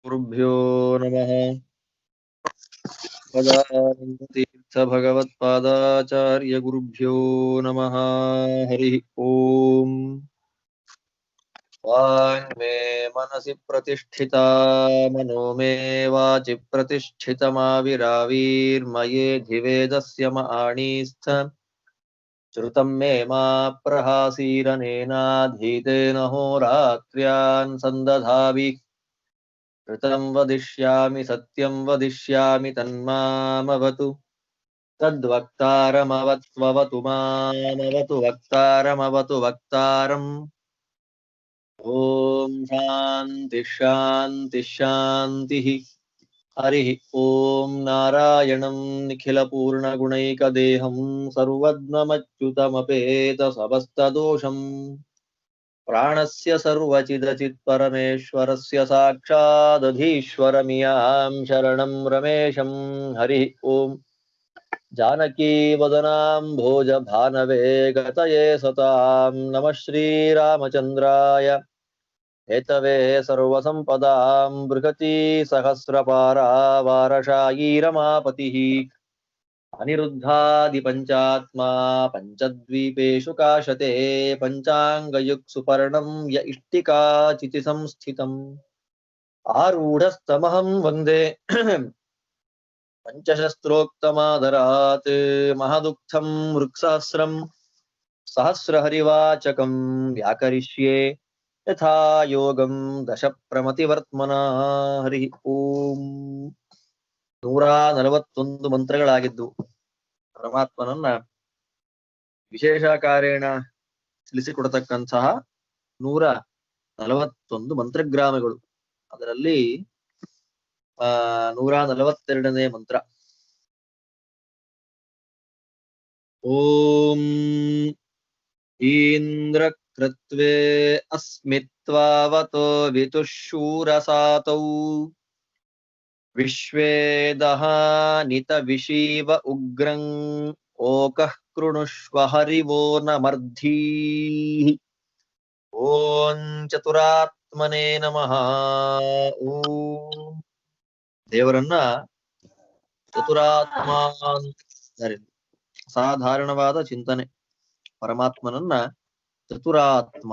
गुरुभ्यो नमः। तीर्थ भगवत्पादाचार्य गुरुभ्यो नमः। हरि ओम। वाङ् मे मनसि प्रतिष्ठिता मनो मे वाचि प्रतिष्ठितमाविरावीर्मये धिवेदस्य माणीस्थ श्रुतं मे मा प्रहासीरनेनाधीतेन होरात्र्यान् सन्दधावि कृतं वदिष्यामि सत्यं वदिष्यामि तन्मामवतु तद्वक्तारमवत्ववतु मामवतु वक्तारमवतु वक्तारम्। ॐ शान्ति शान्ति शान्तिः। हरिः ॐ। नारायणं निखिलपूर्णगुणैकदेहं सर्वज्ञमच्युतमपेतसमस्तदोषम् प्राणस्य सर्वचिदचित्परमेश्वरस्य साक्षादधीश्वरमियां शरणं रमेशं। हरिः ॐ। जानकी वदनां भोजभानवे गतये सतां नमः श्रीरामचन्द्राय हेतवे सर्वसम्पदां बृहती सहस्रपारा वारशायी रमापतिः अनिरुद्धादिपञ्चात्मा पञ्चद्वीपेषु काशते पञ्चाङ्गयुक्सुपर्णं य इष्टिकाचिति संस्थितम् आरूढस्तमहं वन्दे पञ्चशस्त्रोक्तमादरात् महदुक्थं मृक्सहस्रं सहस्रहरिवाचकं व्याकरिष्ये यथा योगं दशप्रमतिवर्त्मना। ಹರಿ ಓಂ. 141 ಮಂತ್ರಗಳಾಗಿದ್ದು ಪರಮಾತ್ಮನನ್ನ ವಿಶೇಷ ಕಾರ್ಯಣ ತಿಳಿಸಿಕೊಡತಕ್ಕಂತಹ 141 ಮಂತ್ರಗ್ರಾಮಗಳು. ಅದರಲ್ಲಿ 142ನೇ ಮಂತ್ರ ಓಂ ಇಂದ್ರ ಕೃತ್ವೇ ಅಸ್ಮಿತ್ವಾವತೋ ವಿತುಶೂರಸಾತೌ ವಿಶ್ವೇದಹಾನಿತ ವಿಶೀವ ಉಗ್ರಂ ಓಕಃ ಕೃಣುಷ್ವ ಹರಿವೋ ನಮರ್ಧೀಃ. ಓಂ ಚತುರಾತ್ಮನೇ ನಮಃ. ಓಂ. ದೇವರನ್ನ ಚತುರಾತ್ಮ ಅಂತ ಸಾಧಾರಣವಾದ ಚಿಂತನೆ. ಪರಮಾತ್ಮನನ್ನ ಚತುರಾತ್ಮ.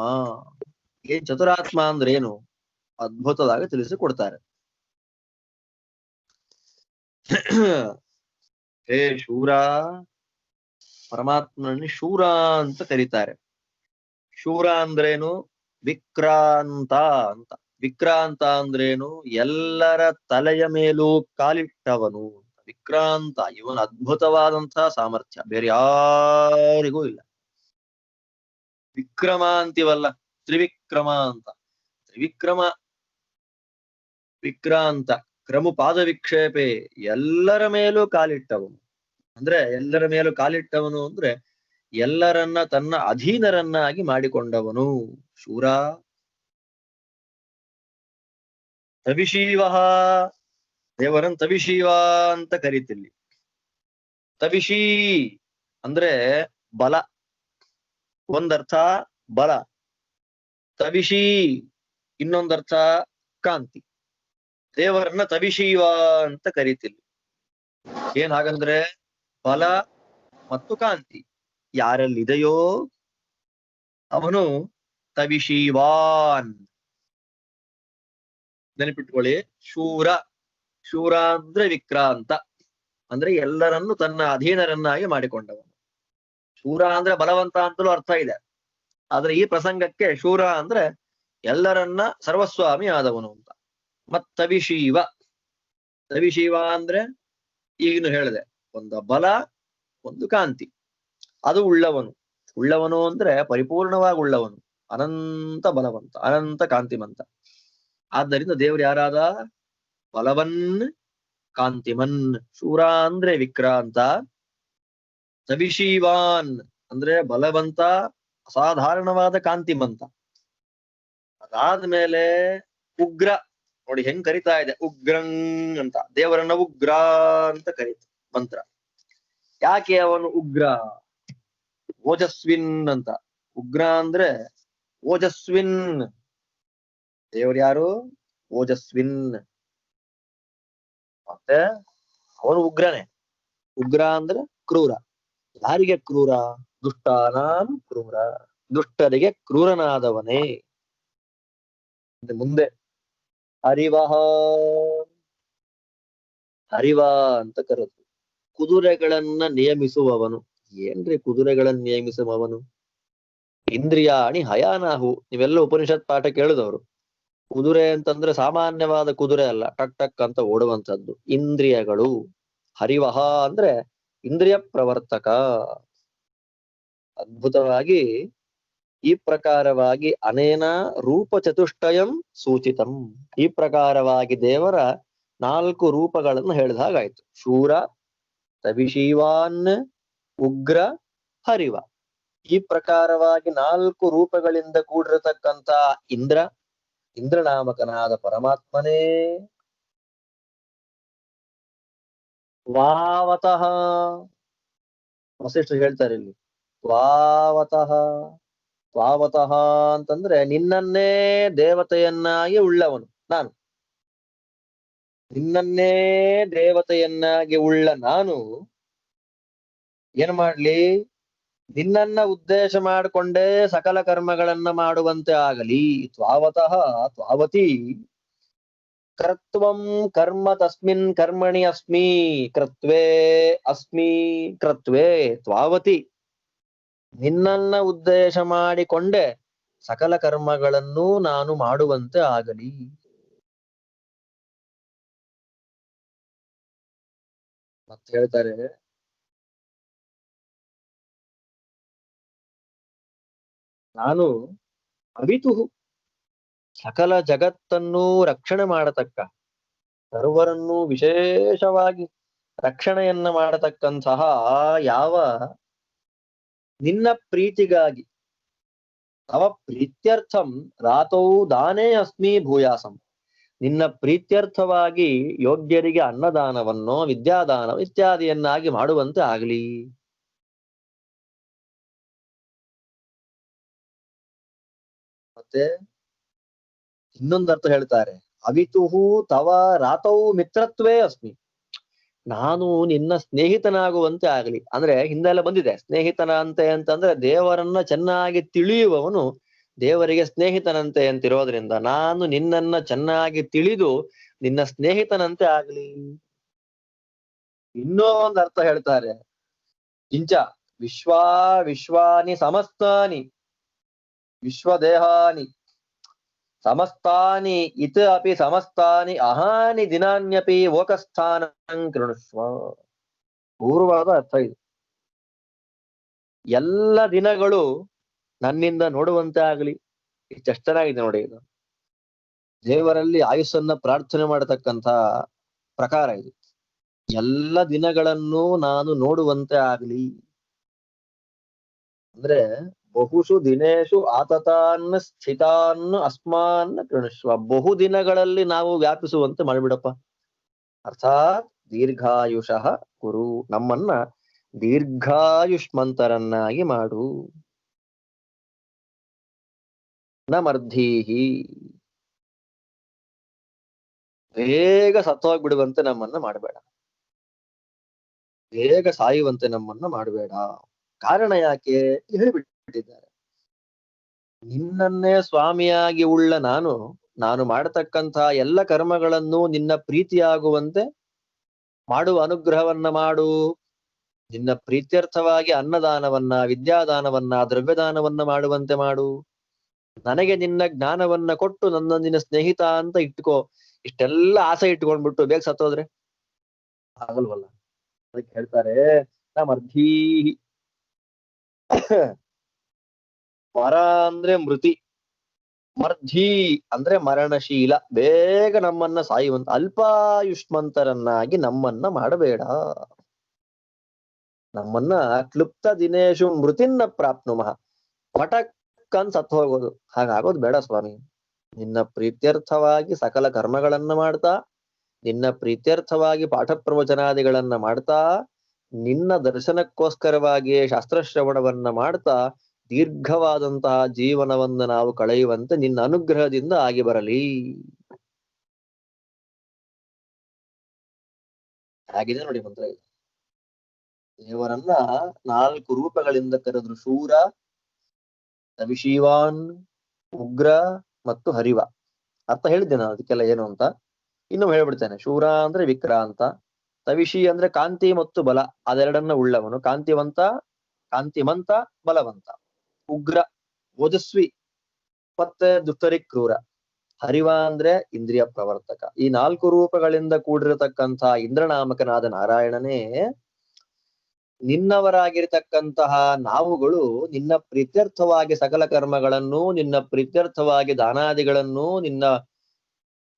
ಏನ್ ಚತುರಾತ್ಮ ಅಂದ್ರೆ ಏನು? ಅದ್ಭುತವಾಗಿ ತಿಳಿಸಿಕೊಡ್ತಾರೆ. ಹೇ ಶೂರ, ಪರಮಾತ್ಮನನ್ನು ಶೂರ ಅಂತ ಕರೀತಾರೆ. ಶೂರ ಅಂದ್ರೇನು? ವಿಕ್ರಾಂತ ಅಂತ. ವಿಕ್ರಾಂತ ಅಂದ್ರೇನು? ಎಲ್ಲರ ತಲೆಯ ಮೇಲೂ ಕಾಲಿಟ್ಟವನು. ವಿಕ್ರಾಂತ, ಇವನ ಅದ್ಭುತವಾದಂತಹ ಸಾಮರ್ಥ್ಯ ಬೇರೆ ಯಾರಿಗೂ ಇಲ್ಲ. ವಿಕ್ರಮ ಅಂತೀವಲ್ಲ, ತ್ರಿವಿಕ್ರಮ ಅಂತ. ತ್ರಿವಿಕ್ರಮ, ವಿಕ್ರಾಂತ, ಕ್ರಮು ಪಾದ ವಿಕ್ಷೇಪೆ, ಎಲ್ಲರ ಮೇಲೂ ಕಾಲಿಟ್ಟವನು. ಅಂದ್ರೆ ಎಲ್ಲರ ಮೇಲೂ ಕಾಲಿಟ್ಟವನು ಅಂದ್ರೆ ಎಲ್ಲರನ್ನ ತನ್ನ ಅಧೀನರನ್ನಾಗಿ ಮಾಡಿಕೊಂಡವನು ಶೂರ. ತವಿಶೀವ, ದೇವರನ್ ತವಿಶೀವ ಅಂತ ಕರೀತಿಲ್ಲಿ. ತವಿಶೀ ಅಂದ್ರೆ ಬಲ, ಒಂದರ್ಥ ಬಲ. ತವಿಶೀ ಇನ್ನೊಂದರ್ಥ ಕಾಂತಿ. ದೇವರನ್ನ ತವಿಶೀವ ಅಂತ ಕರೀತಿಲ್ಲಿ. ಏನ್ ಹಾಗಂದ್ರೆ ಬಲ ಮತ್ತು ಕಾಂತಿ ಯಾರಲ್ಲಿದೆಯೋ ಅವನು ತವಿಶೀವಾನ್. ನೆನಪಿಟ್ಕೊಳ್ಳಿ, ಶೂರ. ಶೂರ ಅಂದ್ರೆ ವಿಕ್ರಾಂತ, ಅಂದ್ರೆ ಎಲ್ಲರನ್ನು ತನ್ನ ಅಧೀನರನ್ನಾಗಿ ಮಾಡಿಕೊಂಡವನು. ಶೂರ ಅಂದ್ರೆ ಬಲವಂತ ಅಂತಲೂ ಅರ್ಥ ಇದೆ. ಆದ್ರೆ ಈ ಪ್ರಸಂಗಕ್ಕೆ ಶೂರ ಅಂದ್ರೆ ಎಲ್ಲರನ್ನ ಸರ್ವಸ್ವಾಮಿ ಆದವನು ಅಂತ. ಮತ್ ತವಿಶೀವ, ತವಿಶೀವ ಅಂದ್ರೆ ಈಗಿನ ಹೇಳಿದೆ, ಒಂದು ಬಲ ಒಂದು ಕಾಂತಿ, ಅದು ಉಳ್ಳವನು. ಉಳ್ಳವನು ಅಂದ್ರೆ ಪರಿಪೂರ್ಣವಾಗಿ ಉಳ್ಳವನು, ಅನಂತ ಬಲವಂತ, ಅನಂತ ಕಾಂತಿಮಂತ. ಆದ್ದರಿಂದ ದೇವರು ಯಾರಾದ? ಬಲವನ್ ಕಾಂತಿಮನ್. ಶೂರ ಅಂದ್ರೆ ವಿಕ್ರಾಂತ, ತವಿಶೀವಾನ್ ಅಂದ್ರೆ ಬಲವಂತ, ಅಸಾಧಾರಣವಾದ ಕಾಂತಿಮಂತ. ಅದಾದ್ಮೇಲೆ ಉಗ್ರ. ನೋಡಿ ಹೆಂಗ್ ಕರಿತಾ ಇದೆ, ಉಗ್ರಂ ಅಂತ. ದೇವರನ್ನ ಉಗ್ರ ಅಂತ ಕರೀತ ಮಂತ್ರ. ಯಾಕೆ ಅವನು ಉಗ್ರ? ಓಜಸ್ವಿನ್ ಅಂತ. ಉಗ್ರ ಅಂದ್ರೆ ಓಜಸ್ವಿನ್. ದೇವ್ರು ಯಾರು? ಓಜಸ್ವಿನ್. ಮತ್ತೆ ಅವನು ಉಗ್ರನೇ. ಉಗ್ರ ಅಂದ್ರೆ ಕ್ರೂರ. ಯಾರಿಗೆ ಕ್ರೂರ? ದುಷ್ಟಾನಾಂ ಕ್ರೂರ. ದುಷ್ಟರಿಗೆ ಕ್ರೂರನಾದವನೇ. ಮುಂದೆ ಹರಿವಹ. ಹರಿವ ಅಂತ ಕರೆದು ಕುದುರೆಗಳನ್ನ ನಿಯಮಿಸುವವನು. ಏನ್ರಿ ಕುದುರೆಗಳನ್ನ ನಿಯಮಿಸುವವನು? ಇಂದ್ರಿಯಾಣಿ ಹಯಾನಾಹು. ನೀವೆಲ್ಲ ಉಪನಿಷತ್ ಪಾಠ ಕೇಳಿದವರು. ಕುದುರೆ ಅಂತಂದ್ರೆ ಸಾಮಾನ್ಯವಾದ ಕುದುರೆ ಅಲ್ಲ, ಟಕ್ ಟಕ್ ಅಂತ ಓಡುವಂತದ್ದು. ಇಂದ್ರಿಯಗಳು. ಹರಿವಹ ಅಂದ್ರೆ ಇಂದ್ರಿಯ ಪ್ರವರ್ತಕ. ಅದ್ಭುತವಾಗಿ ಈ ಪ್ರಕಾರವಾಗಿ ಅನೇನ ರೂಪ ಚತುಷ್ಟಯಂ ಸೂಚಿತಂ. ಈ ಪ್ರಕಾರವಾಗಿ ದೇವರ 4 ರೂಪಗಳನ್ನು ಹೇಳಿದ ಹಾಗಾಯ್ತು. ಶೂರ, ತವಿಶೀವಾನ್, ಉಗ್ರ, ಹರಿವ. ಈ ಪ್ರಕಾರವಾಗಿ 4 ರೂಪಗಳಿಂದ ಕೂಡಿರತಕ್ಕಂತ ಇಂದ್ರ, ಇಂದ್ರನಾಮಕನಾದ ಪರಮಾತ್ಮನೇ ವಾವತಃ. ವಸಿಷ್ಠರು ಹೇಳ್ತಾರೆ ಇಲ್ಲಿ ವಾವತಃ. ವಾವತಃ ಅಂತಂದ್ರೆ ನಿನ್ನನ್ನೇ ದೇವತೆಯನ್ನಾಗಿ ಉಳ್ಳವನು ನಾನು. ನಿನ್ನನ್ನೇ ದೇವತೆಯನ್ನಾಗಿ ಉಳ್ಳ ನಾನು ಏನ್ ಮಾಡ್ಲಿ? ನಿನ್ನನ್ನ ಉದ್ದೇಶ ಮಾಡಿಕೊಂಡೇ ಸಕಲ ಕರ್ಮಗಳನ್ನ ಮಾಡುವಂತೆ ಆಗಲಿ. ತ್ವಾವತಃ ತ್ವಾವತಿ ಕರ್ತೃಂ ಕರ್ಮ ತಸ್ಮಿನ್ ಕರ್ಮಣಿ ಅಸ್ಮಿ ಕೃತ್ವೇ ಅಸ್ಮಿ ಕೃತ್ವೇ ತ್ವಾವತಿ. ನಿನ್ನನ್ನ ಉದ್ದೇಶ ಮಾಡಿಕೊಂಡೆ ಸಕಲ ಕರ್ಮಗಳನ್ನು ನಾನು ಮಾಡುವಂತೆ ಆಗಲಿ. ಮತ್ತೆ ಹೇಳ್ತಾರೆ ನಾನು ಅವಿತುಹು. ಸಕಲ ಜಗತ್ತನ್ನು ರಕ್ಷಣೆ ಮಾಡತಕ್ಕ, ಸರ್ವರನ್ನು ವಿಶೇಷವಾಗಿ ರಕ್ಷಣೆಯನ್ನ ಮಾಡತಕ್ಕಂತಹ ಯಾವ ನಿನ್ನ ಪ್ರೀತಿಗಾಗಿ ತವ ಪ್ರೀತ್ಯರ್ಥಂ ರಾತೌ ದಾನೇ ಅಸ್ಮಿ ಭೂಯಾಸಂ. ನಿನ್ನ ಪ್ರೀತ್ಯರ್ಥವಾಗಿ ಯೋಗ್ಯರಿಗೆ ಅನ್ನದಾನವನ್ನೋ ವಿದ್ಯಾದಾನ ಇತ್ಯಾದಿಯನ್ನಾಗಿ ಮಾಡುವಂತೆ ಆಗಲಿ. ಮತ್ತೆ ಇನ್ನೊಂದರ್ಥ ಹೇಳ್ತಾರೆ, ಅವಿತುಹು ತವ ರಾತೌ ಮಿತ್ರತ್ವೇ ಅಸ್ಮಿ. ನಾನು ನಿನ್ನ ಸ್ನೇಹಿತನಾಗುವಂತೆ ಆಗಲಿ. ಅಂದ್ರೆ ಹಿಂದೆಲ್ಲ ಬಂದಿದೆ ಸ್ನೇಹಿತನಂತೆ ಅಂತಂದ್ರೆ ದೇವರನ್ನ ಚೆನ್ನಾಗಿ ತಿಳಿಯುವವನು ದೇವರಿಗೆ ಸ್ನೇಹಿತನಂತೆ ಅಂತಿರೋದ್ರಿಂದ ನಾನು ನಿನ್ನನ್ನ ಚೆನ್ನಾಗಿ ತಿಳಿದು ನಿನ್ನ ಸ್ನೇಹಿತನಂತೆ ಆಗಲಿ. ಇನ್ನೂ ಒಂದು ಅರ್ಥ ಹೇಳ್ತಾರೆ, ಕಿಂಚ ವಿಶ್ವಾನಿ ಸಮಸ್ತಾನಿ ವಿಶ್ವದೇಹಾನಿ ಸಮಸ್ತಾನಿ ಇತ ಅಪಿ ಸಮಸ್ತಾನಿ ಅಹಾನಿ ದಿನಾನ್ಯಪಿ ಓಕಸ್ಥಾನಂ ಕೃಣುಷ್ವ. ಪೂರ್ವವಾದ ಅರ್ಥ ಇದು. ಎಲ್ಲ ದಿನಗಳು ನನ್ನಿಂದ ನೋಡುವಂತೆ ಆಗಲಿ. ಇಷ್ಟೆಷ್ಟು ಚೆನ್ನಾಗಿದೆ ನೋಡಿ ಇದು. ದೇವರಲ್ಲಿ ಆಯುಸ್ಸನ್ನ ಪ್ರಾರ್ಥನೆ ಮಾಡತಕ್ಕಂತ ಪ್ರಕಾರ ಇದು. ಎಲ್ಲ ದಿನಗಳನ್ನು ನಾನು ನೋಡುವಂತೆ ಆಗಲಿ. ಅಂದ್ರೆ ಬಹುಶು ದಿನೇಶು ಆತತಾನ್ ಸ್ಥಿತಾನ್ ಅಸ್ಮಾನ್ ಕೃಣುಷ್ವ. ಬಹು ದಿನಗಳಲ್ಲಿ ನಾವು ವ್ಯಾಪಿಸುವಂತೆ ಮಾಡಿಬಿಡಪ್ಪ. ಅರ್ಥಾತ್ ದೀರ್ಘಾಯುಷಃ ಕುರು. ನಮ್ಮನ್ನ ದೀರ್ಘಾಯುಷ್ಮಂತರನ್ನಾಗಿ ಮಾಡು. ನ ಮರ್ಧೀಹಿ. ಬೇಗ ಸತ್ತೋಗ್ಬಿಡುವಂತೆ ನಮ್ಮನ್ನ ಮಾಡಬೇಡ. ಬೇಗ ಸಾಯುವಂತೆ ನಮ್ಮನ್ನ ಮಾಡಬೇಡ. ಕಾರಣ ಯಾಕೆ ಹೇಳಿಬಿಟ್ಟಿದ್ದಾರೆ. ನಿನ್ನನ್ನೇ ಸ್ವಾಮಿಯಾಗಿ ಉಳ್ಳ ನಾನು ಮಾಡತಕ್ಕಂತಹ ಎಲ್ಲ ಕರ್ಮಗಳನ್ನು ನಿನ್ನ ಪ್ರೀತಿಯಾಗುವಂತೆ ಮಾಡುವ ಅನುಗ್ರಹವನ್ನ ಮಾಡು. ನಿನ್ನ ಪ್ರೀತ್ಯರ್ಥವಾಗಿ ಅನ್ನದಾನವನ್ನ ವಿದ್ಯಾದಾನವನ್ನ ದ್ರವ್ಯದಾನವನ್ನ ಮಾಡುವಂತೆ ಮಾಡು. ನನಗೆ ನಿನ್ನ ಜ್ಞಾನವನ್ನ ಕೊಟ್ಟು ನನ್ನ ನಿನ್ನ ಸ್ನೇಹಿತ ಅಂತ ಇಟ್ಕೋ. ಇಷ್ಟೆಲ್ಲ ಆಸೆ ಇಟ್ಕೊಂಡ್ಬಿಟ್ಟು ಬೇಗ ಸತ್ತೋದ್ರೆ ಆಗಲ್ವಲ್ಲ. ಅದಕ್ಕೆ ಹೇಳ್ತಾರೆ ಮರ್ಧೀ. ಮರ ಅಂದ್ರೆ ಮೃತಿ, ಮರ್ಧಿ ಅಂದ್ರೆ ಮರಣಶೀಲ. ಬೇಗ ನಮ್ಮನ್ನ ಸಾಯುವಂತ ಅಲ್ಪಾಯುಷ್ಮಂತರನ್ನಾಗಿ ನಮ್ಮನ್ನ ಮಾಡಬೇಡ. ನಮ್ಮನ್ನ ಕ್ಲುಪ್ತ ದಿನೇಶು ಮೃತಿನ್ನ ಪ್ರಾಪ್ನುಮಃ. ಪಟಕ್ಕನ್ ಸತ್ತು ಹೋಗೋದು ಹಾಗಾಗೋದು ಬೇಡ ಸ್ವಾಮಿ. ನಿನ್ನ ಪ್ರೀತ್ಯರ್ಥವಾಗಿ ಸಕಲ ಕರ್ಮಗಳನ್ನ ಮಾಡ್ತಾ, ನಿನ್ನ ಪ್ರೀತ್ಯರ್ಥವಾಗಿ ಪಾಠ ಪ್ರವಚನಾದಿಗಳನ್ನ ಮಾಡ್ತಾ, ನಿನ್ನ ದರ್ಶನಕ್ಕೋಸ್ಕರವಾಗಿಯೇ ಶಾಸ್ತ್ರಶ್ರವಣವನ್ನ ಮಾಡ್ತಾ ದೀರ್ಘವಾದಂತಹ ಜೀವನವನ್ನು ನಾವು ಕಳೆಯುವಂತೆ ನಿನ್ನ ಅನುಗ್ರಹದಿಂದ ಆಗಿ ಬರಲಿ. ಹಾಗಿದೆ ನೋಡಿ ಮಂತ್ರ ಇದು. ದೇವರನ್ನ 4 ರೂಪಗಳಿಂದ ಕರೆದ್ರು: ಶೂರ, ತವಿಶೀವಾನ್, ಉಗ್ರ ಮತ್ತು ಹರಿವ. ಅರ್ಥ ಹೇಳಿದ್ದೆ ನಾನು ಅದಕ್ಕೆಲ್ಲ ಏನು ಅಂತ. ಇನ್ನು ಹೇಳ್ಬಿಡ್ತೇನೆ. ಶೂರ ಅಂದ್ರೆ ವಿಕ್ರಾಂತ, ತವಿಷಿ ಅಂದ್ರೆ ಕಾಂತಿ ಮತ್ತು ಬಲ, ಅದೆರಡನ್ನ ಉಳ್ಳವನು, ಕಾಂತಿಮಂತ, ಬಲವಂತ. ಉಗ್ರ ಓಜಸ್ವಿ ಮತ್ತೆ ದುಷ್ಟರಿ ಕ್ರೂರ. ಹರಿವ ಅಂದ್ರೆ ಇಂದ್ರಿಯ ಪ್ರವರ್ತಕ. ಈ 4 ರೂಪಗಳಿಂದ ಕೂಡಿರತಕ್ಕಂಥ ಇಂದ್ರನಾಮಕನಾದ ನಾರಾಯಣನೇ ನಿನ್ನವರಾಗಿರ್ತಕ್ಕಂತಹ ನಾವುಗಳು ನಿನ್ನ ಪ್ರೀತ್ಯರ್ಥವಾಗಿ ಸಕಲ ಕರ್ಮಗಳನ್ನು, ನಿನ್ನ ಪ್ರೀತ್ಯರ್ಥವಾಗಿ ದಾನಾದಿಗಳನ್ನು, ನಿನ್ನ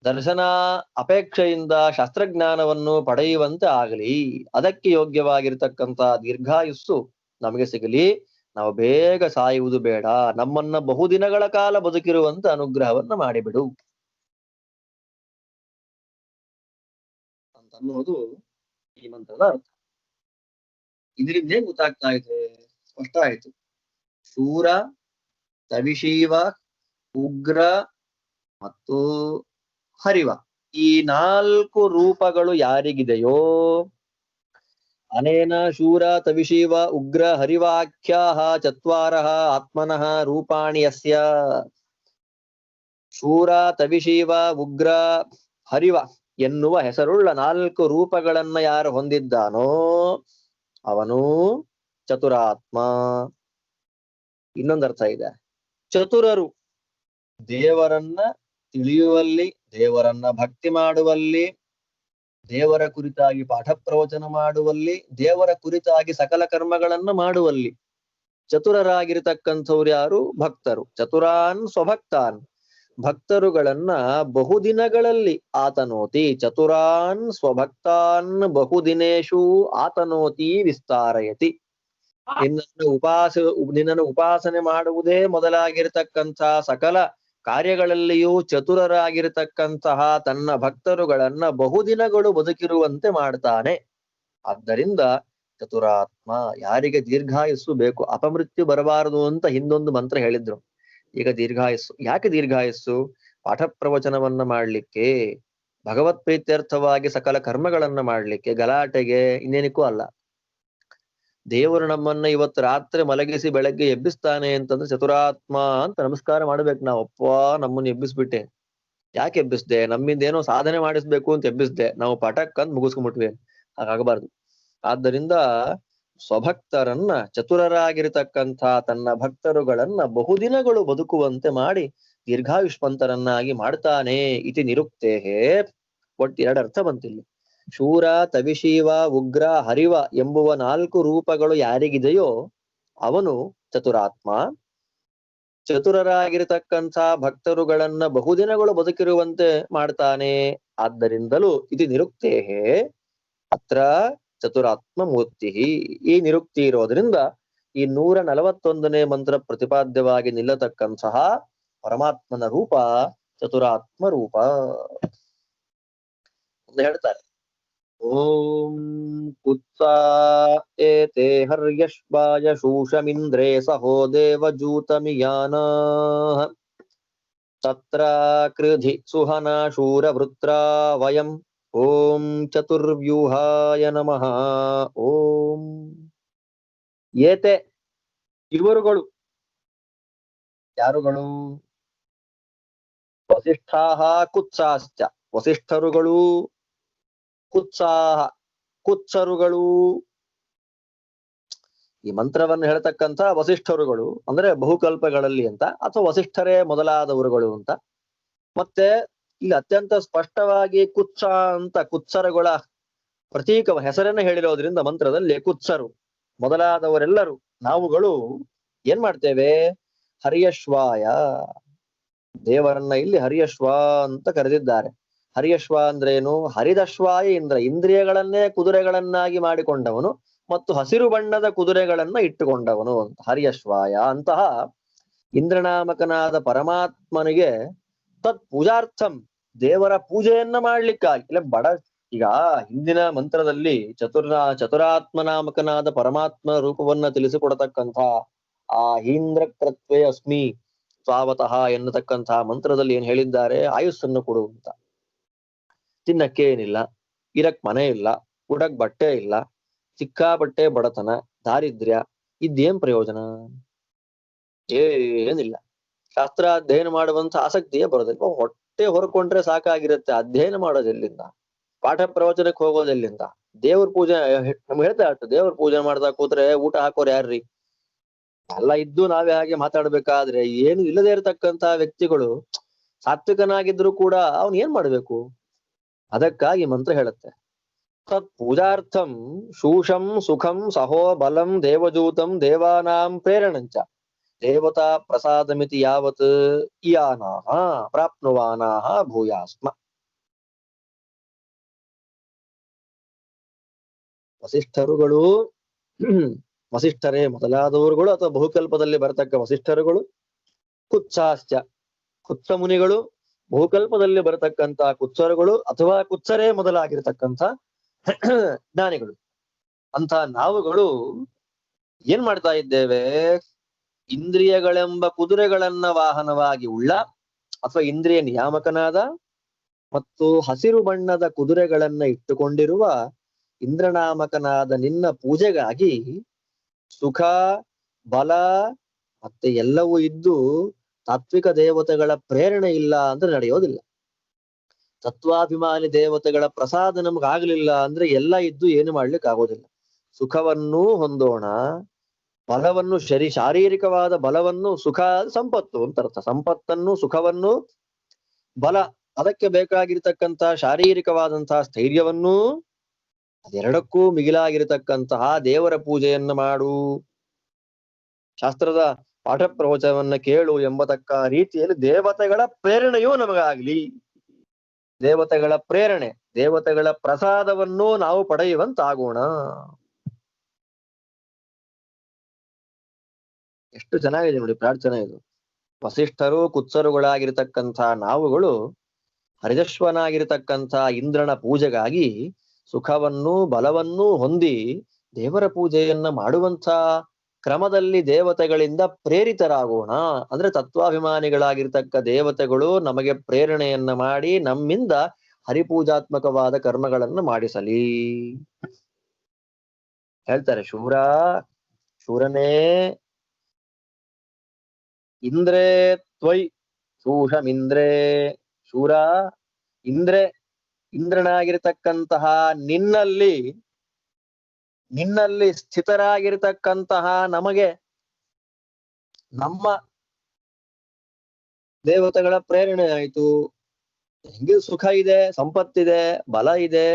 ದರ್ಶನ ಅಪೇಕ್ಷೆಯಿಂದ ಶಾಸ್ತ್ರಜ್ಞಾನವನ್ನು ಪಡೆಯುವಂತೆ ಆಗಲಿ. ಅದಕ್ಕೆ ಯೋಗ್ಯವಾಗಿರ್ತಕ್ಕಂಥ ದೀರ್ಘಾಯುಸ್ಸು ನಮಗೆ ಸಿಗಲಿ. ನಾವು ಬೇಗ ಸಾಯುವುದು ಬೇಡ. ನಮ್ಮನ್ನ ಬಹುದಿನಗಳ ಕಾಲ ಬದುಕಿರುವಂತ ಅನುಗ್ರಹವನ್ನ ಮಾಡಿಬಿಡು ಅಂತನ್ನುವುದು ಈ ಮಂತ್ರದ ಅರ್ಥ. ಇದರಿಂದ ಏನ್ ಗೊತ್ತಾಗ್ತಾ ಇದೆ? ಸ್ಪಷ್ಟ ಆಯ್ತು. ಶೂರ, ತವಿಶೀವ, ಉಗ್ರ ಮತ್ತು ಹರಿವ, ಈ 4 ರೂಪಗಳು ಯಾರಿಗಿದೆಯೋ, ಅನೇನ ಶೂರ ತವಿಶೀವ ಉಗ್ರ ಹರಿವಾಖ್ಯಾಹ ಚತ್ವಾರಃ ಆತ್ಮನಃ ರೂಪಾಣಿ ಯಸ್ಯ. ಶೂರ, ತವಿಶೀವ, ಉಗ್ರ, ಹರಿವ ಎನ್ನುವ ಹೆಸರುಳ್ಳ 4 ರೂಪಗಳನ್ನ ಯಾರು ಹೊಂದಿದ್ದಾನೋ ಅವನು ಚತುರಾತ್ಮ. ಇನ್ನೊಂದರ್ಥ ಇದೆ. ಚತುರರು ದೇವರನ್ನ ತಿಳಿಯುವಲ್ಲಿ, ದೇವರನ್ನ ಭಕ್ತಿ ಮಾಡುವಲ್ಲಿ, ದೇವರ ಕುರಿತಾಗಿ ಪಾಠ ಪ್ರವಚನ ಮಾಡುವಲ್ಲಿ, ದೇವರ ಕುರಿತಾಗಿ ಸಕಲ ಕರ್ಮಗಳನ್ನ ಮಾಡುವಲ್ಲಿ ಚತುರರಾಗಿರ್ತಕ್ಕಂಥವ್ರು ಯಾರು? ಭಕ್ತರು. ಚತುರಾನ್ ಸ್ವಭಕ್ತಾನ್, ಭಕ್ತರುಗಳನ್ನ ಬಹುದಿನಗಳಲ್ಲಿ ಆತನೋತಿ. ಚತುರಾನ್ ಸ್ವಭಕ್ತಾನ್ ಬಹುದಿನೇಶು ಆತನೋತಿ ವಿಸ್ತಾರಯತಿ. ನಿನ್ನನ್ನು ಉಪಾಸನೆ ಮಾಡುವುದೇ ಮೊದಲಾಗಿರ್ತಕ್ಕಂಥ ಸಕಲ ಕಾರ್ಯಗಳಲ್ಲಿಯೂ ಚತುರರಾಗಿರ್ತಕ್ಕಂತಹ ತನ್ನ ಭಕ್ತರುಗಳನ್ನ ಬಹುದಿನಗಳು ಬದುಕಿರುವಂತೆ ಮಾಡ್ತಾನೆ. ಆದ್ದರಿಂದ ಚತುರಾತ್ಮ. ಯಾರಿಗೆ ದೀರ್ಘಾಯಸ್ಸು ಬೇಕು, ಅಪಮೃತ್ಯು ಬರಬಾರದು ಅಂತ ಹಿಂದೊಂದು ಮಂತ್ರ ಹೇಳಿದ್ರು. ಈಗ ದೀರ್ಘಾಯಸ್ಸು. ಯಾಕೆ ದೀರ್ಘಾಯಸ್ಸು? ಪಾಠ ಪ್ರವಚನವನ್ನ ಮಾಡ್ಲಿಕ್ಕೆ, ಭಗವತ್ ಪ್ರೀತ್ಯರ್ಥವಾಗಿ ಸಕಲ ಕರ್ಮಗಳನ್ನ ಮಾಡ್ಲಿಕ್ಕೆ, ಗಲಾಟೆಗೆ, ಇನ್ನೇನಕ್ಕೂ ಅಲ್ಲ. ದೇವರು ನಮ್ಮನ್ನ ಇವತ್ತು ರಾತ್ರಿ ಮಲಗಿಸಿ ಬೆಳಗ್ಗೆ ಎಬ್ಬಿಸ್ತಾನೆ ಅಂತಂದ್ರೆ ಚತುರಾತ್ಮ ಅಂತ ನಮಸ್ಕಾರ ಮಾಡ್ಬೇಕು ನಾವು. ಅಪ್ಪ, ನಮ್ಮನ್ನ ಎಬ್ಬಿಸ್ಬಿಟ್ಟೆ. ಯಾಕೆ ಎಬ್ಬಿಸ್ದೆ? ನಮ್ಮಿಂದ ಏನೋ ಸಾಧನೆ ಮಾಡಿಸ್ಬೇಕು ಅಂತ ಎಬ್ಬಿಸ್ದೆ. ನಾವು ಪಟಕ್ ಅಂತ ಮುಗಿಸ್ಕೊಂಡ್ಬಿಟ್ವಿ. ಹಾಗಾಗಬಾರ್ದು. ಆದ್ದರಿಂದ ಸ್ವಭಕ್ತರನ್ನ, ಚತುರರಾಗಿರ್ತಕ್ಕಂಥ ತನ್ನ ಭಕ್ತರುಗಳನ್ನ ಬಹುದಿನಗಳು ಬದುಕುವಂತೆ ಮಾಡಿ ದೀರ್ಘಾಯುಷ್ಮಂತರನ್ನಾಗಿ ಮಾಡ್ತಾನೆ. ಇತಿ ನಿರುಕ್ತೇಹೇ. ಒಟ್ಟು 2 ಅರ್ಥ ಬಂತಿಲ್ಲಿ. ಶೂರ, ತವಿಶೀವ, ಉಗ್ರ, ಹರಿವ ಎಂಬುವ 4 ರೂಪಗಳು ಯಾರಿಗಿದೆಯೋ ಅವನು ಚತುರಾತ್ಮ. ಚತುರರಾಗಿರ್ತಕ್ಕಂಥ ಭಕ್ತರುಗಳನ್ನ ಬಹುದಿನಗಳು ಬದುಕಿರುವಂತೆ ಮಾಡ್ತಾನೆ. ಆದ್ದರಿಂದಲೂ ಇದು ನಿರುಕ್ತೇಹೇ ಅತ್ರ ಚತುರಾತ್ಮ ಮೂರ್ತಿ. ಈ ನಿರುಕ್ತಿ ಇರೋದ್ರಿಂದ ಈ 141ನೇ ಮಂತ್ರ ಪ್ರತಿಪಾದ್ಯವಾಗಿ ನಿಲ್ಲತಕ್ಕಂತಹ ಪರಮಾತ್ಮನ ರೂಪ ಚತುರಾತ್ಮ ರೂಪ ಅಂತ ಹೇಳ್ತಾರೆ. ಓಂ ಕುತ್ಸಾ ಏತೆ ಹರ್ಯಶ್ವಾಯ ಶೂಷಮಿಂದ್ರೇ ಸಹೋ ದೇವಜೂತಮಿಯಾನಾ ತತ್ರ ಕೃಧಿ ಸುಹನಾ ಶೂರವೃತ್ರಾ ವಯಂ. ಓಂ ಚತುರ್ವ್ಯೂಹಾಯ ನಮಃ. ಓಂ ಏತೆ ಇವರುಗಳು. ಯಾರುಗಳು? ವಸಿಷ್ಠಾಹ ಕುತ್ಸಾಶ್ಚ. ವಸಿಷ್ಠರುಗಳು, ಕುತ್ಸಾಹ ಕುತ್ಸರುಗಳು. ಈ ಮಂತ್ರವನ್ನು ಹೇಳ್ತಕ್ಕಂಥ ವಸಿಷ್ಠರುಗಳು ಅಂದ್ರೆ ಬಹುಕಲ್ಪಗಳಲ್ಲಿ ಅಂತ, ಅಥವಾ ವಸಿಷ್ಠರೇ ಮೊದಲಾದವರುಗಳು ಅಂತ. ಮತ್ತೆ ಇಲ್ಲಿ ಅತ್ಯಂತ ಸ್ಪಷ್ಟವಾಗಿ ಕುತ್ಸ ಅಂತ ಕುತ್ಸರಗಳ ಪ್ರತೀಕ ಹೆಸರನ್ನ ಹೇಳಿರೋದ್ರಿಂದ ಮಂತ್ರದಲ್ಲಿ ಕುತ್ಸರು ಮೊದಲಾದವರೆಲ್ಲರೂ ನಾವುಗಳು ಏನ್ ಮಾಡ್ತೇವೆ? ಹರ್ಯಶ್ವಾಯ. ದೇವರನ್ನ ಇಲ್ಲಿ ಹರ್ಯಶ್ವ ಅಂತ ಕರೆದಿದ್ದಾರೆ. ಹರ್ಯಶ್ವ ಅಂದ್ರೇನು? ಹರಿದಶ್ವಾಯ ಇಂದ್ರ. ಇಂದ್ರಿಯಗಳನ್ನೇ ಕುದುರೆಗಳನ್ನಾಗಿ ಮಾಡಿಕೊಂಡವನು ಮತ್ತು ಹಸಿರು ಬಣ್ಣದ ಕುದುರೆಗಳನ್ನ ಇಟ್ಟುಕೊಂಡವನು ಅಂತ ಹರ್ಯಶ್ವಾಯ. ಅಂತಹ ಇಂದ್ರನಾಮಕನಾದ ಪರಮಾತ್ಮನಿಗೆ ತತ್ ಪೂಜಾರ್ಥಂ, ದೇವರ ಪೂಜೆಯನ್ನ ಮಾಡ್ಲಿಕ್ಕಾಗಿ. ಇಲ್ಲ ಈಗ ಹಿಂದಿನ ಮಂತ್ರದಲ್ಲಿ ಚತುರಾತ್ಮನಾಮಕನಾದ ಪರಮಾತ್ಮನ ರೂಪವನ್ನ ತಿಳಿಸಿಕೊಡತಕ್ಕಂಥ ಆ ಹೀಂದ್ರಕೃತ್ವೇ ಅಸ್ಮಿ ಸ್ವಾವತಃ ಎನ್ನತಕ್ಕಂತಹ ಮಂತ್ರದಲ್ಲಿ ಏನ್ ಹೇಳಿದ್ದಾರೆ? ಆಯುಸ್ಸನ್ನು ಕೊಡುವಂತ. ತಿನ್ನಕ್ಕೆ ಏನಿಲ್ಲ, ಇರಕ್ ಮನೆ ಇಲ್ಲ, ಊಟಕ್ ಬಟ್ಟೆ ಇಲ್ಲ, ಸಿಕ್ಕಾಪಟ್ಟೆ ಬಡತನ, ದಾರಿದ್ರ್ಯ, ಇದೇನ್ ಪ್ರಯೋಜನ? ಏನಿಲ್ಲ. ಶಾಸ್ತ್ರ ಅಧ್ಯಯನ ಮಾಡುವಂತ ಆಸಕ್ತಿಯೇ ಬರೋದಿಲ್ಲ. ಹೊಟ್ಟೆ ಹೊರ್ಕೊಂಡ್ರೆ ಸಾಕಾಗಿರುತ್ತೆ, ಅಧ್ಯಯನ ಮಾಡೋದೆಲ್ಲಿಂದ? ಪಾಠ ಪ್ರವಚನಕ್ಕೆ ಹೋಗೋದೆಲ್ಲಿಂದ? ದೇವ್ರ ಪೂಜೆ ನಮ್ಗೆ ಹೇಳ್ತಾ ಅಷ್ಟು ದೇವ್ರ ಪೂಜೆ ಮಾಡ್ದಾಗ ಕೂತ್ರೆ ಊಟ ಹಾಕೋರ್ ಯಾರ್ರೀ? ಎಲ್ಲ ಇದ್ದು ನಾವೇ ಹಾಗೆ ಮಾತಾಡ್ಬೇಕಾದ್ರೆ ಏನು ಇಲ್ಲದೆ ಇರತಕ್ಕಂತ ವ್ಯಕ್ತಿಗಳು ಸಾತ್ವಿಕನಾಗಿದ್ರು ಕೂಡ ಅವನ್ ಏನ್ ಮಾಡ್ಬೇಕು? ಅದಕ್ಕಾಗಿ ಮಂತ್ರ ಹೇಳುತ್ತೆ, ತತ್ ಪೂಜಾರ್ಥಂ ಶೂಷಂ ಸುಖಂ ಸಹೋ ಬಲಂ ದೇವಜೂತಂ ದೇವಾನಾಂ ಪ್ರೇರಣಂಚ ದೇವತಾ ಪ್ರಸಾದಮಿತಿ ಯಾವತ್ ಇಯಾನಾಹ ಪ್ರಾಪ್ನುವಾನಾಹ ಭೂಯಾಸ್ಮ. ವಸಿಷ್ಠರುಗಳು ವಸಿಷ್ಠರೇ ಮೊದಲಾದವರುಗಳು ಅಥವಾ ಬಹುಕಲ್ಪದಲ್ಲಿ ಬರತಕ್ಕ ವಸಿಷ್ಠರುಗಳು, ಕುತ್ಸಾಶ್ಚ ಕುತ್ಸ ಮುನಿಗಳು, ಬಹುಕಲ್ಪದಲ್ಲಿ ಬರತಕ್ಕಂತ ಕುತ್ಸರುಗಳು ಅಥವಾ ಕುತ್ಸರೇ ಮೊದಲಾಗಿರ್ತಕ್ಕಂಥ ಜ್ಞಾನಿಗಳು ಅಂತ ನಾವುಗಳು ಏನ್ ಮಾಡ್ತಾ ಇದ್ದೇವೆ? ಇಂದ್ರಿಯಗಳೆಂಬ ಕುದುರೆಗಳನ್ನ ವಾಹನವಾಗಿ ಉಳ್ಳ ಅಥವಾ ಇಂದ್ರಿಯ ನಿಯಾಮಕನಾದ ಮತ್ತು ಹಸಿರು ಬಣ್ಣದ ಕುದುರೆಗಳನ್ನ ಇಟ್ಟುಕೊಂಡಿರುವ ಇಂದ್ರನಾಮಕನಾದ ನಿನ್ನ ಪೂಜೆಗಾಗಿ ಸುಖ, ಬಲ ಮತ್ತೆ ಎಲ್ಲವೂ ಇದ್ದು ತಾತ್ವಿಕ ದೇವತೆಗಳ ಪ್ರೇರಣೆ ಇಲ್ಲ ಅಂದ್ರೆ ನಡೆಯೋದಿಲ್ಲ. ತತ್ವಾಭಿಮಾನಿ ದೇವತೆಗಳ ಪ್ರಸಾದ ನಮ್ಗಾಗ್ಲಿಲ್ಲ ಅಂದ್ರೆ ಎಲ್ಲ ಇದ್ದು ಏನು ಮಾಡ್ಲಿಕ್ಕೆ ಆಗೋದಿಲ್ಲ. ಸುಖವನ್ನೂ ಹೊಂದೋಣ, ಬಲವನ್ನು ಶಾರೀರಿಕವಾದ ಬಲವನ್ನು, ಸುಖ ಸಂಪತ್ತು ಅಂತ ಅರ್ಥ. ಸಂಪತ್ತನ್ನು, ಸುಖವನ್ನು, ಬಲ ಅದಕ್ಕೆ ಬೇಕಾಗಿರ್ತಕ್ಕಂಥ ಶಾರೀರಿಕವಾದಂತಹ ಸ್ಥೈರ್ಯವನ್ನೂ, ಅದೆರಡಕ್ಕೂ ಮಿಗಿಲಾಗಿರತಕ್ಕಂತಹ ದೇವರ ಪೂಜೆಯನ್ನು ಮಾಡು, ಶಾಸ್ತ್ರದ ಪಾಠ ಪ್ರವಚನವನ್ನ ಕೇಳು ಎಂಬತಕ್ಕ ರೀತಿಯಲ್ಲಿ ದೇವತೆಗಳ ಪ್ರೇರಣೆಯೂ ನಮಗಾಗ್ಲಿ. ದೇವತೆಗಳ ಪ್ರೇರಣೆ, ದೇವತೆಗಳ ಪ್ರಸಾದವನ್ನು ನಾವು ಪಡೆಯುವಂತಾಗೋಣ. ಎಷ್ಟು ಚೆನ್ನಾಗಿದೆ ನೋಡಿ ಪ್ರಾರ್ಥನೆ ಇದು. ವಸಿಷ್ಠರು ಕುತ್ಸರುಗಳಾಗಿರ್ತಕ್ಕಂಥ ನಾವುಗಳು ಹರಿದಶ್ವನಾಗಿರ್ತಕ್ಕಂಥ ಇಂದ್ರನ ಪೂಜೆಗಾಗಿ ಸುಖವನ್ನು, ಬಲವನ್ನೂ ಹೊಂದಿ ದೇವರ ಪೂಜೆಯನ್ನ ಮಾಡುವಂತ ಕ್ರಮದಲ್ಲಿ ದೇವತೆಗಳಿಂದ ಪ್ರೇರಿತರಾಗೋಣ. ಅಂದ್ರೆ ತತ್ವಾಭಿಮಾನಿಗಳಾಗಿರ್ತಕ್ಕ ದೇವತೆಗಳು ನಮಗೆ ಪ್ರೇರಣೆಯನ್ನ ಮಾಡಿ ನಮ್ಮಿಂದ ಹರಿಪೂಜಾತ್ಮಕವಾದ ಕರ್ಮಗಳನ್ನು ಮಾಡಿಸಲಿ. ಹೇಳ್ತಾರೆ ಶೂರನೇ ಇಂದ್ರೇ ತ್ವಯ್ ಶೂಷಮಿಂದ್ರೇ. ಶೂರ, ಇಂದ್ರನಾಗಿರ್ತಕ್ಕಂತಹ ನಿನ್ನಲ್ಲಿ ಸ್ಥಿತರಾಗಿರ್ತಕ್ಕಂತಹ ನಮಗೆ ನಮ್ಮ ದೇವತೆಗಳ ಪ್ರೇರಣೆ ಆಯ್ತು. ಹೆಂಗೆ ಸುಖ ಇದೆ, ಸಂಪತ್ತಿದೆ, ಬಲ ಇದೆ,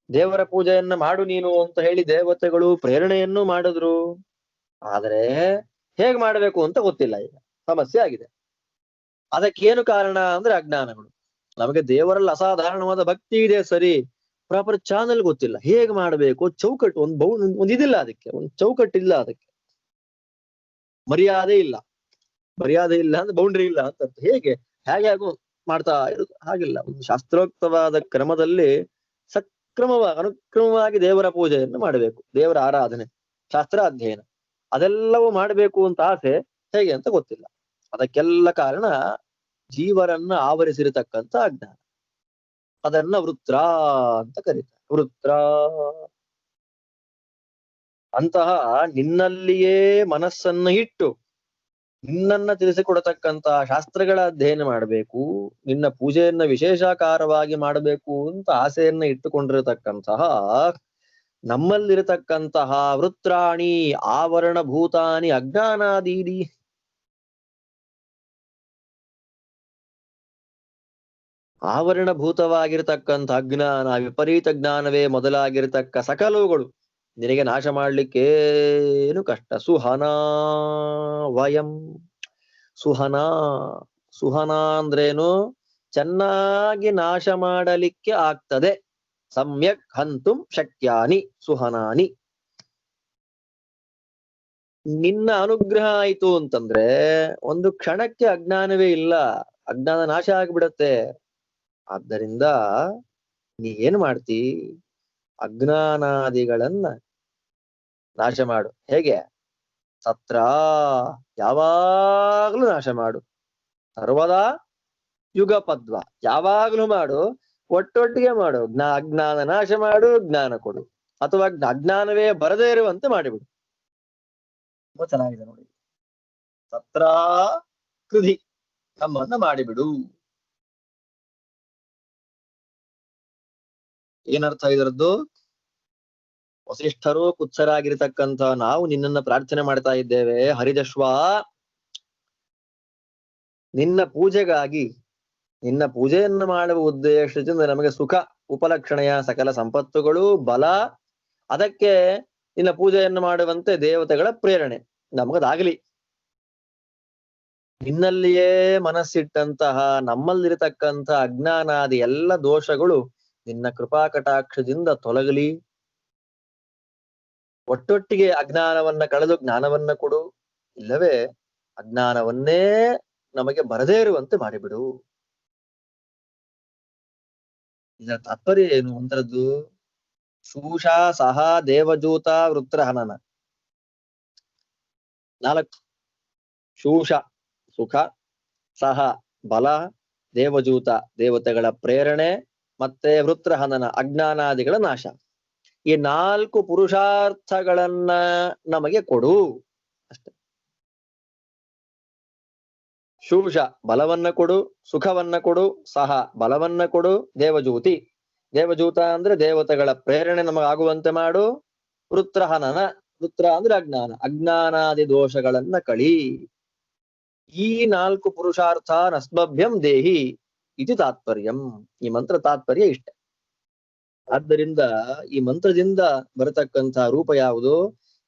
ದೇವರ ಪೂಜೆಯನ್ನ ಮಾಡು ನೀನು ಅಂತ ಹೇಳಿ ದೇವತೆಗಳು ಪ್ರೇರಣೆಯನ್ನು ಮಾಡಿದ್ರು. ಆದ್ರೆ ಹೇಗ್ ಮಾಡ್ಬೇಕು ಅಂತ ಗೊತ್ತಿಲ್ಲ. ಈಗ ಸಮಸ್ಯೆ ಆಗಿದೆ. ಅದಕ್ಕೇನು ಕಾರಣ ಅಂದ್ರೆ ಅಜ್ಞಾನಗಳು. ನಮಗೆ ದೇವರಲ್ಲಿ ಅಸಾಧಾರಣವಾದ ಭಕ್ತಿ ಇದೆ ಸರಿ, ಪ್ರಾಪರ್ ಚಾನಲ್ ಗೊತ್ತಿಲ್ಲ. ಹೇಗ್ ಮಾಡ್ಬೇಕು, ಚೌಕಟ್ಟು ಒಂದ್ ಇದಿಲ್ಲ, ಅದಕ್ಕೆ ಒಂದು ಚೌಕಟ್ಟಿಲ್ಲ, ಅದಕ್ಕೆ ಮರ್ಯಾದೆ ಇಲ್ಲ ಅಂದ್ರೆ ಬೌಂಡ್ರಿ ಇಲ್ಲ ಅಂತ. ಹೇಗೆ ಆಗು ಮಾಡ್ತಾ ಇರುದು ಹಾಗಿಲ್ಲ. ಒಂದು ಶಾಸ್ತ್ರೋಕ್ತವಾದ ಕ್ರಮದಲ್ಲಿ ಅನುಕ್ರಮವಾಗಿ ದೇವರ ಪೂಜೆಯನ್ನು ಮಾಡಬೇಕು, ದೇವರ ಆರಾಧನೆ, ಶಾಸ್ತ್ರ ಅಧ್ಯಯನ ಅದೆಲ್ಲವೂ ಮಾಡಬೇಕು ಅಂತ ಆಸೆ, ಹೇಗೆ ಅಂತ ಗೊತ್ತಿಲ್ಲ. ಅದಕ್ಕೆಲ್ಲ ಕಾರಣ ಜೀವರನ್ನ ಆವರಿಸಿರತಕ್ಕಂಥ ಅಜ್ಞಾನ. ಅದನ್ನ ವೃತ್ರ ಅಂತ ಕರೀತಾರೆ. ವೃತ್ರ ಅಂತಹ ನಿನ್ನಲ್ಲಿಯೇ ಮನಸ್ಸನ್ನ ಇಟ್ಟು ನಿನ್ನನ್ನ ತಿಳಿಸಿಕೊಡತಕ್ಕಂತ ಶಾಸ್ತ್ರಗಳ ಅಧ್ಯಯನ ಮಾಡಬೇಕು, ನಿನ್ನ ಪೂಜೆಯನ್ನ ವಿಶೇಷಾಕಾರವಾಗಿ ಮಾಡಬೇಕು ಅಂತ ಆಸೆಯನ್ನ ಇಟ್ಟುಕೊಂಡಿರತಕ್ಕಂತಹ ನಮ್ಮಲ್ಲಿರತಕ್ಕಂತಹ ವೃತ್ರಾಣಿ ಆವರಣ ಭೂತಾನಿ ಅಜ್ಞಾನಾದೀನಿ, ಆವರಣಭೂತವಾಗಿರ್ತಕ್ಕಂಥ ಅಜ್ಞಾನ, ವಿಪರೀತ ಜ್ಞಾನವೇ ಮೊದಲಾಗಿರ್ತಕ್ಕ ಸಕಲವುಗಳು ನಿನಗೆ ನಾಶ ಮಾಡ್ಲಿಕ್ಕೇನು ಕಷ್ಟ. ಸುಹನಾ ವಯಂ. ಸುಹನ ಅಂದ್ರೇನು? ಚೆನ್ನಾಗಿ ನಾಶ ಮಾಡಲಿಕ್ಕೆ ಆಗ್ತದೆ. ಸಮ್ಯಕ್ ಹಂತುಂ ಶಕ್ಯಾನಿ ಸುಹನಾನಿ. ನಿನ್ನ ಅನುಗ್ರಹ ಆಯ್ತು ಅಂತಂದ್ರೆ ಒಂದು ಕ್ಷಣಕ್ಕೆ ಅಜ್ಞಾನವೇ ಇಲ್ಲ, ಅಜ್ಞಾನ ನಾಶ ಆಗ್ಬಿಡತ್ತೆ. ಆದ್ದರಿಂದ ನೀ ಏನ್ ಮಾಡ್ತಿ? ಅಜ್ಞಾನಾದಿಗಳನ್ನ ನಾಶ ಮಾಡು. ಹೇಗೆ? ಸತ್ರ ಯಾವಾಗ್ಲೂ ನಾಶ ಮಾಡು. ಸರ್ವದಾ ಯುಗಪದ್ವ ಯಾವಾಗ್ಲೂ ಮಾಡು. ಒಟ್ಟೊಟ್ಟಿಗೆ ಮಾಡು. ಅಜ್ಞಾನ ನಾಶ ಮಾಡು, ಜ್ಞಾನ ಕೊಡು, ಅಥವಾ ಅಜ್ಞಾನವೇ ಬರದೇ ಇರುವಂತೆ ಮಾಡಿಬಿಡು. ತುಂಬಾ ಚೆನ್ನಾಗಿದೆ ನೋಡಿ. ತತ್ರ ಕೃಧಿ, ನಮ್ಮನ್ನ ಮಾಡಿಬಿಡು. ಏನರ್ಥ ಇದರದ್ದು? ವಸಿಷ್ಠರು ಕುತ್ಸರಾಗಿರ್ತಕ್ಕಂಥ ನಾವು ನಿನ್ನನ್ನ ಪ್ರಾರ್ಥನೆ ಮಾಡ್ತಾ ಇದ್ದೇವೆ. ಹರಿದಶ್ವ, ನಿನ್ನ ಪೂಜೆಗಾಗಿ, ನಿನ್ನ ಪೂಜೆಯನ್ನು ಮಾಡುವ ಉದ್ದೇಶದಿಂದ ನಮಗೆ ಸುಖ ಉಪಲಕ್ಷಣೆಯ ಸಕಲ ಸಂಪತ್ತುಗಳು, ಬಲ, ಅದಕ್ಕೆ ನಿನ್ನ ಪೂಜೆಯನ್ನು ಮಾಡುವಂತೆ ದೇವತೆಗಳ ಪ್ರೇರಣೆ ನಮಗದಾಗಲಿ. ನಿನ್ನಲ್ಲಿಯೇ ಮನಸ್ಸಿಟ್ಟಂತಹ ನಮ್ಮಲ್ಲಿರತಕ್ಕಂಥ ಅಜ್ಞಾನಾದಿ ಎಲ್ಲ ದೋಷಗಳು ನಿನ್ನ ಕೃಪಾ ಕಟಾಕ್ಷದಿಂದ ತೊಲಗಲಿ. ಒಟ್ಟೊಟ್ಟಿಗೆ ಅಜ್ಞಾನವನ್ನ ಕಳೆದು ಜ್ಞಾನವನ್ನ ಕೊಡು, ಇಲ್ಲವೇ ಅಜ್ಞಾನವನ್ನೇ ನಮಗೆ ಬರದೇ ಇರುವಂತೆ ಮಾಡಿಬಿಡು. ಇದರ ತಾತ್ಪರ್ಯ ಏನು ಅಂತರದ್ದು? ಶೂಷಾ ಸಹ ದೇವಜೂತ ವೃತ್ರಹನನ. 4 ಶೂಷ ಸುಖ, ಸಹ ಬಲ, ದೇವಜೂತ ದೇವತೆಗಳ ಪ್ರೇರಣೆ, ಮತ್ತೆ ವೃತ್ರಹನನ ಅಜ್ಞಾನಾದಿಗಳ ನಾಶ. ಈ 4 ಪುರುಷಾರ್ಥಗಳನ್ನ ನಮಗೆ ಕೊಡು ಅಷ್ಟೆ. ಶೂಷ ಬಲವನ್ನ ಕೊಡು, ಸುಖವನ್ನ ಕೊಡು, ಸಹ ಬಲವನ್ನ ಕೊಡು, ದೇವಜೂತಿ ದೇವಜೂತ ಅಂದ್ರೆ ದೇವತೆಗಳ ಪ್ರೇರಣೆ ನಮಗಾಗುವಂತೆ ಮಾಡು, ವೃತ್ರಹನನ ವೃತ್ರ ಅಂದ್ರೆ ಅಜ್ಞಾನ, ಅಜ್ಞಾನಾದಿ ದೋಷಗಳನ್ನ ಕಳಿ. ಈ 4 ಪುರುಷಾರ್ಥ ನಸ್ಮಭ್ಯಂ ದೇಹಿ ಇದು ತಾತ್ಪರ್ಯಂ. ಈ ಮಂತ್ರ ತಾತ್ಪರ್ಯ ಇಷ್ಟೆ. ಆದ್ದರಿಂದ ಈ ಮಂತ್ರದಿಂದ ಬರತಕ್ಕಂತಹ ರೂಪ ಯಾವುದು?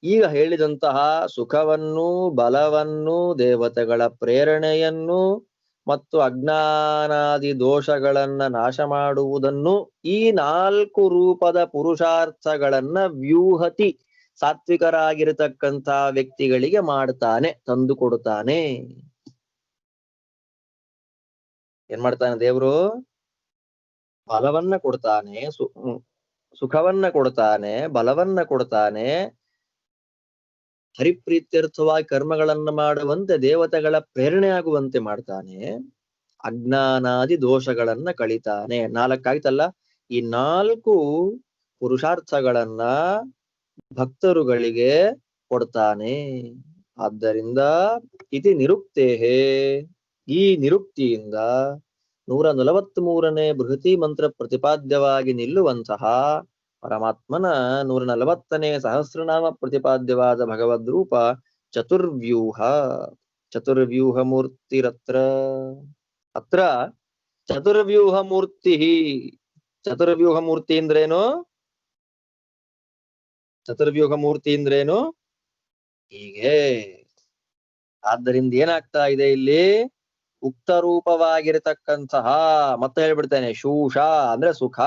ಈಗ ಹೇಳಿದಂತಹ ಸುಖವನ್ನು, ಬಲವನ್ನು, ದೇವತೆಗಳ ಪ್ರೇರಣೆಯನ್ನು ಮತ್ತು ಅಜ್ಞಾನಾದಿ ದೋಷಗಳನ್ನ ನಾಶ ಮಾಡುವುದನ್ನು ಈ 4 ರೂಪದ ಪುರುಷಾರ್ಥಗಳನ್ನ ವ್ಯೂಹತಿ ಸಾತ್ವಿಕರಾಗಿರತಕ್ಕಂತ ವ್ಯಕ್ತಿಗಳಿಗೆ ಮಾಡ್ತಾನೆ, ತಂದು ಕೊಡುತ್ತಾನೆ. ಏನ್ ಮಾಡ್ತಾನೆ ದೇವ್ರು? ಬಲವನ್ನ ಕೊಡ್ತಾನೆ, ಸುಖವನ್ನ ಕೊಡ್ತಾನೆ, ಬಲವನ್ನ ಕೊಡ್ತಾನೆ, ಹರಿಪ್ರೀತ್ಯರ್ಥವಾಗಿ ಕರ್ಮಗಳನ್ನ ಮಾಡುವಂತೆ ದೇವತೆಗಳ ಪ್ರೇರಣೆ ಆಗುವಂತೆ ಮಾಡ್ತಾನೆ, ಅಜ್ಞಾನಾದಿ ದೋಷಗಳನ್ನ ಕಳಿತಾನೆ. 4 ಆಯ್ತಲ್ಲ. ಈ 4 ಪುರುಷಾರ್ಥಗಳನ್ನ ಭಕ್ತರುಗಳಿಗೆ ಕೊಡ್ತಾನೆ. ಆದ್ದರಿಂದ ಇತಿ ನಿರುಕ್ತೇಹೇ, ಈ ನಿರುಕ್ತಿಯಿಂದ 143ನೇ ಬೃಹತಿ ಮಂತ್ರ ಪ್ರತಿಪಾದ್ಯವಾಗಿ ನಿಲ್ಲುವಂತಹ ಪರಮಾತ್ಮನ 140ನೇ ಸಹಸ್ರನಾಮ ಪ್ರತಿಪಾದ್ಯವಾದ ಭಗವದ್ರೂಪ ಚತುರ್ವ್ಯೂಹ. ಚತುರ್ವ್ಯೂಹ ಮೂರ್ತಿರತ್ರ. ಅತ್ರ ಚತುರ್ವ್ಯೂಹ ಮೂರ್ತಿ. ಚತುರ್ವ್ಯೂಹ ಮೂರ್ತಿ ಅಂದ್ರೇನು? ಚತುರ್ವ್ಯೂಹ ಮೂರ್ತಿ ಅಂದ್ರೇನು? ಹೀಗೆ. ಆದ್ದರಿಂದ ಏನಾಗ್ತಾ ಇದೆ ಇಲ್ಲಿ? ಉಕ್ತ ರೂಪವಾಗಿರತಕ್ಕಂತಹ, ಮತ್ತೆ ಹೇಳ್ಬಿಡ್ತೇನೆ, ಶೂಷ ಅಂದ್ರೆ ಸುಖ,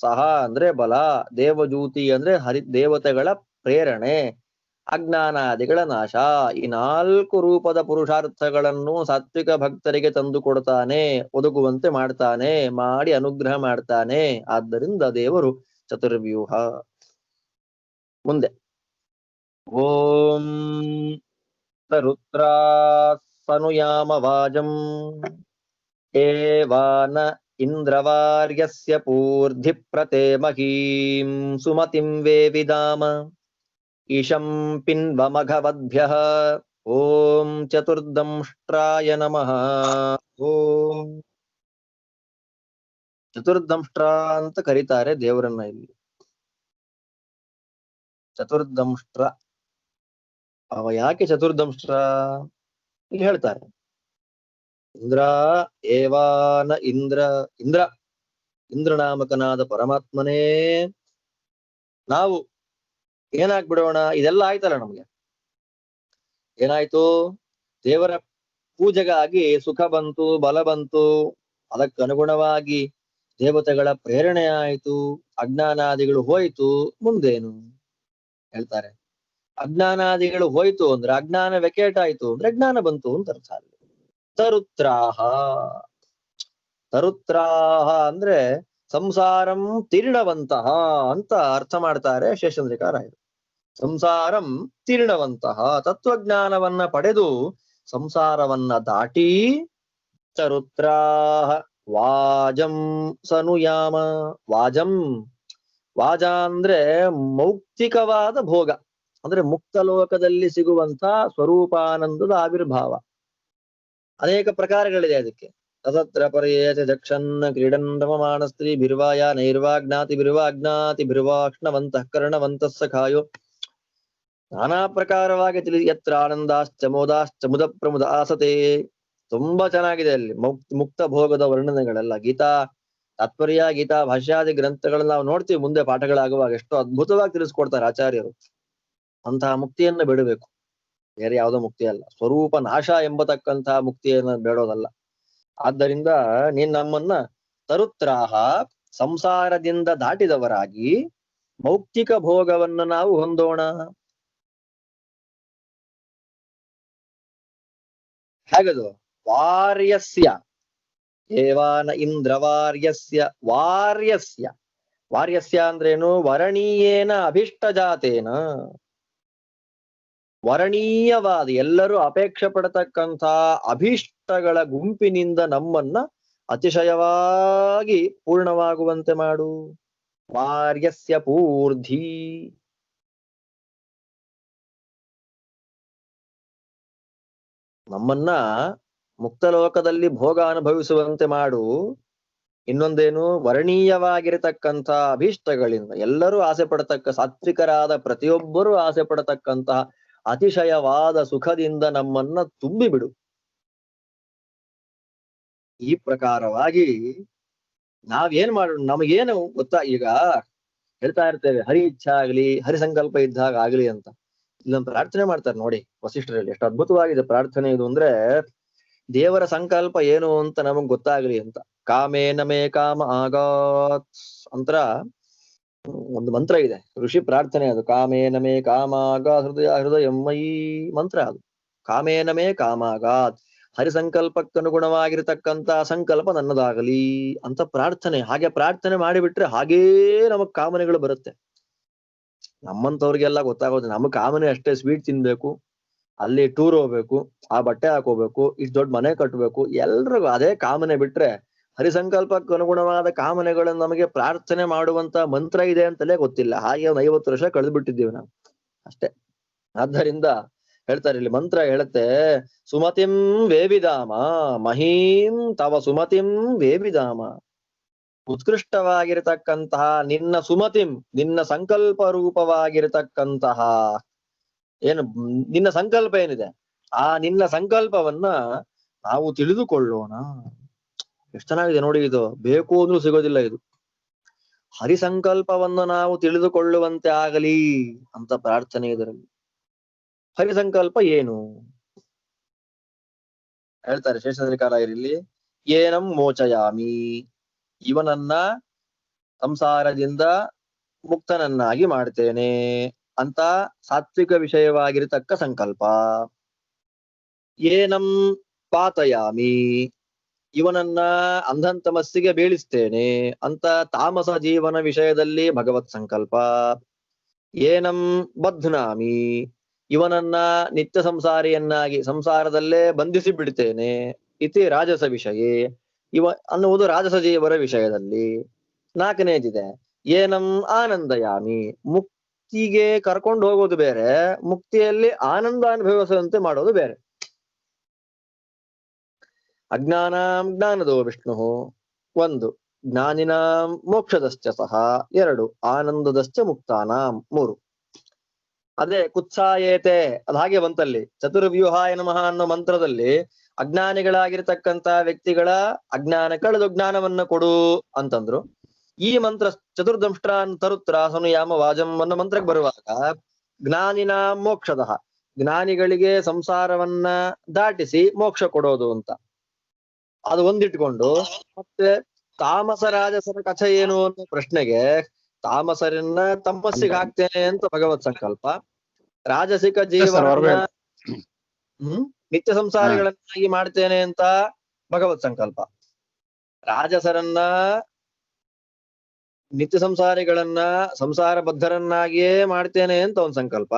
ಸಹ ಅಂದ್ರೆ ಬಲ, ದೇವಜೂತಿ ಅಂದ್ರೆ ದೇವತೆಗಳ ಪ್ರೇರಣೆ, ಅಜ್ಞಾನಾದಿಗಳ ನಾಶ. ಈ 4 ರೂಪದ ಪುರುಷಾರ್ಥಗಳನ್ನು ಸಾತ್ವಿಕ ಭಕ್ತರಿಗೆ ತಂದು ಕೊಡ್ತಾನೆ, ಒದಗುವಂತೆ ಮಾಡ್ತಾನೆ, ಮಾಡಿ ಅನುಗ್ರಹ ಮಾಡ್ತಾನೆ. ಆದ್ದರಿಂದ ದೇವರು ಚತುರ್ವ್ಯೂಹ. ಮುಂದೆ ಓಂ ರುದ್ರಾಸನುಯಾಮ ವಾಜಂ ಏವಾನ ಇಂದ್ರವಾರ್ಯಸ್ಯ ಪೂರ್ಧಿ ಪ್ರತೆ ಮಹೀಂ ಸುಮತಿಂ ವೇವಿದಾಮ ಈಶಂ ಪಿನ್ವಮಘವದ್ಭ್ಯಃ. ಓಂ ಚತುರ್ದಂಷ್ಟ್ರಾಯ ನಮಃ. ಓಂ ಚತುರ್ದಂಷ್ಟ್ರ ಅಂತ ಕರೀತಾರೆ ದೇವರನ್ನ. ಇಲ್ಲಿ ಚತುರ್ದಂಷ್ಟ್ರ. ಅವ ಯಾಕೆ ಚತುರ್ದಂಷ್ಟ್ರ ಇಲ್ಲಿ ಹೇಳ್ತಾರೆ. ಇಂದ್ರ ಏವಾನ ಇಂದ್ರ, ಇಂದ್ರ ಇಂದ್ರನಾಮಕನಾದ ಪರಮಾತ್ಮನೇ ನಾವು ಏನಾಗ್ಬಿಡೋಣ? ಇದೆಲ್ಲ ಆಯ್ತಲ್ಲ ನಮ್ಗೆ. ಏನಾಯ್ತು? ದೇವರ ಪೂಜೆಗಾಗಿ ಸುಖ ಬಂತು, ಬಲ ಬಂತು, ಅದಕ್ಕನುಗುಣವಾಗಿ ದೇವತೆಗಳ ಪ್ರೇರಣೆ ಆಯ್ತು, ಅಜ್ಞಾನಾದಿಗಳು ಹೋಯ್ತು. ಮುಂದೇನು ಹೇಳ್ತಾರೆ? ಅಜ್ಞಾನಾದಿಗಳು ಹೋಯ್ತು ಅಂದ್ರೆ ಅಜ್ಞಾನ ವೆಕೇಟ್ ಆಯ್ತು ಅಂದ್ರೆ ಜ್ಞಾನ ಬಂತು ಅಂತ ಅರ್ಥ. ತರುತ್ರಾಹ. ತರುತ್ರಾಹ ಅಂದ್ರೆ ಸಂಸಾರಂ ತೀರ್ಣವಂತಹ ಅಂತ ಅರ್ಥ ಮಾಡ್ತಾರೆ ಶೇಷಚಂದ್ರಿಕಾರಾಯರು. ಸಂಸಾರಂ ತೀರ್ಣವಂತಹ, ತತ್ವಜ್ಞಾನವನ್ನ ಪಡೆದು ಸಂಸಾರವನ್ನ ದಾಟಿ ತರುತ್ರಾಹ ವಾಜಂ ಸನುಯಾಮ. ವಾಜಂ, ವಾಜ ಅಂದ್ರೆ ಮೌಕ್ತಿಕವಾದ ಭೋಗ, ಅಂದ್ರೆ ಮುಕ್ತ ಲೋಕದಲ್ಲಿ ಸಿಗುವಂತ ಸ್ವರೂಪಾನಂದದ ಆವಿರ್ಭಾವ. ಅನೇಕ ಪ್ರಕಾರಗಳಿದೆ ಅದಕ್ಕೆ. ತತತ್ರ ಪರ್ಯೇತ ಜಕ್ಷನ್ ಕ್ರೀಡನ್ ರಮಮಾಣ ಸ್ತ್ರೀ ಬಿರ್ವಾಯ ನೈರ್ವಾಜ್ಞಾತಿ ಬಿರ್ವಾಜ್ಞಾತಿ ಬಿರ್ವಾಕ್ಷ್ಣವಂತಃ ಕರ್ಣವಂತಃ ಸಖಾಯೋ. ನಾನಾ ಪ್ರಕಾರವಾಗಿ ಯತ್ರ ಆನಂದಾಶ್ಚ ಮೋದಾಶ್ಚ ಮುದ ಪ್ರಮುದ ಆಸತೆ. ತುಂಬಾ ಚೆನ್ನಾಗಿದೆ ಅಲ್ಲಿ ಮುಕ್ತ ಭೋಗದ ವರ್ಣನೆಗಳೆಲ್ಲ. ಗೀತಾ ತಾತ್ಪರ್ಯ, ಗೀತಾ ಭಾಷ್ಯಾದಿ ಗ್ರಂಥಗಳನ್ನ ನಾವು ನೋಡ್ತೀವಿ ಮುಂದೆ ಪಾಠಗಳಾಗುವಾಗ. ಎಷ್ಟು ಅದ್ಭುತವಾಗಿ ತಿಳಿಸ್ಕೊಡ್ತಾರೆ ಆಚಾರ್ಯರು. ಅಂತಹ ಮುಕ್ತಿಯನ್ನ ಬಿಡಬೇಕು, ಬೇರೆ ಯಾವುದೋ ಮುಕ್ತಿ ಅಲ್ಲ. ಸ್ವರೂಪ ನಾಶ ಎಂಬತಕ್ಕಂತಹ ಮುಕ್ತಿಯನ್ನ ಬೇಡೋದಲ್ಲ. ಆದ್ದರಿಂದ ನೀನ್ ನಮ್ಮನ್ನ ತರುತ್ರಾಹ, ಸಂಸಾರದಿಂದ ದಾಟಿದವರಾಗಿ ಮೌಕ್ತಿಕ ಭೋಗವನ್ನ ನಾವು ಹೊಂದೋಣ. ಹೇಗದು? ವಾರ್ಯಸ್ಯ ಏವಾನ ಇಂದ್ರವಾರ್ಯಸ್ಯ. ವಾರ್ಯಸ್ಯ, ವಾರ್ಯಸ್ಯ ಅಂದ್ರೇನು? ವರಣೀಯೇನ ಅಭಿಷ್ಟ ಜಾತೇನ. ವರಣೀಯವಾದ, ಎಲ್ಲರೂ ಅಪೇಕ್ಷೆ ಪಡತಕ್ಕಂಥ ಅಭೀಷ್ಟಗಳ ಗುಂಪಿನಿಂದ ನಮ್ಮನ್ನ ಅತಿಶಯವಾಗಿ ಪೂರ್ಣವಾಗುವಂತೆ ಮಾಡು. ವಾರ್ಯಸ್ಯ ಪೂರ್ಧಿ. ನಮ್ಮನ್ನ ಮುಕ್ತ ಲೋಕದಲ್ಲಿ ಭೋಗ ಅನುಭವಿಸುವಂತೆ ಮಾಡು. ಇನ್ನೊಂದೇನು? ವರ್ಣೀಯವಾಗಿರತಕ್ಕಂಥ ಅಭೀಷ್ಟಗಳಿಂದ ಎಲ್ಲರೂ ಆಸೆ ಪಡತಕ್ಕ, ಸಾತ್ವಿಕರಾದ ಪ್ರತಿಯೊಬ್ಬರೂ ಆಸೆ ಪಡತಕ್ಕಂತಹ ಅತಿಶಯವಾದ ಸುಖದಿಂದ ನಮ್ಮನ್ನ ತುಂಬಿಬಿಡು. ಈ ಪ್ರಕಾರವಾಗಿ ನಾವೇನ್ ಮಾಡೋಣ? ನಮಗೇನು ಗೊತ್ತಾ, ಈಗ ಹೇಳ್ತಾ ಇರ್ತೇವೆ ಹರಿ ಇಚ್ಛಾ ಆಗ್ಲಿ, ಹರಿ ಸಂಕಲ್ಪ ಇದ್ದಾಗ ಆಗ್ಲಿ ಅಂತ. ಇಲ್ಲೊಂದು ಪ್ರಾರ್ಥನೆ ಮಾಡ್ತಾರೆ ನೋಡಿ ವಸಿಷ್ಠರಲ್ಲಿ. ಎಷ್ಟು ಅದ್ಭುತವಾಗಿದೆ ಪ್ರಾರ್ಥನೆ ಇದು ಅಂದ್ರೆ, ದೇವರ ಸಂಕಲ್ಪ ಏನು ಅಂತ ನಮಗ್ ಗೊತ್ತಾಗ್ಲಿ ಅಂತ. ಕಾಮೇನ ಮೇ ಕಾಮ ಆಗಾತ್ ಅಂತ ಒಂದು ಮಂತ್ರ ಇದೆ, ಋಷಿ ಪ್ರಾರ್ಥನೆ ಅದು. ಕಾಮೇನ ಮೇ ಕಾಮಾಗಾತ್ ಹೃದಯ ಹೃದಯ ಮಯಿ ಮಂತ್ರ ಅದು. ಕಾಮೇನ ಮೇ ಕಾಮಾಗಾತ್, ಹರಿ ಸಂಕಲ್ಪಕ್ಕನುಗುಣವಾಗಿರತಕ್ಕಂತ ಸಂಕಲ್ಪ ನನ್ನದಾಗಲಿ ಅಂತ ಪ್ರಾರ್ಥನೆ. ಹಾಗೆ ಪ್ರಾರ್ಥನೆ ಮಾಡಿಬಿಟ್ರೆ ಹಾಗೇ ನಮಗ್ ಕಾಮನೆಗಳು ಬರುತ್ತೆ. ನಮ್ಮಂತವ್ರಿಗೆಲ್ಲ ಗೊತ್ತಾಗೋದು, ನಮಗ್ ಕಾಮನೆ ಅಷ್ಟೇ. ಸ್ವೀಟ್ ತಿನ್ಬೇಕು, ಅಲ್ಲಿ ಟೂರ್ ಹೋಗ್ಬೇಕು, ಆ ಬಟ್ಟೆ ಹಾಕೋಬೇಕು, ಇಷ್ಟು ದೊಡ್ಡ ಮನೆ ಕಟ್ಟಬೇಕು, ಎಲ್ರಿಗೂ ಅದೇ ಕಾಮನೆ. ಬಿಟ್ರೆ ಹರಿಸಂಕಲ್ಪಕ್ಕೆ ಅನುಗುಣವಾದ ಕಾಮನೆಗಳನ್ನು ನಮಗೆ ಪ್ರಾರ್ಥನೆ ಮಾಡುವಂತ ಮಂತ್ರ ಇದೆ ಅಂತಲೇ ಗೊತ್ತಿಲ್ಲ. ಹಾಗೆ ಒಂದು 50 ವರ್ಷ ಕಳೆದು ಬಿಟ್ಟಿದ್ದೀವಿ ನಾವು ಅಷ್ಟೇ. ಆದ್ದರಿಂದ ಹೇಳ್ತಾರೆ ಇಲ್ಲಿ, ಮಂತ್ರ ಹೇಳುತ್ತೆ, ಸುಮತಿಂ ವೇವಿಧಾಮ ಮಹೀಂ ತವ ಸುಮತಿಂ ವೇವಿಧಾಮ. ಉತ್ಕೃಷ್ಟವಾಗಿರತಕ್ಕಂತಹ ನಿನ್ನ ಸುಮತಿಂ, ನಿನ್ನ ಸಂಕಲ್ಪ ರೂಪವಾಗಿರತಕ್ಕಂತಹ ಏನು ನಿನ್ನ ಸಂಕಲ್ಪ ಏನಿದೆ, ಆ ನಿನ್ನ ಸಂಕಲ್ಪವನ್ನ ನಾವು ತಿಳಿದುಕೊಳ್ಳೋಣ. ಎಷ್ಟು ಚೆನ್ನಾಗಿದೆ ನೋಡಿ ಇದು. ಬೇಕು ಅಂದ್ರೂ ಸಿಗೋದಿಲ್ಲ ಇದು. ಹರಿಸಂಕಲ್ಪವನ್ನು ನಾವು ತಿಳಿದುಕೊಳ್ಳುವಂತೆ ಆಗಲಿ ಅಂತ ಪ್ರಾರ್ಥನೆ ಇದರಲ್ಲಿ. ಹರಿಸಂಕಲ್ಪ ಏನು ಹೇಳ್ತಾರೆ ಶೇಷಾದ್ರಿಕಾರಾಯರಲ್ಲಿ. ಏನಂ ಮೋಚಯಾಮಿ, ಇವನನ್ನ ಸಂಸಾರದಿಂದ ಮುಕ್ತನನ್ನಾಗಿ ಮಾಡ್ತೇನೆ ಅಂತ ಸಾತ್ವಿಕ ವಿಷಯವಾಗಿರತಕ್ಕ ಸಂಕಲ್ಪ. ಏನಂ ಪಾತಯಾಮಿ, ಇವನನ್ನ ಅಂಧನ್ ತಮಸ್ಸಿಗೆ ಬೀಳಿಸ್ತೇನೆ ಅಂತ ತಾಮಸ ಜೀವನ ವಿಷಯದಲ್ಲಿ ಭಗವತ್ ಸಂಕಲ್ಪ. ಏನಂ ಬಧ್ನಾಮಿ, ಇವನನ್ನ ನಿತ್ಯ ಸಂಸಾರಿಯನ್ನಾಗಿ ಸಂಸಾರದಲ್ಲೇ ಬಂಧಿಸಿ ಬಿಡ್ತೇನೆ ಇತಿ ರಾಜಸ ವಿಷಯ. ಇವ ಅನ್ನುವುದು ರಾಜಸ ಜೀವರ ವಿಷಯದಲ್ಲಿ. 4ನೇದಿದೆ ಏನಂ ಆನಂದಯಾಮಿ, ಮುಕ್ತಿಗೆ ಕರ್ಕೊಂಡು ಹೋಗೋದು ಬೇರೆ, ಮುಕ್ತಿಯಲ್ಲಿ ಆನಂದ ಅನುಭವಿಸುವಂತೆ ಮಾಡೋದು ಬೇರೆ. ಅಜ್ಞಾನಾಂ ಜ್ಞಾನದೋ ವಿಷ್ಣು 1, ಜ್ಞಾನಿನಾಂ ಮೋಕ್ಷದಶ್ಚ ಸಹ 2, ಆನಂದದಶ್ಚ ಮುಕ್ತಾನಾಂ 3. ಅದೇ ಕುತ್ಸಾಯೇತೆ ಅದ್ ಹಾಗೆ ಬಂತಲ್ಲಿ. ಚತುರ್ವ್ಯೂಹಾಯ ನಮಃ ಅನ್ನೋ ಮಂತ್ರದಲ್ಲಿ ಅಜ್ಞಾನಿಗಳಾಗಿರ್ತಕ್ಕಂತ ವ್ಯಕ್ತಿಗಳ ಅಜ್ಞಾನ ಕಳೆದು ಜ್ಞಾನವನ್ನ ಕೊಡು ಅಂತಂದ್ರು. ಈ ಮಂತ್ರ ಚತುರ್ದಂಷ್ಟ್ರಾನ್ ತರುತ್ರ ಸನುಯಾಮ ವಾಜಂ ಅನ್ನೋ ಮಂತ್ರಕ್ಕೆ ಬರುವಾಗ ಜ್ಞಾನಿನ ಮೋಕ್ಷದ, ಜ್ಞಾನಿಗಳಿಗೆ ಸಂಸಾರವನ್ನ ದಾಟಿಸಿ ಮೋಕ್ಷ ಕೊಡೋದು ಅಂತ ಅದು ಒಂದಿಟ್ಕೊಂಡು, ಮತ್ತೆ ತಾಮಸ ರಾಜಸರ ಕಥೆ ಏನು ಅನ್ನೋ ಪ್ರಶ್ನೆಗೆ ತಾಮಸರನ್ನ ತಪಸ್ಸಿಗೆ ಹಾಕ್ತೇನೆ ಅಂತ ಭಗವತ್ ಸಂಕಲ್ಪ, ರಾಜಸಿಕ ಜೀವನ ನಿತ್ಯ ಸಂಸಾರಿಗಳನ್ನಾಗಿ ಮಾಡ್ತೇನೆ ಅಂತ ಭಗವತ್ ಸಂಕಲ್ಪ, ರಾಜಸರನ್ನ ನಿತ್ಯ ಸಂಸಾರಿಗಳನ್ನ ಸಂಸಾರ ಬದ್ಧರನ್ನಾಗಿಯೇ ಮಾಡ್ತೇನೆ ಅಂತ ಅವನ್ ಸಂಕಲ್ಪ,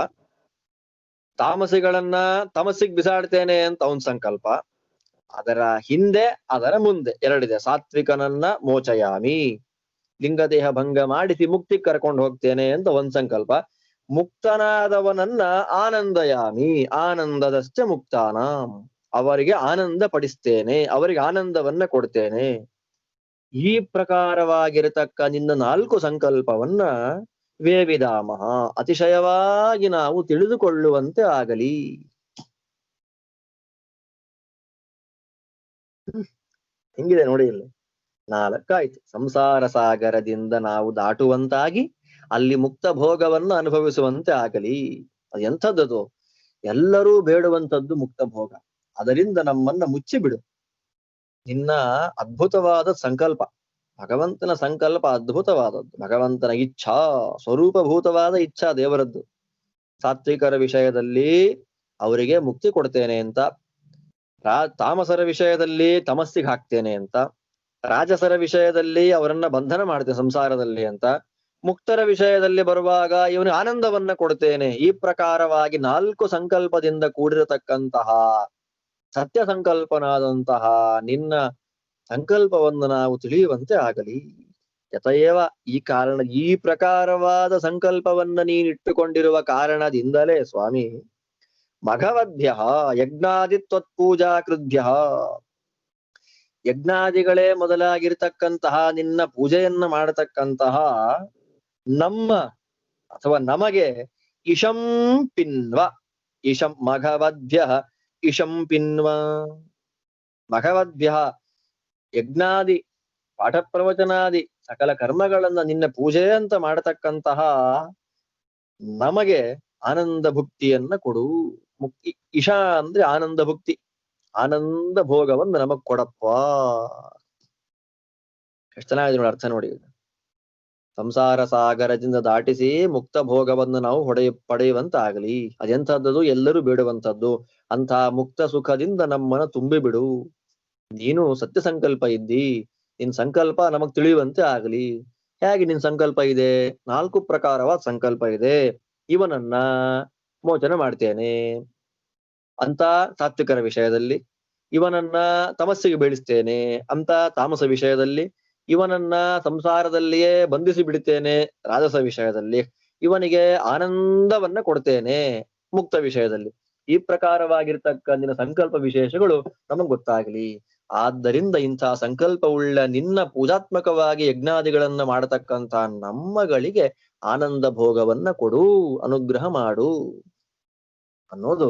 ತಾಮಸಿಗಳನ್ನ ತಮಸ್ಸಿಗೆ ಬಿಸಾಡ್ತೇನೆ ಅಂತ ಅವನ್ ಸಂಕಲ್ಪ, ಅದರ ಹಿಂದೆ ಅದರ ಮುಂದೆ ಎರಡಿದೆ. ಸಾತ್ವಿಕನನ್ನ ಮೋಚಯಾಮಿ, ಲಿಂಗದೇಹ ಭಂಗ ಮಾಡಿಸಿ ಮುಕ್ತಿ ಕರ್ಕೊಂಡು ಹೋಗ್ತೇನೆ ಅಂತ ಒಂದ್ ಸಂಕಲ್ಪ. ಮುಕ್ತನಾದವನನ್ನ ಆನಂದಯಾಮಿ, ಆನಂದದಶ್ಚ ಮುಕ್ತಾನ, ಅವರಿಗೆ ಆನಂದ ಪಡಿಸ್ತೇನೆ, ಅವರಿಗೆ ಆನಂದವನ್ನ ಕೊಡ್ತೇನೆ. ಈ ಪ್ರಕಾರವಾಗಿರತಕ್ಕ ನಿನ್ನ 4 ಸಂಕಲ್ಪವನ್ನ ವೇವಿದಾಮಹ, ಅತಿಶಯವಾಗಿ ನಾವು ತಿಳಿದುಕೊಳ್ಳುವಂತೆ ಆಗಲಿ. ಹೆಂಗಿದೆ ನೋಡಿ ಇಲ್ಲಿ. 4 ಆಯ್ತು. ಸಂಸಾರ ಸಾಗರದಿಂದ ನಾವು ದಾಟುವಂತಾಗಿ ಅಲ್ಲಿ ಮುಕ್ತ ಭೋಗವನ್ನು ಅನುಭವಿಸುವಂತೆ ಆಗಲಿ. ಅದು ಎಂಥದ್ದದು? ಎಲ್ಲರೂ ಬೇಡುವಂಥದ್ದು ಮುಕ್ತ ಭೋಗ. ಅದರಿಂದ ನಮ್ಮನ್ನ ಮುಚ್ಚಿಬಿಡು. ನಿನ್ನ ಅದ್ಭುತವಾದ ಸಂಕಲ್ಪ, ಭಗವಂತನ ಸಂಕಲ್ಪ ಅದ್ಭುತವಾದದ್ದು. ಭಗವಂತನ ಇಚ್ಛಾ, ಸ್ವರೂಪಭೂತವಾದ ಇಚ್ಛಾ ದೇವರದ್ದು. ಸಾತ್ವಿಕರ ವಿಷಯದಲ್ಲಿ ಅವರಿಗೆ ಮುಕ್ತಿ ಕೊಡ್ತೇನೆ ಅಂತ, ತಾಮಸರ ವಿಷಯದಲ್ಲಿ ತಮಸ್ಸಿಗೆ ಹಾಕ್ತೇನೆ ಅಂತ, ರಾಜಸರ ವಿಷಯದಲ್ಲಿ ಅವರನ್ನ ಬಂಧನ ಮಾಡ್ತೇನೆ ಸಂಸಾರದಲ್ಲಿ ಅಂತ, ಮುಕ್ತರ ವಿಷಯದಲ್ಲಿ ಬರುವಾಗ ಇವನಿಗೆ ಆನಂದವನ್ನ ಕೊಡ್ತೇನೆ. ಈ ಪ್ರಕಾರವಾಗಿ 4 ಸಂಕಲ್ಪದಿಂದ ಕೂಡಿರತಕ್ಕಂತಹ ಸತ್ಯ ಸಂಕಲ್ಪನಾದಂತಹ ನಿನ್ನ ಸಂಕಲ್ಪವನ್ನು ನಾವು ತಿಳಿಯುವಂತೆ ಆಗಲಿ. ಯತಯೇವ, ಈ ಪ್ರಕಾರವಾದ ಸಂಕಲ್ಪವನ್ನ ನೀನಿಟ್ಟುಕೊಂಡಿರುವ ಕಾರಣದಿಂದಲೇ ಸ್ವಾಮಿ, ಮಘವದ್ಭ್ಯ ಯಜ್ಞಾದಿ ತ್ವತ್ಪೂಜಾ ಕೃದ್ಭ್ಯ, ಯಜ್ಞಾದಿಗಳೇ ಮೊದಲಾಗಿರ್ತಕ್ಕಂತಹ ನಿನ್ನ ಪೂಜೆಯನ್ನ ಮಾಡತಕ್ಕಂತಹ ನಮ್ಮ ಅಥವಾ ನಮಗೆ ಇಶಂ ಪಿನ್ವ, ಇಶಂ ಮಘವದ್ಭ್ಯ ಇಶಂ ಪಿನ್ವ, ಮಘವದ್ಭ್ಯ ಯಜ್ಞಾದಿ ಪಾಠ ಪ್ರವಚನಾದಿ ಸಕಲ ಕರ್ಮಗಳನ್ನ ನಿನ್ನ ಪೂಜೆ ಅಂತ ಮಾಡತಕ್ಕಂತಹ ನಮಗೆ ಆನಂದ ಭುಕ್ತಿಯನ್ನ ಕೊಡು. ಮುಕ್ತಿ ಇಶಾ ಅಂದ್ರೆ ಆನಂದ ಭುಕ್ತಿ, ಆನಂದ ಭೋಗವನ್ನು ನಮಗ್ ಕೊಡಪ್ಪ. ಎಷ್ಟು ಚೆನ್ನಾಗಿದೆ ನೋಡಿ, ಅರ್ಥ ನೋಡಿ. ಸಂಸಾರ ಸಾಗರದಿಂದ ದಾಟಿಸಿ ಮುಕ್ತ ಭೋಗವನ್ನು ನಾವು ಪಡೆಯುವಂತ ಆಗಲಿ. ಅದೆಂಥದ್ದು? ಎಲ್ಲರೂ ಬೇಡುವಂಥದ್ದು. ಅಂತ ಮುಕ್ತ ಸುಖದಿಂದ ನಮ್ಮನ್ನ ತುಂಬಿಬಿಡು. ನೀನು ಸತ್ಯ ಸಂಕಲ್ಪ ಇದ್ದಿ, ನಿನ್ ಸಂಕಲ್ಪ ನಮಗ್ ತಿಳಿಯುವಂತೆ ಆಗಲಿ. ಹೇಗೆ ನಿನ್ ಸಂಕಲ್ಪ ಇದೆ? 4 ಪ್ರಕಾರವಾದ ಸಂಕಲ್ಪ ಇದೆ. ಇವನನ್ನ ಮೋಚನ ಮಾಡ್ತೇನೆ ಅಂತ ಸಾತ್ವಿಕರ ವಿಷಯದಲ್ಲಿ, ಇವನನ್ನ ತಮಸ್ಸಿಗೆ ಬೀಳಿಸ್ತೇನೆ ಅಂತ ತಾಮಸ ವಿಷಯದಲ್ಲಿ, ಇವನನ್ನ ಸಂಸಾರದಲ್ಲಿಯೇ ಬಂಧಿಸಿ ಬಿಡುತ್ತೇನೆ ರಾಜಸ ವಿಷಯದಲ್ಲಿ, ಇವನಿಗೆ ಆನಂದವನ್ನ ಕೊಡ್ತೇನೆ ಮುಕ್ತ ವಿಷಯದಲ್ಲಿ. ಈ ಪ್ರಕಾರವಾಗಿರ್ತಕ್ಕ ನಿನ್ನ ಸಂಕಲ್ಪ ವಿಶೇಷಗಳು ನಮಗ್ ಗೊತ್ತಾಗ್ಲಿ. ಆದ್ದರಿಂದ ಇಂಥ ಸಂಕಲ್ಪವುಳ್ಳ ನಿನ್ನ ಪೂಜಾತ್ಮಕವಾಗಿ ಯಜ್ಞಾದಿಗಳನ್ನ ಮಾಡತಕ್ಕಂಥ ನಮ್ಮಗಳಿಗೆ ಆನಂದ ಭೋಗವನ್ನ ಕೊಡು, ಅನುಗ್ರಹ ಮಾಡು ಅನ್ನೋದು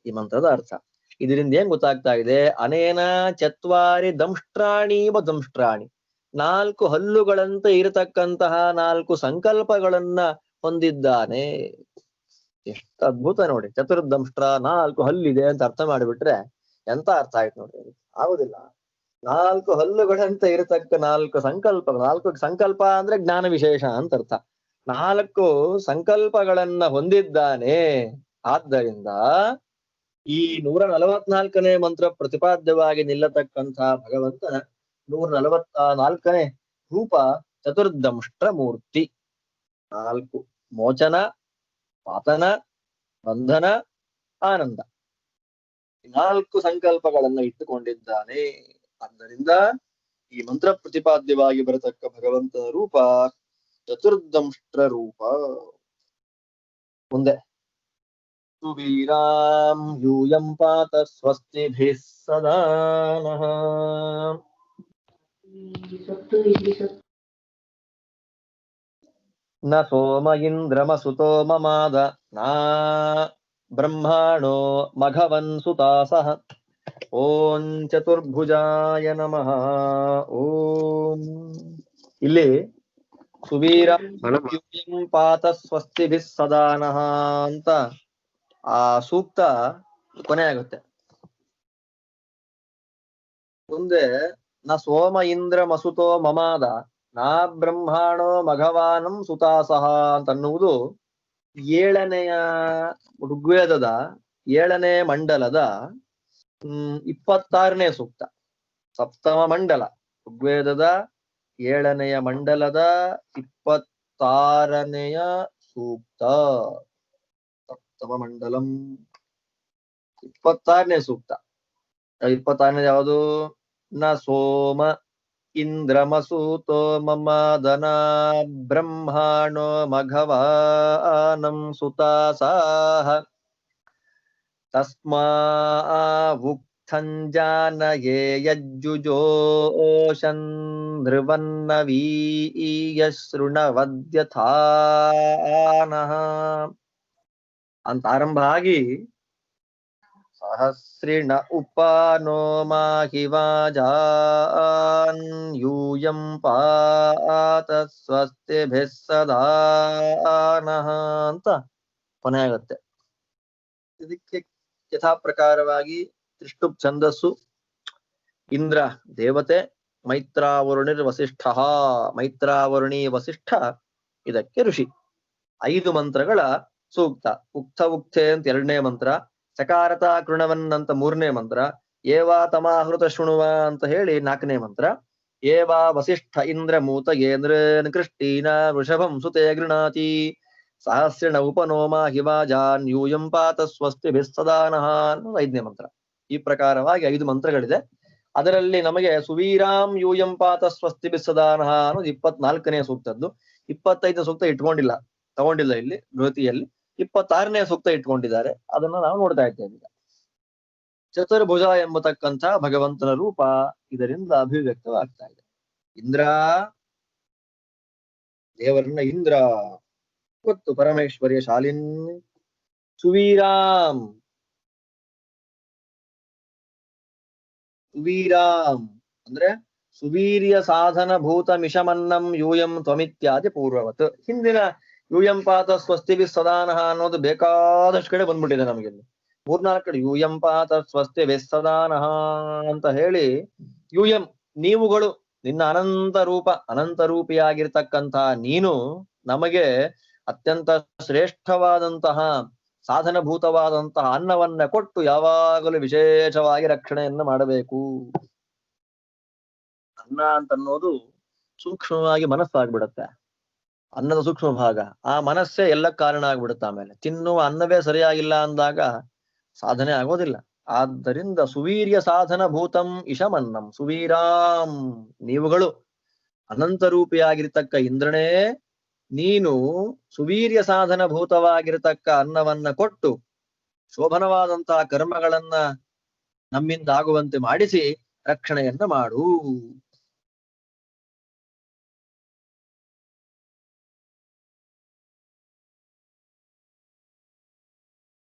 ಈ ಮಂತ್ರದ ಅರ್ಥ. ಇದರಿಂದ ಏನ್ ಗೊತ್ತಾಗ್ತಾ ಇದೆ? ಅನೇನ ಚತ್ವಾರಿ ದಂಷ್ಟ್ರಾಣೀವ ದಂಷ್ಟ್ರಾಣಿ, 4 ಹಲ್ಲುಗಳಂತೆ ಇರತಕ್ಕಂತಹ 4 ಸಂಕಲ್ಪಗಳನ್ನ ಹೊಂದಿದ್ದಾನೆ. ಎಷ್ಟು ಅದ್ಭುತ ನೋಡಿ. ಚತುರ್ದಂಷ್ಟ್ರ, 4 ಹಲ್ಲಿದೆ ಅಂತ ಅರ್ಥ ಮಾಡಿಬಿಟ್ರೆ ಎಂತ ಅರ್ಥ ಆಯ್ತು ನೋಡಿ. ಆಗುದಿಲ್ಲ. 4 ಹಲ್ಲುಗಳಂತೆ ಇರತಕ್ಕ 4 ಸಂಕಲ್ಪ, 4 ಸಂಕಲ್ಪ ಅಂದ್ರೆ ಜ್ಞಾನ ವಿಶೇಷ ಅಂತ ಅರ್ಥ. 4 ಸಂಕಲ್ಪಗಳನ್ನ ಹೊಂದಿದ್ದಾನೆ. ಆದ್ದರಿಂದ ಈ 144ನೇ ಮಂತ್ರ ಪ್ರತಿಪಾದ್ಯವಾಗಿ ನಿಲ್ಲತಕ್ಕಂಥ ಭಗವಂತನ 144ನೇ ರೂಪ ಚತುರ್ದಂಷ್ಟ್ರ ಮೂರ್ತಿ. 4 ಮೋಚನ, ಪಾತನ, ಬಂಧನ, ಆನಂದ, 4 ಸಂಕಲ್ಪಗಳನ್ನ ಇಟ್ಟುಕೊಂಡಿದ್ದಾನೆ. ಆದ್ದರಿಂದ ಈ ಮಂತ್ರ ಪ್ರತಿಪಾದ್ಯವಾಗಿ ಬರತಕ್ಕ ಭಗವಂತನ ರೂಪ ಚತುರ್ದಂಷ್ಟ್ರ ರೂಪ. ಮುಂದೆ ಸುವೀರಾಂ ಯೂಯಂ ಪಾತ ಸ್ವಸ್ತಿಭಿಃ ಸದಾ ನಃ. ನ ಸೋಮ ಇಂದ್ರಮಸುತೋ ಮಮಾದ ನಾ ಬ್ರಹ್ಮಾಣೋ ಮಘವನ್ ಸುತಾಸಃ. ಓಂ ಚತುರ್ಭುಜಾಯ ನಮಃ. ಓಂ. ಇಲ್ಲಿ ಸುವೀರ ಪಾತ ಸ್ವಸ್ತಿಭಿಃ ಸದಾ ನಃ ಅಂತ ಆ ಸೂಕ್ತ ಕೊನೆ ಆಗುತ್ತೆ. ಮುಂದೆ ನ ಸೋಮ ಇಂದ್ರ ಮಸುತೋ ಮಮಾದ ನಾ ಬ್ರಹ್ಮಾಣೋ ಮಘವಾನಂ ಸುತಾಸಹ ಅಂತನ್ನುವುದು 7ನೆಯ ಋಗ್ವೇದದ 7ನೇ ಮಂಡಲದ 26ನೇ ಸೂಕ್ತ. ಸಪ್ತಮ ಮಂಡಲ, ಋಗ್ವೇದದ 7ನೆಯ ಮಂಡಲದ 26ನೆಯ ಸೂಕ್ತ. ಸಪ್ತಮ ಮಂಡಲಂ 26ನೇ ಸೂಕ್ತ. 26ನೇ ಯಾವುದು? ನ ಸೋಮ ಇಂದ್ರಮಸೂತೋ ಮಮ ದನ ಬ್ರಹ್ಮಾಣೋ ಮಘವಾನಂ ಸುತಾಸಾಹ ತಸ್ಮಾ ಉಕ್ಥಂಜಾನಯೇ ಯಜ್ಜುಜೋಷನ್ ಧ್ರುವನ್ನವೀಯ ಶೃಣವದ್ಯಥಾನಃ ಅಂತ ಆರಂಭ ಆಗಿ ಸಹಸ್ರಿಣ ಉಪಾನೋ ಮಾಹಿ ವಾಜಾನ್ ಯೂಯಂ ಪಾತ ಸ್ವಸ್ತಿಭಿಃ ಸದಾ ನಃ ಅಂತ ಕೊನೆ ಆಗುತ್ತೆ. ಇದಕ್ಕೆ ಯಥಾ ಪ್ರಕಾರವಾಗಿ ತ್ರಿಷ್ಟುಪ್ ಛಂದಸ್ಸು, ಇಂದ್ರ ದೇವತೆ, ಮೈತ್ರಾವರುಣಿರ್ ವಸಿಷ್ಠ, ಮೈತ್ರಾವರುಣಿ ವಸಿಷ್ಠ ಇದಕ್ಕೆ ಋಷಿ. 5 ಮಂತ್ರಗಳ ಸೂಕ್ತ. ಉಕ್ತ ಉಕ್ತೆ ಅಂತ 2ನೇ ಮಂತ್ರ, ಚಕಾರತ ಕೃಣವನ್ ಅಂತ 3ನೇ ಮಂತ್ರ, ಏವಾ ತಮಾಹೃತ ಶೃಣುವ ಅಂತ ಹೇಳಿ 4ನೇ ಮಂತ್ರ, ಏವಾ ವಸಿಷ್ಠ ಇಂದ್ರ ಮೂತ ಏಂದ್ರನ್ ಕೃಷ್ಟೀನ ವೃಷಭಂ ಸುತೆ ಗೃಣಾತಿ ಸಹಸ್ರಿಣ ಉಪನೋಮ ಹಿವಾಜಾನ್ ಯೂಯಂ ಪಾತ ಸ್ವಸ್ತಿಭಿಃ ಸದಾ ನಃ 5ನೇ ಮಂತ್ರ. ಈ ಪ್ರಕಾರವಾಗಿ 5 ಮಂತ್ರಗಳಿದೆ. ಅದರಲ್ಲಿ ನಮಗೆ ಸುವೀರಾಂ ಯೂಯಂ ಪಾತ ಸ್ವಸ್ತಿಭಿಃ ಸದಾ ನಃ ಅನ್ನೋದು 24ನೇ ಸೂಕ್ತದ್ದು. 25ನೇ ಸೂಕ್ತ ತಗೊಂಡಿಲ್ಲ ಇಲ್ಲಿ ಧೃತಿಯಲ್ಲಿ. 26ನೇ ಸೂಕ್ತ ಇಟ್ಕೊಂಡಿದ್ದಾರೆ. ಅದನ್ನ ನಾವು ನೋಡ್ತಾ ಇದ್ದೇವೆ ಈಗ. ಚತುರ್ಭುಜ ಎಂಬತಕ್ಕಂಥ ಭಗವಂತನ ರೂಪ ಇದರಿಂದ ಅಭಿವ್ಯಕ್ತವಾಗ್ತಾ ಇದೆ. ಇಂದ್ರ, ದೇವರನ್ನ ಇಂದ್ರ ಗೊತ್ತು, ಪರಮೇಶ್ವರಿಯ ಶಾಲಿನ್. ಸುವೀರಾಂ ಅಂದ್ರೆ ಸುವೀರ್ಯ ಸಾಧನ ಭೂತ ಮಿಷಮನ್ನಂ ಯೂಯಂ ತ್ವಮಿತ್ಯಾದಿ ಪೂರ್ವವತ್. ಹಿಂದಿನ ಯೂಯಂ ಪಾತ ಸ್ವಸ್ತಿಭಿಃ ಸದಾನಃ ಅನ್ನೋದು ಬೇಕಾದಷ್ಟು ಕಡೆ ಬಂದ್ಬಿಟ್ಟಿದೆ ನಮಗೆ. 3-4 ಕಡೆ ಯೂಯಂ ಪಾತ ಸ್ವಸ್ತಿಭಿಃ ಸದಾನಃ ಅಂತ ಹೇಳಿ, ಯೂಯಂ ನೀವುಗಳು, ನಿನ್ನ ಅನಂತ ರೂಪಿಯಾಗಿರ್ತಕ್ಕಂಥ ನೀನು ನಮಗೆ ಅತ್ಯಂತ ಶ್ರೇಷ್ಠವಾದಂತಹ ಸಾಧನಭೂತವಾದಂತಹ ಅನ್ನವನ್ನ ಕೊಟ್ಟು ಯಾವಾಗಲೂ ವಿಶೇಷವಾಗಿ ರಕ್ಷಣೆಯನ್ನ ಮಾಡಬೇಕು. ಅನ್ನ ಅಂತನ್ನೋದು ಸೂಕ್ಷ್ಮವಾಗಿ ಮನಸ್ಸಾಗ್ಬಿಡುತ್ತೆ, ಅನ್ನದ ಸೂಕ್ಷ್ಮ ಭಾಗ. ಆ ಮನಸ್ಸೇ ಎಲ್ಲ ಕಾರಣ ಆಗ್ಬಿಡುತ್ತೆ. ಆಮೇಲೆ ತಿನ್ನುವ ಅನ್ನವೇ ಸರಿಯಾಗಿಲ್ಲ ಅಂದಾಗ ಸಾಧನೆ ಆಗೋದಿಲ್ಲ. ಆದ್ದರಿಂದ ಸುವೀರ್ಯ ಸಾಧನ ಭೂತಂ ಇಶಮನ್ನಂ ಸುವೀರಾಂ, ನೀವುಗಳು ಅನಂತ ರೂಪಿಯಾಗಿರ್ತಕ್ಕ ಇಂದ್ರನೇ, ನೀನು ಸುವೀರ್ಯ ಸಾಧನ ಭೂತವಾಗಿರತಕ್ಕ ಅನ್ನವನ್ನ ಕೊಟ್ಟು ಶೋಭನವಾದಂತಹ ಕರ್ಮಗಳನ್ನ ನಮ್ಮಿಂದ ಆಗುವಂತೆ ಮಾಡಿಸಿ ರಕ್ಷಣೆಯನ್ನ ಮಾಡು.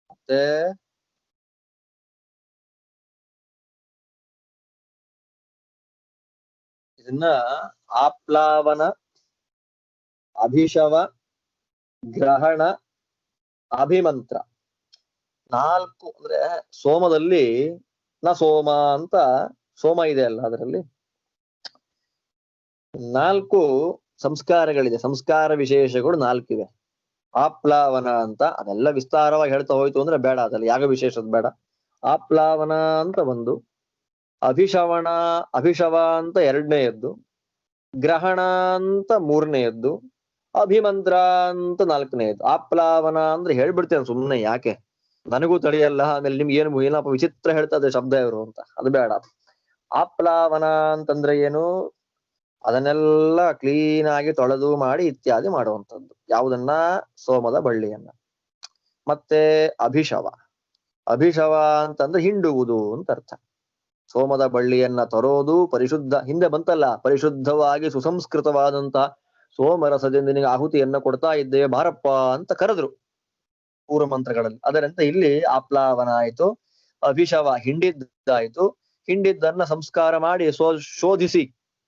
ಮತ್ತೆ ಇದನ್ನ ಆಪ್ಲಾವನ, ಅಭಿಷವ, ಗ್ರಹಣ, ಅಭಿಮಂತ್ರ 4 ಅಂದ್ರೆ ಸೋಮದಲ್ಲಿ ನ ಸೋಮ ಅಂತ ಸೋಮ ಇದೆ ಅಲ್ಲ, ಅದರಲ್ಲಿ 4 ಸಂಸ್ಕಾರಗಳಿದೆ. ಸಂಸ್ಕಾರ ವಿಶೇಷಗಳು 4 ಇವೆ. ಆಪ್ಲಾವನ ಅಂತ ಅದೆಲ್ಲ ವಿಸ್ತಾರವಾಗಿ ಹೇಳ್ತಾ ಹೋಯ್ತು ಅಂದ್ರೆ ಬೇಡ, ಅದ್ರಲ್ಲಿ ಯಾಗ ವಿಶೇಷದ ಬೇಡ. ಆಪ್ಲಾವನ ಅಂತ ಒಂದು, ಅಭಿಷವ ಅಂತ 2ನೇಯದ್ದು, ಗ್ರಹಣ ಅಂತ 3ನೇಯದ್ದು, ಅಭಿಮಂತ್ರ ಅಂತ 4ನೇಯದ್ದು. ಆಪ್ಲಾವನ ಅಂದ್ರೆ ಹೇಳ್ಬಿಡ್ತೇನೆ ಸುಮ್ಮನೆ, ಯಾಕೆ ನನಗೂ ತಡೆಯಲ್ಲ, ಆಮೇಲೆ ನಿಮ್ಗೆ ಏನು ಏನಪ್ಪ ವಿಚಿತ್ರ ಹೇಳ್ತದೆ ಶಬ್ದ ಇವರು ಅಂತ, ಅದು ಬೇಡ. ಆಪ್ಲಾವನ ಅಂತಂದ್ರೆ ಏನು? ಅದನ್ನೆಲ್ಲ ಕ್ಲೀನ್ ಆಗಿ ತೊಳೆದು ಮಾಡಿ ಇತ್ಯಾದಿ ಮಾಡುವಂಥದ್ದು. ಯಾವುದನ್ನ? ಸೋಮದ ಬಳ್ಳಿಯನ್ನ. ಮತ್ತೆ ಅಭಿಷವ ಅಂತಂದ್ರೆ ಹಿಂಡುವುದು ಅಂತ ಅರ್ಥ. ಸೋಮದ ಬಳ್ಳಿಯನ್ನ ತರೋದು ಪರಿಶುದ್ಧ, ಹಿಂದೆ ಬಂತಲ್ಲ, ಪರಿಶುದ್ಧವಾಗಿ ಸುಸಂಸ್ಕೃತವಾದಂತ ಸೋಮರಸದಿಂದ ನಿನಗೆ ಆಹುತಿಯನ್ನ ಕೊಡ್ತಾ ಇದ್ದೇವೆ ಬಾರಪ್ಪ ಅಂತ ಕರೆದ್ರು ಪೂರ್ವ ಮಂತ್ರಗಳಲ್ಲಿ. ಅದರಂತೆ ಇಲ್ಲಿ ಆಪ್ಲಾವನ ಆಯ್ತು, ಅಭಿಷವ ಹಿಂಡಿದ್ದಾಯ್ತು, ಹಿಂಡಿದ್ದನ್ನ ಸಂಸ್ಕಾರ ಮಾಡಿ ಶೋಧಿಸಿ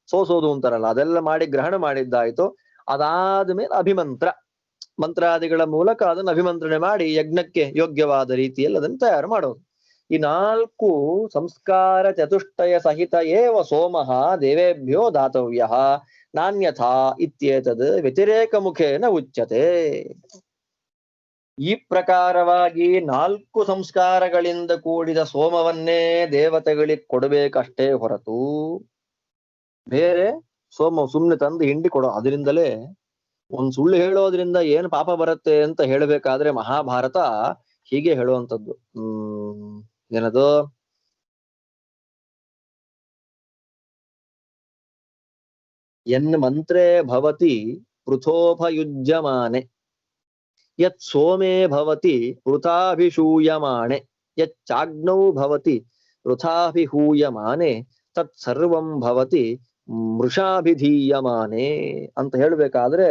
ಸೋಸೋದು ಅಂತಾರಲ್ಲ, ಅದೆಲ್ಲ ಮಾಡಿ ಗ್ರಹಣ ಮಾಡಿದ್ದಾಯ್ತು. ಅದಾದ್ಮೇಲೆ ಅಭಿಮಂತ್ರ, ಮಂತ್ರಾದಿಗಳ ಮೂಲಕ ಅದನ್ನು ಅಭಿಮಂತ್ರಣೆ ಮಾಡಿ ಯಜ್ಞಕ್ಕೆ ಯೋಗ್ಯವಾದ ರೀತಿಯಲ್ಲಿ ಅದನ್ನು ತಯಾರು ಮಾಡೋದು. ಈ 4 ಸಂಸ್ಕಾರ ಚತುಷ್ಟಯ ಸಹಿತ ಏವ ಸೋಮಃ ದೇವೇಭ್ಯೋ ದಾತವ್ಯ ನಾನ್ಯಥಾ ಇತ್ಯೇತದ್ ವ್ಯತಿರೇಕ ಮುಖೇನ ಉಚ್ಯತೆ. ಈ ಪ್ರಕಾರವಾಗಿ 4 ಸಂಸ್ಕಾರಗಳಿಂದ ಕೂಡಿದ ಸೋಮವನ್ನೇ ದೇವತೆಗಳಿಗೆ ಕೊಡಬೇಕಷ್ಟೇ ಹೊರತು ಬೇರೆ ಸೋಮ ಸುಮ್ನೆ ತಂದು ಹಿಂಡಿ ಕೊಡೋ, ಅದರಿಂದಲೇ ಒಂದ್ ಸುಳ್ಳು ಹೇಳೋದ್ರಿಂದ ಏನು ಪಾಪ ಬರುತ್ತೆ ಅಂತ ಹೇಳಬೇಕಾದ್ರೆ ಮಹಾಭಾರತ ಹೀಗೆ ಹೇಳುವಂಥದ್ದು. ಏನದು? ಯನ್ ಮಂತ್ರೇ ಭವತಿ ಪೃಥೋಪಯುಜ್ಯಮಾನೆ ಯತ್ ಸೋಮೇ ಭವತಿ ವೃಥಾಭಿಷೂಯಮಾಣೆ ಯಚ್ಚಾಗ್ನೌ ಭವತಿ ವೃಥಾಭಿಹೂಯಮಾನೆ ತತ್ ಸರ್ವಂ ಭವತಿ ಮೃಷಾಭಿಧೀಯಮಾನೆ ಅಂತ ಹೇಳ್ಬೇಕಾದ್ರೆ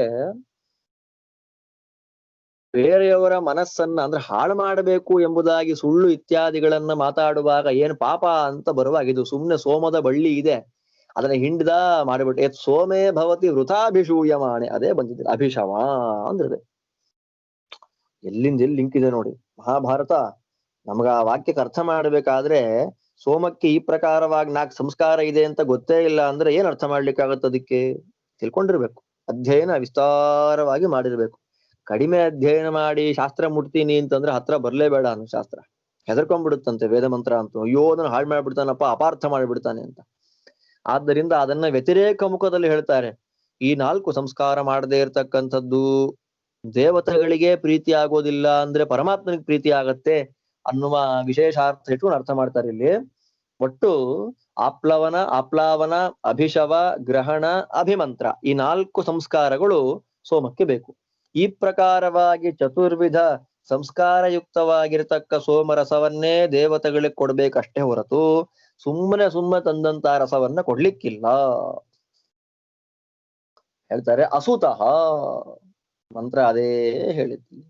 ಬೇರೆಯವರ ಮನಸ್ಸನ್ನ ಅಂದ್ರೆ ಹಾಳು ಮಾಡಬೇಕು ಎಂಬುದಾಗಿ ಸುಳ್ಳು ಇತ್ಯಾದಿಗಳನ್ನ ಮಾತಾಡುವಾಗ ಏನ್ ಪಾಪ ಅಂತ ಬರುವಾಗ ಇದು ಸುಮ್ನೆ ಸೋಮದ ಬಳ್ಳಿ ಇದೆ ಅದನ್ನ ಹಿಂಡ್ದ ಮಾಡಿಬಿಟ್ಟು ಎತ್ ಸೋಮೇ ಭವತಿ ವೃಥಾಭಿಷೂಯಮಾಣೆ ಅದೇ ಬಂದಿದೆ ಅಭಿಷಮ ಅಂದ್ರೆ ಎಲ್ಲಿಂದ ಎಲ್ಲಿ ಲಿಂಕ್ ಇದೆ ನೋಡಿ ಮಹಾಭಾರತ ನಮ್ಗ ಆ ವಾಕ್ಯಕ್ಕೆ ಅರ್ಥ ಮಾಡ್ಬೇಕಾದ್ರೆ ಸೋಮಕ್ಕೆ ಈ ಪ್ರಕಾರವಾಗಿ 4 ಸಂಸ್ಕಾರ ಇದೆ ಅಂತ ಗೊತ್ತೇ ಇಲ್ಲ ಅಂದ್ರೆ ಏನ್ ಅರ್ಥ ಮಾಡ್ಲಿಕ್ಕಾಗತ್ತೆ ಅದಕ್ಕೆ ತಿಳ್ಕೊಂಡಿರ್ಬೇಕು ಅಧ್ಯಯನ ವಿಸ್ತಾರವಾಗಿ ಮಾಡಿರ್ಬೇಕು ಕಡಿಮೆ ಅಧ್ಯಯನ ಮಾಡಿ ಶಾಸ್ತ್ರ ಮುಟ್ತೀನಿ ಅಂತಂದ್ರೆ ಹತ್ರ ಬರ್ಲೇಬೇಡ ಅನ್ನೋ ಶಾಸ್ತ್ರ ಹೆದರ್ಕೊಂಡ್ಬಿಡುತ್ತಂತೆ ವೇದ ಮಂತ್ರ ಅಂತ ಅಯ್ಯೋ ಅದನ್ನ ಹಾಳು ಮಾಡ್ಬಿಡ್ತಾನಪ್ಪ ಅಪಾರ್ಥ ಮಾಡಿಬಿಡ್ತಾನೆ ಅಂತ ಆದ್ದರಿಂದ ಅದನ್ನ ವ್ಯತಿರೇಕ ಮುಖದಲ್ಲಿ ಹೇಳ್ತಾರೆ ಈ 4 ಸಂಸ್ಕಾರ ಮಾಡದೇ ಇರತಕ್ಕಂಥದ್ದು ದೇವತೆಗಳಿಗೆ ಪ್ರೀತಿ ಆಗೋದಿಲ್ಲ ಅಂದ್ರೆ ಪರಮಾತ್ಮನಿಗೆ ಪ್ರೀತಿ ಆಗತ್ತೆ ಅನ್ನುವ ವಿಶೇಷಾರ್ಥ ಇಟ್ಕೊಂಡು ಅರ್ಥ ಮಾಡ್ತಾರೆ ಇಲ್ಲಿ ಒಟ್ಟು ಆಪ್ಲಾವನ ಅಭಿಷವ ಗ್ರಹಣ ಅಭಿಮಂತ್ರ ಈ 4 ಸಂಸ್ಕಾರಗಳು ಸೋಮಕ್ಕೆ ಬೇಕು ಈ ಪ್ರಕಾರವಾಗಿ ಚತುರ್ವಿಧ ಸಂಸ್ಕಾರಯುಕ್ತವಾಗಿರ್ತಕ್ಕ ಸೋಮರಸವನ್ನೇ ದೇವತೆಗಳಿಗೆ ಕೊಡ್ಬೇಕಷ್ಟೇ ಹೊರತು ಸುಮ್ಮನೆ ತಂದಂತ ರಸವನ್ನ ಕೊಡ್ಲಿಕ್ಕಿಲ್ಲ ಹೇಳ್ತಾರೆ ಅಸುತಃ ಮಂತ್ರ ಅದೇ ಹೇಳಿದ್ವಿ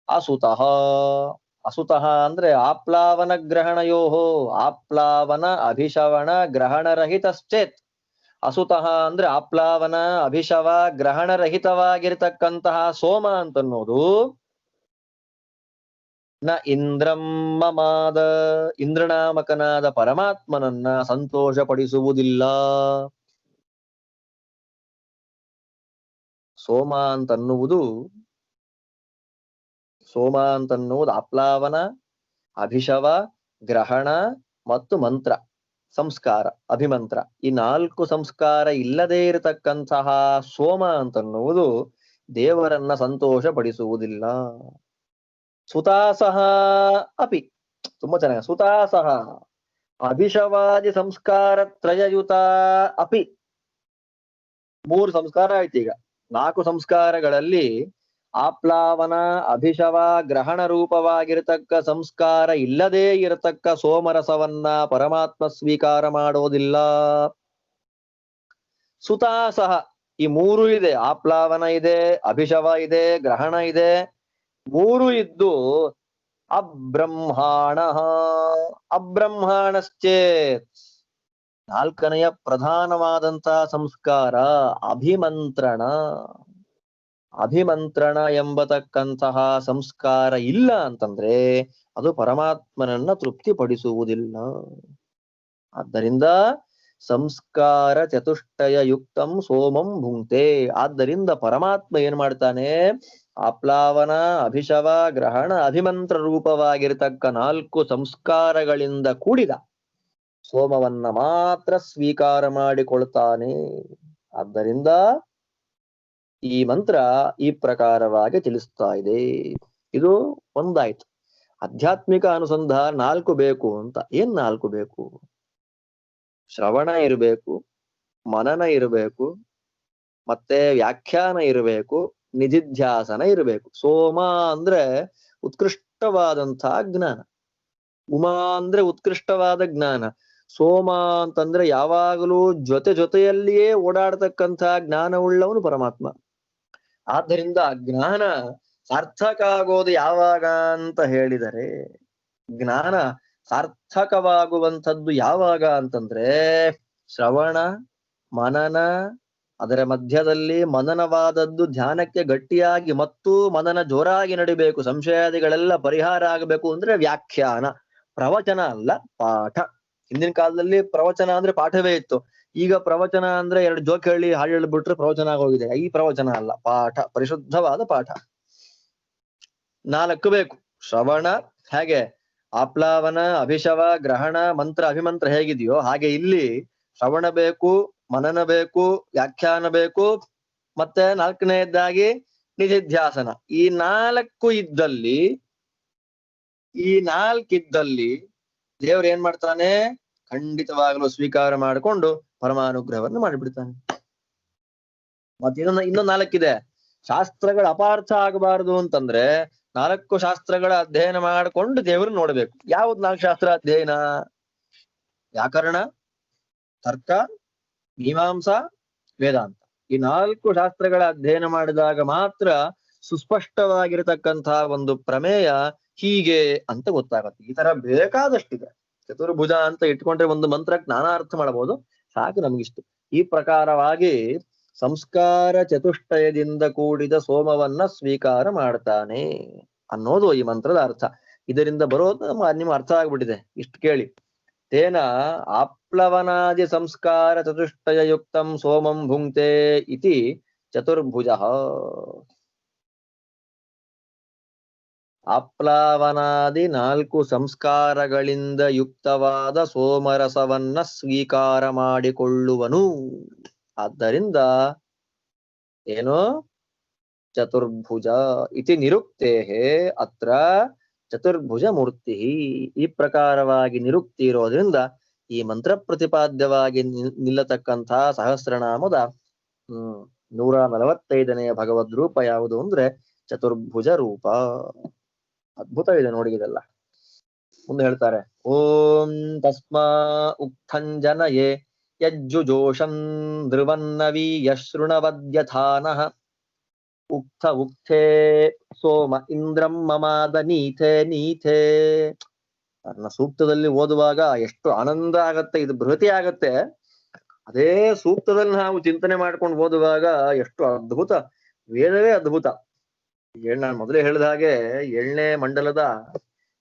ಅಸುತಃ ಅಂದ್ರೆ ಆಪ್ಲಾವನ ಗ್ರಹಣಯೋಹೋ ಆಪ್ಲಾವನ ಅಭಿಷವಣ ಗ್ರಹಣರಹಿತಶ್ಚೇತ್ ಅಸುತಃ ಅಂದ್ರೆ ಆಪ್ಲಾವನ ಅಭಿಷವ ಗ್ರಹಣರಹಿತವಾಗಿರ್ತಕ್ಕಂತಹ ಸೋಮ ಅಂತನ್ನೋದು ನ ಇಂದ್ರಂ ಮಮಾದ ಇಂದ್ರನಾಮಕನಾದ ಪರಮಾತ್ಮನನ್ನ ಸಂತೋಷ ಪಡಿಸುವುದಿಲ್ಲ ಸೋಮ ಅಂತನ್ನುವುದು ಆಪ್ಲಾವನ ಅಭಿಷವ ಗ್ರಹಣ ಮತ್ತು ಮಂತ್ರ ಸಂಸ್ಕಾರ ಅಭಿಮಂತ್ರ ಈ 4 ಸಂಸ್ಕಾರ ಇಲ್ಲದೆ ಇರತಕ್ಕಂತಹ ಸೋಮ ಅಂತನ್ನುವುದು ದೇವರನ್ನ ಸಂತೋಷ ಪಡಿಸುವುದಿಲ್ಲ ಸುತಾಸಹ ಅಪಿ ತುಂಬಾ ಚೆನ್ನಾಗಿ ಸುತಾಸಹ ಅಭಿಷವಾದಿ ಸಂಸ್ಕಾರ ತ್ರಯಯುತ ಅಪಿ 3 ಸಂಸ್ಕಾರ ಆಯ್ತು ಈಗ 4 ಸಂಸ್ಕಾರಗಳಲ್ಲಿ ಆಪ್ಲಾವನ ಅಭಿಷವ ಗ್ರಹಣ ರೂಪವಾಗಿರತಕ್ಕ ಸಂಸ್ಕಾರ ಇಲ್ಲದೇ ಇರತಕ್ಕ ಸೋಮರಸವನ್ನ ಪರಮಾತ್ಮ ಸ್ವೀಕಾರ ಮಾಡೋದಿಲ್ಲ ಸುತಾಸಹ ಈ 3 ಇದೆ ಆಪ್ಲಾವನ ಇದೆ ಅಭಿಷವ ಇದೆ ಗ್ರಹಣ ಇದೆ 3 ಇದ್ದು ಅಬ್ರಹ್ಮಾಣಶ್ಚೇತ್ 4ನೆಯ ಪ್ರಧಾನವಾದಂತಹ ಸಂಸ್ಕಾರ ಅಭಿಮಂತ್ರಣ ಎಂಬತಕ್ಕಂತಹ ಸಂಸ್ಕಾರ ಇಲ್ಲ ಅಂತಂದ್ರೆ ಅದು ಪರಮಾತ್ಮನನ್ನ ತೃಪ್ತಿಪಡಿಸುವುದಿಲ್ಲ ಆದ್ದರಿಂದ ಸಂಸ್ಕಾರ ಚತುಷ್ಟಯ ಯುಕ್ತಂ ಸೋಮಂ ಭುಂಕ್ತೆ ಆದ್ದರಿಂದ ಪರಮಾತ್ಮ ಏನ್ ಮಾಡ್ತಾನೆ ಆಪ್ಲಾವನ ಅಭಿಷವ ಗ್ರಹಣ ಅಭಿಮಂತ್ರ ರೂಪವಾಗಿರತಕ್ಕ 4 ಸಂಸ್ಕಾರಗಳಿಂದ ಕೂಡಿದ ಸೋಮವನ್ನ ಮಾತ್ರ ಸ್ವೀಕಾರ ಮಾಡಿಕೊಳ್ತಾನೆ ಆದ್ದರಿಂದ ಈ ಮಂತ್ರ ಈ ಪ್ರಕಾರವಾಗಿ ತಿಳಿಸ್ತಾ ಇದೆ ಇದು ಒಂದಾಯ್ತು ಆಧ್ಯಾತ್ಮಿಕ ಅನುಸಂಧಾನ 4 ಬೇಕು ಅಂತ ಏನ್ 4 ಬೇಕು ಶ್ರವಣ ಇರಬೇಕು ಮನನ ಇರಬೇಕು ಮತ್ತೆ ವ್ಯಾಖ್ಯಾನ ಇರಬೇಕು ನಿಧಿಧ್ಯಾಸನ ಇರಬೇಕು ಸೋಮ ಅಂದ್ರೆ ಉತ್ಕೃಷ್ಟವಾದಂತಹ ಜ್ಞಾನ ಉಮಾ ಅಂದ್ರೆ ಉತ್ಕೃಷ್ಟವಾದ ಜ್ಞಾನ ಸೋಮ ಅಂತಂದ್ರೆ ಯಾವಾಗಲೂ ಜೊತೆಯಲ್ಲಿಯೇ ಓಡಾಡ್ತಕ್ಕಂತಹ ಜ್ಞಾನವುಳ್ಳವನು ಪರಮಾತ್ಮ ಆದ್ದರಿಂದ ಜ್ಞಾನ ಸಾರ್ಥಕ ಆಗೋದು ಯಾವಾಗ ಅಂತ ಹೇಳಿದರೆ ಜ್ಞಾನ ಸಾರ್ಥಕವಾಗುವಂಥದ್ದು ಯಾವಾಗ ಅಂತಂದ್ರೆ ಶ್ರವಣ ಮನನ ಅದರ ಮಧ್ಯದಲ್ಲಿ ಮನನವಾದದ್ದು ಧ್ಯಾನಕ್ಕೆ ಗಟ್ಟಿಯಾಗಿ ಮತ್ತು ಮನನ ಜೋರಾಗಿ ನಡಿಬೇಕು ಸಂಶಯಾದಿಗಳೆಲ್ಲ ಪರಿಹಾರ ಆಗಬೇಕು ಅಂದ್ರೆ ವ್ಯಾಖ್ಯಾನ ಪ್ರವಚನ ಅಲ್ಲ ಪಾಠ ಹಿಂದಿನ ಕಾಲದಲ್ಲಿ ಪ್ರವಚನ ಅಂದ್ರೆ ಪಾಠವೇ ಇತ್ತು ಈಗ ಪ್ರವಚನ ಅಂದ್ರೆ 2 ಜೋಕ್ ಹೇಳಿ ಹಾಡು ಹೇಳ್ಬಿಟ್ರೆ ಪ್ರವಚನ ಆಗೋಗಿದೆ ಈ ಪ್ರವಚನ ಅಲ್ಲ ಪಾಠ ಪರಿಶುದ್ಧವಾದ ಪಾಠ 4 ಬೇಕು ಶ್ರವಣ ಹೇಗೆ ಆಪ್ಲಾವನ ಅಭಿಷವ ಗ್ರಹಣ ಮಂತ್ರ ಅಭಿಮಂತ್ರ ಹೇಗಿದೆಯೋ ಹಾಗೆ ಇಲ್ಲಿ ಶ್ರವಣ ಬೇಕು ಮನನ ಬೇಕು ವ್ಯಾಖ್ಯಾನ ಬೇಕು ಮತ್ತೆ 4ನೇದಾಗಿ ನಿಧಿಧ್ಯಾಸನ ಈ 4 ಇದ್ದಲ್ಲಿ ದೇವ್ರು ಏನ್ ಮಾಡ್ತಾನೆ ಖಂಡಿತವಾಗಲೂ ಸ್ವೀಕಾರ ಮಾಡಿಕೊಂಡು ಪರಮಾನುಗ್ರಹವನ್ನು ಮಾಡಿಬಿಡ್ತಾನೆ ಮತ್ತೆ ಇನ್ನೊಂದು ನಾಲ್ಕಿದೆ. ಶಾಸ್ತ್ರಗಳ ಅಪಾರ್ಥ ಆಗಬಾರದು ಅಂತಂದ್ರೆ 4 ಶಾಸ್ತ್ರಗಳ ಅಧ್ಯಯನ ಮಾಡಿಕೊಂಡು ದೇವ್ರನ್ನ ನೋಡ್ಬೇಕು. ಯಾವ್ದು 4 ಶಾಸ್ತ್ರ ಅಧ್ಯಯನ? ವ್ಯಾಕರಣ, ತರ್ಕ, ಮೀಮಾಂಸಾ, ವೇದಾಂತ. ಈ 4 ಶಾಸ್ತ್ರಗಳ ಅಧ್ಯಯನ ಮಾಡಿದಾಗ ಮಾತ್ರ ಸುಸ್ಪಷ್ಟವಾಗಿರತಕ್ಕಂತಹ ಒಂದು ಪ್ರಮೇಯ ಹೀಗೆ ಅಂತ ಗೊತ್ತಾಗತ್ತೆ. ಈ ತರ ಬೇಕಾದಷ್ಟಿದೆ. ಚತುರ್ಭುಜ ಅಂತ ಇಟ್ಕೊಂಡ್ರೆ ಒಂದು ಮಂತ್ರಕ್ಕೆ ನಾನಾ ಅರ್ಥ ಮಾಡಬಹುದು. ಸಾಕು ನಮಗಿಷ್ಟು. ಈ ಪ್ರಕಾರವಾಗಿ ಸಂಸ್ಕಾರ ಚತುಷ್ಟಯದಿಂದ ಕೂಡಿದ ಸೋಮವನ್ನ ಸ್ವೀಕಾರ ಮಾಡ್ತಾನೆ ಅನ್ನೋದು ಈ ಮಂತ್ರದ ಅರ್ಥ. ಇದರಿಂದ ಬರೋದು ನಿಮ್ಮ ಅರ್ಥ ಆಗ್ಬಿಟ್ಟಿದೆ. ಇಷ್ಟು ಕೇಳಿ. ತೇನ ಆಪ್ಲವನಾದಿ ಸಂಸ್ಕಾರ ಚತುಷ್ಟಯ ಯುಕ್ತಂ ಸೋಮಂ ಭುಂಕ್ತೆ ಇತಿ ಚತುರ್ಭುಜ. ಆಪ್ಲಾವನಾದಿ 4 ಸಂಸ್ಕಾರಗಳಿಂದ ಯುಕ್ತವಾದ ಸೋಮರಸವನ್ನ ಸ್ವೀಕಾರ ಮಾಡಿಕೊಳ್ಳುವನು. ಆದ್ದರಿಂದ ಏನು ಚತುರ್ಭುಜ ಇತಿ ನಿರುಕ್ತೆ ಅತ್ರ ಚತುರ್ಭುಜ ಮೂರ್ತಿ. ಈ ಪ್ರಕಾರವಾಗಿ ನಿರುಕ್ತಿ ಇರೋದ್ರಿಂದ ಈ ಮಂತ್ರ ಪ್ರತಿಪಾದ್ಯವಾಗಿ ನಿಲ್ಲತಕ್ಕಂತಹ ಸಹಸ್ರನಾಮದ 145ನೇ ಭಗವದ್ ರೂಪ ಯಾವುದು ಅಂದ್ರೆ ಚತುರ್ಭುಜ ರೂಪ. ಅದ್ಭುತ ಇದೆ ನೋಡಿ ಇದೆಲ್ಲ. ಮುಂದೆ ಹೇಳ್ತಾರೆ, ಓಂ ತಸ್ಮಾ ಉಕ್ಥಂಜನಯೇ ಯಜ್ಜುಜೋಷನ್ ಧ್ರುವನ್ನವೀಯ ಶೃಣವದ್ಯಥಾನಃ ಉಕ್ಥ ಉಕ್ಥೇ ಸೋಮ ಇಂದ್ರಂ ಮಮಾದ ನೀಥೆ ನೀಥೆ. ನನ್ನ ಸೂಕ್ತದಲ್ಲಿ ಓದುವಾಗ ಎಷ್ಟು ಆನಂದ ಆಗತ್ತೆ, ಇದು ಬೃಹತಿ ಆಗತ್ತೆ. ಅದೇ ಸೂಕ್ತದಲ್ಲಿ ನಾವು ಚಿಂತನೆ ಮಾಡ್ಕೊಂಡು ಓದುವಾಗ ಎಷ್ಟು ಅದ್ಭುತ. ವೇದವೇ ಅದ್ಭುತ. ನಾನು ಮೊದಲೇ ಹೇಳಿದ ಹಾಗೆ 7ನೇ ಮಂಡಲದ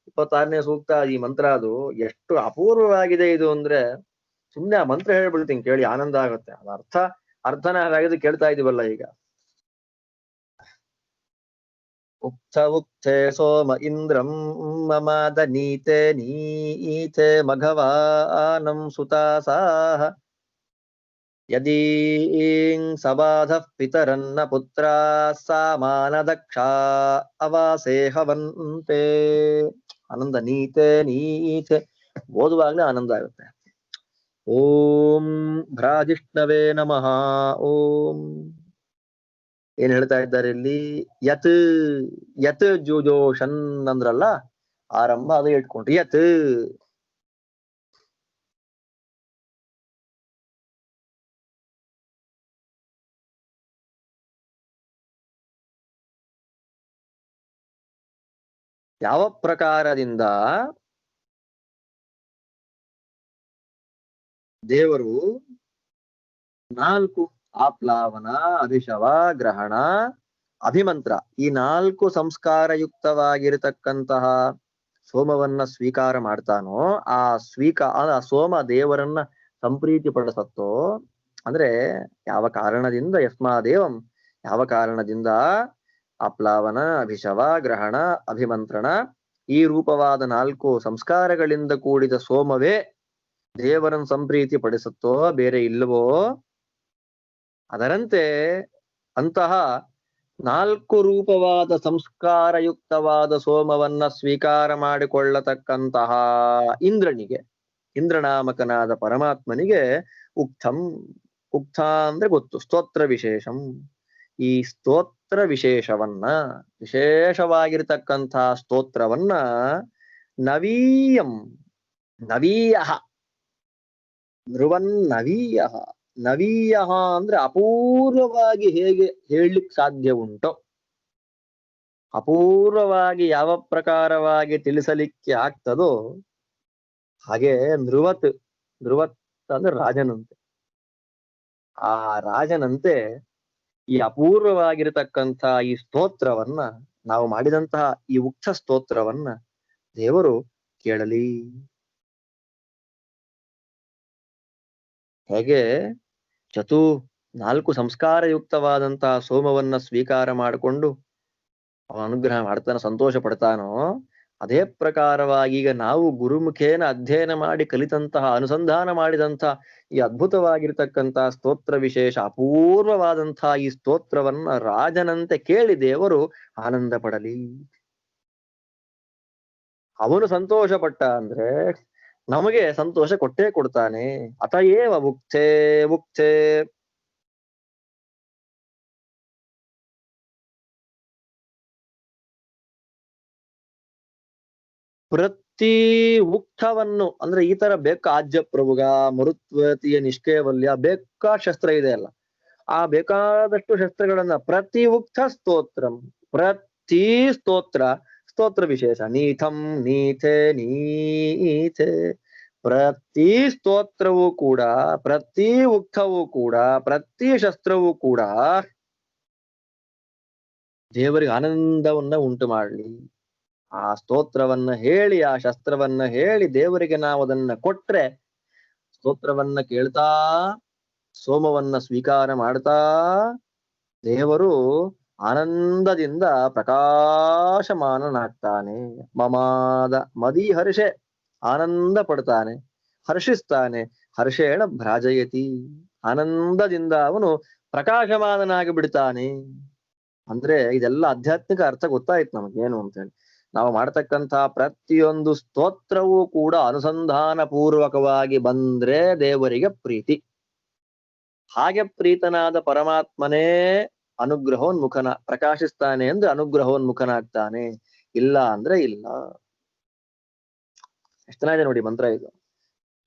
26ನೇ ಸೂಕ್ತ ಈ ಮಂತ್ರ, ಅದು ಎಷ್ಟು ಅಪೂರ್ವವಾಗಿದೆ ಇದು ಅಂದ್ರೆ ಸುಮ್ನೆ ಆ ಮಂತ್ರ ಹೇಳ್ಬಿಡ್ತೀನಿ ಕೇಳಿ, ಆನಂದ ಆಗುತ್ತೆ. ಅದು ಅರ್ಥನೇ ಹಾಗಾಗಿದ್ದು ಕೇಳ್ತಾ ಇದೀವಲ್ಲ ಈಗ. ಉಕ್ಥ ಉಕ್ಥೆ ಸೋಮ ಇಂದ್ರಂ ಮಮಾದ ನೀತೆ ನೀಥೆ ಮಘವಾನಂ ಸುತಾಸಾಹ ಯದೀಂ ಸಬಾಧಃ ಪಿತರನ್ನ ಪುತ್ರ ಸಾಮಾನದಕ್ಷಾ ಅವಾಸೇಹವಂತೆ. ಆನಂದ. ನೀತೆ ನೀಥೆ ಓದುವಾಗ್ಲೇ ಆನಂದ ಆಗುತ್ತೆ. ಓಂ ಭ್ರಾಜಿಷ್ಣವೇ ನಮಃ. ಓಂ ಏನ್ ಹೇಳ್ತಾ ಇದ್ದಾರೆ ಇಲ್ಲಿ? ಯತ್ ಯತ್ ಜುಜೋಷನ್ ಅಂದ್ರಲ್ಲ, ಆರಂಭ ಅದು ಇಟ್ಕೊಂಡ್ರಿ. ಯತ್ ಯಾವ ಪ್ರಕಾರದಿಂದ ದೇವರು 4 ಆಪ್ಲಾವನ, ಅಭಿಷವ, ಗ್ರಹಣ, ಅಭಿಮಂತ್ರ ಈ 4 ಸಂಸ್ಕಾರಯುಕ್ತವಾಗಿರತಕ್ಕಂತಹ ಸೋಮವನ್ನ ಸ್ವೀಕಾರ ಮಾಡ್ತಾನೋ, ಆ ಸೋಮ ದೇವರನ್ನ ಸಂಪ್ರೀತಿ ಪಡಿಸತ್ತೋ. ಅಂದ್ರೆ ಯಾವ ಕಾರಣದಿಂದ, ಯಸ್ಮಾದೇವಂ ಯಾವ ಕಾರಣದಿಂದ ಆಪ್ಲಾವನ, ಅಭಿಷವ, ಗ್ರಹಣ, ಅಭಿಮಂತ್ರಣ ಈ ರೂಪವಾದ 4 ಸಂಸ್ಕಾರಗಳಿಂದ ಕೂಡಿದ ಸೋಮವೇ ದೇವರನ್ನು ಸಂಪ್ರೀತಿ ಪಡಿಸುತ್ತೋ, ಬೇರೆ ಇಲ್ಲವೋ, ಅದರಂತೆ ಅಂತಹ 4 ರೂಪವಾದ ಸಂಸ್ಕಾರಯುಕ್ತವಾದ ಸೋಮವನ್ನ ಸ್ವೀಕಾರ ಮಾಡಿಕೊಳ್ಳತಕ್ಕಂತಹ ಇಂದ್ರನಿಗೆ, ಇಂದ್ರನಾಮಕನಾದ ಪರಮಾತ್ಮನಿಗೆ ಉಕ್ತಂ, ಉಕ್ತ ಅಂದ್ರೆ ಗೊತ್ತು, ಸ್ತೋತ್ರ ವಿಶೇಷಂ. ಈ ಸ್ತೋತ್ರ ವಿಶೇಷವನ್ನ, ವಿಶೇಷವಾಗಿರ್ತಕ್ಕಂತಹ ಸ್ತೋತ್ರವನ್ನ ನವೀಯಂ, ನವೀಯ ಧ್ರುವನ್ ನವೀಯ. ನವೀಯ ಅಂದ್ರೆ ಅಪೂರ್ವವಾಗಿ ಹೇಗೆ ಹೇಳಲಿಕ್ಕೆ ಸಾಧ್ಯ ಉಂಟೋ, ಅಪೂರ್ವವಾಗಿ ಯಾವ ಪ್ರಕಾರವಾಗಿ ತಿಳಿಸಲಿಕ್ಕೆ ಆಗ್ತದೋ ಹಾಗೆ ಧ್ರುವತ್, ಧ್ರುವತ್ ಅಂದ್ರೆ ರಾಜನಂತೆ, ಆ ರಾಜನಂತೆ ಈ ಅಪೂರ್ವವಾಗಿರತಕ್ಕಂಥ ಈ ಸ್ತೋತ್ರವನ್ನ, ನಾವು ಮಾಡಿದಂತಹ ಈ ಉಕ್ತ ಸ್ತೋತ್ರವನ್ನ ದೇವರು ಕೇಳಲಿ. ಹೇಗೆ 4 ಸಂಸ್ಕಾರಯುಕ್ತವಾದಂತಹ ಸೋಮವನ್ನ ಸ್ವೀಕಾರ ಮಾಡಿಕೊಂಡು ಅವನ ಅನುಗ್ರಹ ಮಾಡ್ತಾನೆ, ಸಂತೋಷ ಪಡ್ತಾನೋ, ಅದೇ ಪ್ರಕಾರವಾಗಿ ಈಗ ನಾವು ಗುರುಮುಖೇನ ಅಧ್ಯಯನ ಮಾಡಿ ಕಲಿತಂತಹ, ಅನುಸಂಧಾನ ಮಾಡಿದಂತಹ ಈ ಅದ್ಭುತವಾಗಿರ್ತಕ್ಕಂತಹ ಸ್ತೋತ್ರ ವಿಶೇಷ, ಅಪೂರ್ವವಾದಂತಹ ಈ ಸ್ತೋತ್ರವನ್ನ ರಾಜನಂತೆ ಕೇಳಿ ದೇವರು ಆನಂದ ಪಡಲಿ. ಅವನು ಸಂತೋಷ ಪಟ್ಟ ಅಂದ್ರೆ ನಮಗೆ ಸಂತೋಷ ಕೊಟ್ಟೇ ಕೊಡ್ತಾನೆ. ಅತಯೇವ ಉಕ್ತೇ ಉಕ್ತೇ ಪ್ರತಿ ಉಕ್ತವನ್ನು ಅಂದ್ರೆ ಈ ತರ ಬೇಕಾ ಆಜ್ಯ ಪ್ರಭುಗ ಮರುತ್ವತಿಯ ನಿಷ್ಕೇವಲ್ಯ ಬೇಕಾ ಶಸ್ತ್ರ ಇದೆ ಅಲ್ಲ, ಆ ಬೇಕಾದಷ್ಟು ಶಸ್ತ್ರಗಳನ್ನ ಪ್ರತಿ ಉಕ್ತ ಸ್ತೋತ್ರಂ, ಪ್ರತಿ ಸ್ತೋತ್ರ ಸ್ತೋತ್ರ ವಿಶೇಷ ನೀಥಂ ನೀಥೆ ನೀಥೆ, ಪ್ರತಿ ಸ್ತೋತ್ರವೂ ಕೂಡ ಪ್ರತಿ ಉಕ್ತವೂ ಕೂಡ ಪ್ರತಿ ಶಸ್ತ್ರವೂ ಕೂಡ ದೇವರಿಗೆ ಆನಂದವನ್ನ ಉಂಟು ಮಾಡಲಿ. ಆ ಸ್ತೋತ್ರವನ್ನ ಹೇಳಿ ಆ ಶಸ್ತ್ರವನ್ನ ಹೇಳಿ ದೇವರಿಗೆ ನಾವು ಅದನ್ನ ಕೊಟ್ರೆ, ಸ್ತೋತ್ರವನ್ನ ಕೇಳ್ತಾ ಸೋಮವನ್ನ ಸ್ವೀಕಾರ ಮಾಡ್ತಾ ದೇವರು ಆನಂದದಿಂದ ಪ್ರಕಾಶಮಾನನಾಗ್ತಾನೆ. ಮಮಾದ ಮದಿ ಹರ್ಷೆ, ಆನಂದ ಪಡ್ತಾನೆ, ಹರ್ಷಿಸ್ತಾನೆ. ಹರ್ಷೇಣ ಭ್ರಾಜಯತಿ, ಆನಂದದಿಂದ ಅವನು ಪ್ರಕಾಶಮಾನನಾಗಿ ಬಿಡ್ತಾನೆ. ಅಂದ್ರೆ ಇದೆಲ್ಲ ಆಧ್ಯಾತ್ಮಿಕ ಅರ್ಥ ಗೊತ್ತಾಯ್ತು ನಮಗೇನು ಅಂತ ಹೇಳಿ. ನಾವು ಮಾಡ್ತಕ್ಕಂಥ ಪ್ರತಿಯೊಂದು ಸ್ತೋತ್ರವೂ ಕೂಡ ಅನುಸಂಧಾನ ಪೂರ್ವಕವಾಗಿ ಬಂದ್ರೆ ದೇವರಿಗೆ ಪ್ರೀತಿ. ಹಾಗೆ ಪ್ರೀತನಾದ ಪರಮಾತ್ಮನೇ ಅನುಗ್ರಹೋನ್ಮುಖನ ಪ್ರಕಾಶಿಸ್ತಾನೆ ಅಂದ್ರೆ ಅನುಗ್ರಹೋನ್ಮುಖನಾಗ್ತಾನೆ, ಇಲ್ಲ ಅಂದ್ರೆ ಇಲ್ಲ. ಎಷ್ಟು ಚೆನ್ನಾಗಿದೆ ನೋಡಿ ಮಂತ್ರ ಇದು.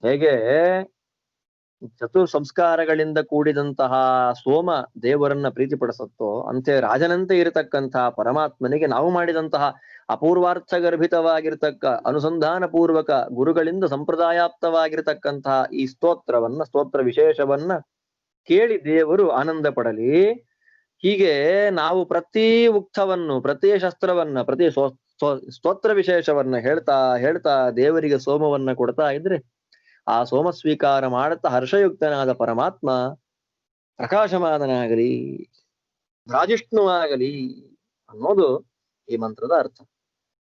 ಹೇಗೆ ಚತುರ್ ಸಂಸ್ಕಾರಗಳಿಂದ ಕೂಡಿದಂತಹ ಸೋಮ ದೇವರನ್ನ ಪ್ರೀತಿಪಡಿಸುತ್ತೋ, ಅಂತೆ ರಾಜನಂತೆ ಇರತಕ್ಕಂತಹ ಪರಮಾತ್ಮನಿಗೆ ನಾವು ಮಾಡಿದಂತಹ ಅಪೂರ್ವಾರ್ಥ ಗರ್ಭಿತವಾಗಿರ್ತಕ್ಕ ಅನುಸಂಧಾನ ಪೂರ್ವಕ ಗುರುಗಳಿಂದ ಸಂಪ್ರದಾಯಾಪ್ತವಾಗಿರ್ತಕ್ಕಂತಹ ಈ ಸ್ತೋತ್ರವನ್ನ, ಸ್ತೋತ್ರ ವಿಶೇಷವನ್ನ ಕೇಳಿ ದೇವರು ಆನಂದ ಪಡಲಿ. ಹೀಗೆ ನಾವು ಪ್ರತಿ ಉಕ್ತವನ್ನು, ಪ್ರತಿ ಶಸ್ತ್ರವನ್ನ, ಪ್ರತಿ ಸ್ತೋತ್ರ ವಿಶೇಷವನ್ನ ಹೇಳ್ತಾ ಹೇಳ್ತಾ ದೇವರಿಗೆ ಸೋಮವನ್ನ ಕೊಡ್ತಾ ಇದ್ರೆ, ಆ ಸೋಮ ಸ್ವೀಕಾರ ಮಾಡುತ್ತಾ ಹರ್ಷಯುಕ್ತನಾದ ಪರಮಾತ್ಮ ಪ್ರಕಾಶಮಾನನಾಗಲಿ, ಭ್ರಾಜಿಷ್ಣುವಾಗಲಿ ಅನ್ನೋದು ಈ ಮಂತ್ರದ ಅರ್ಥ.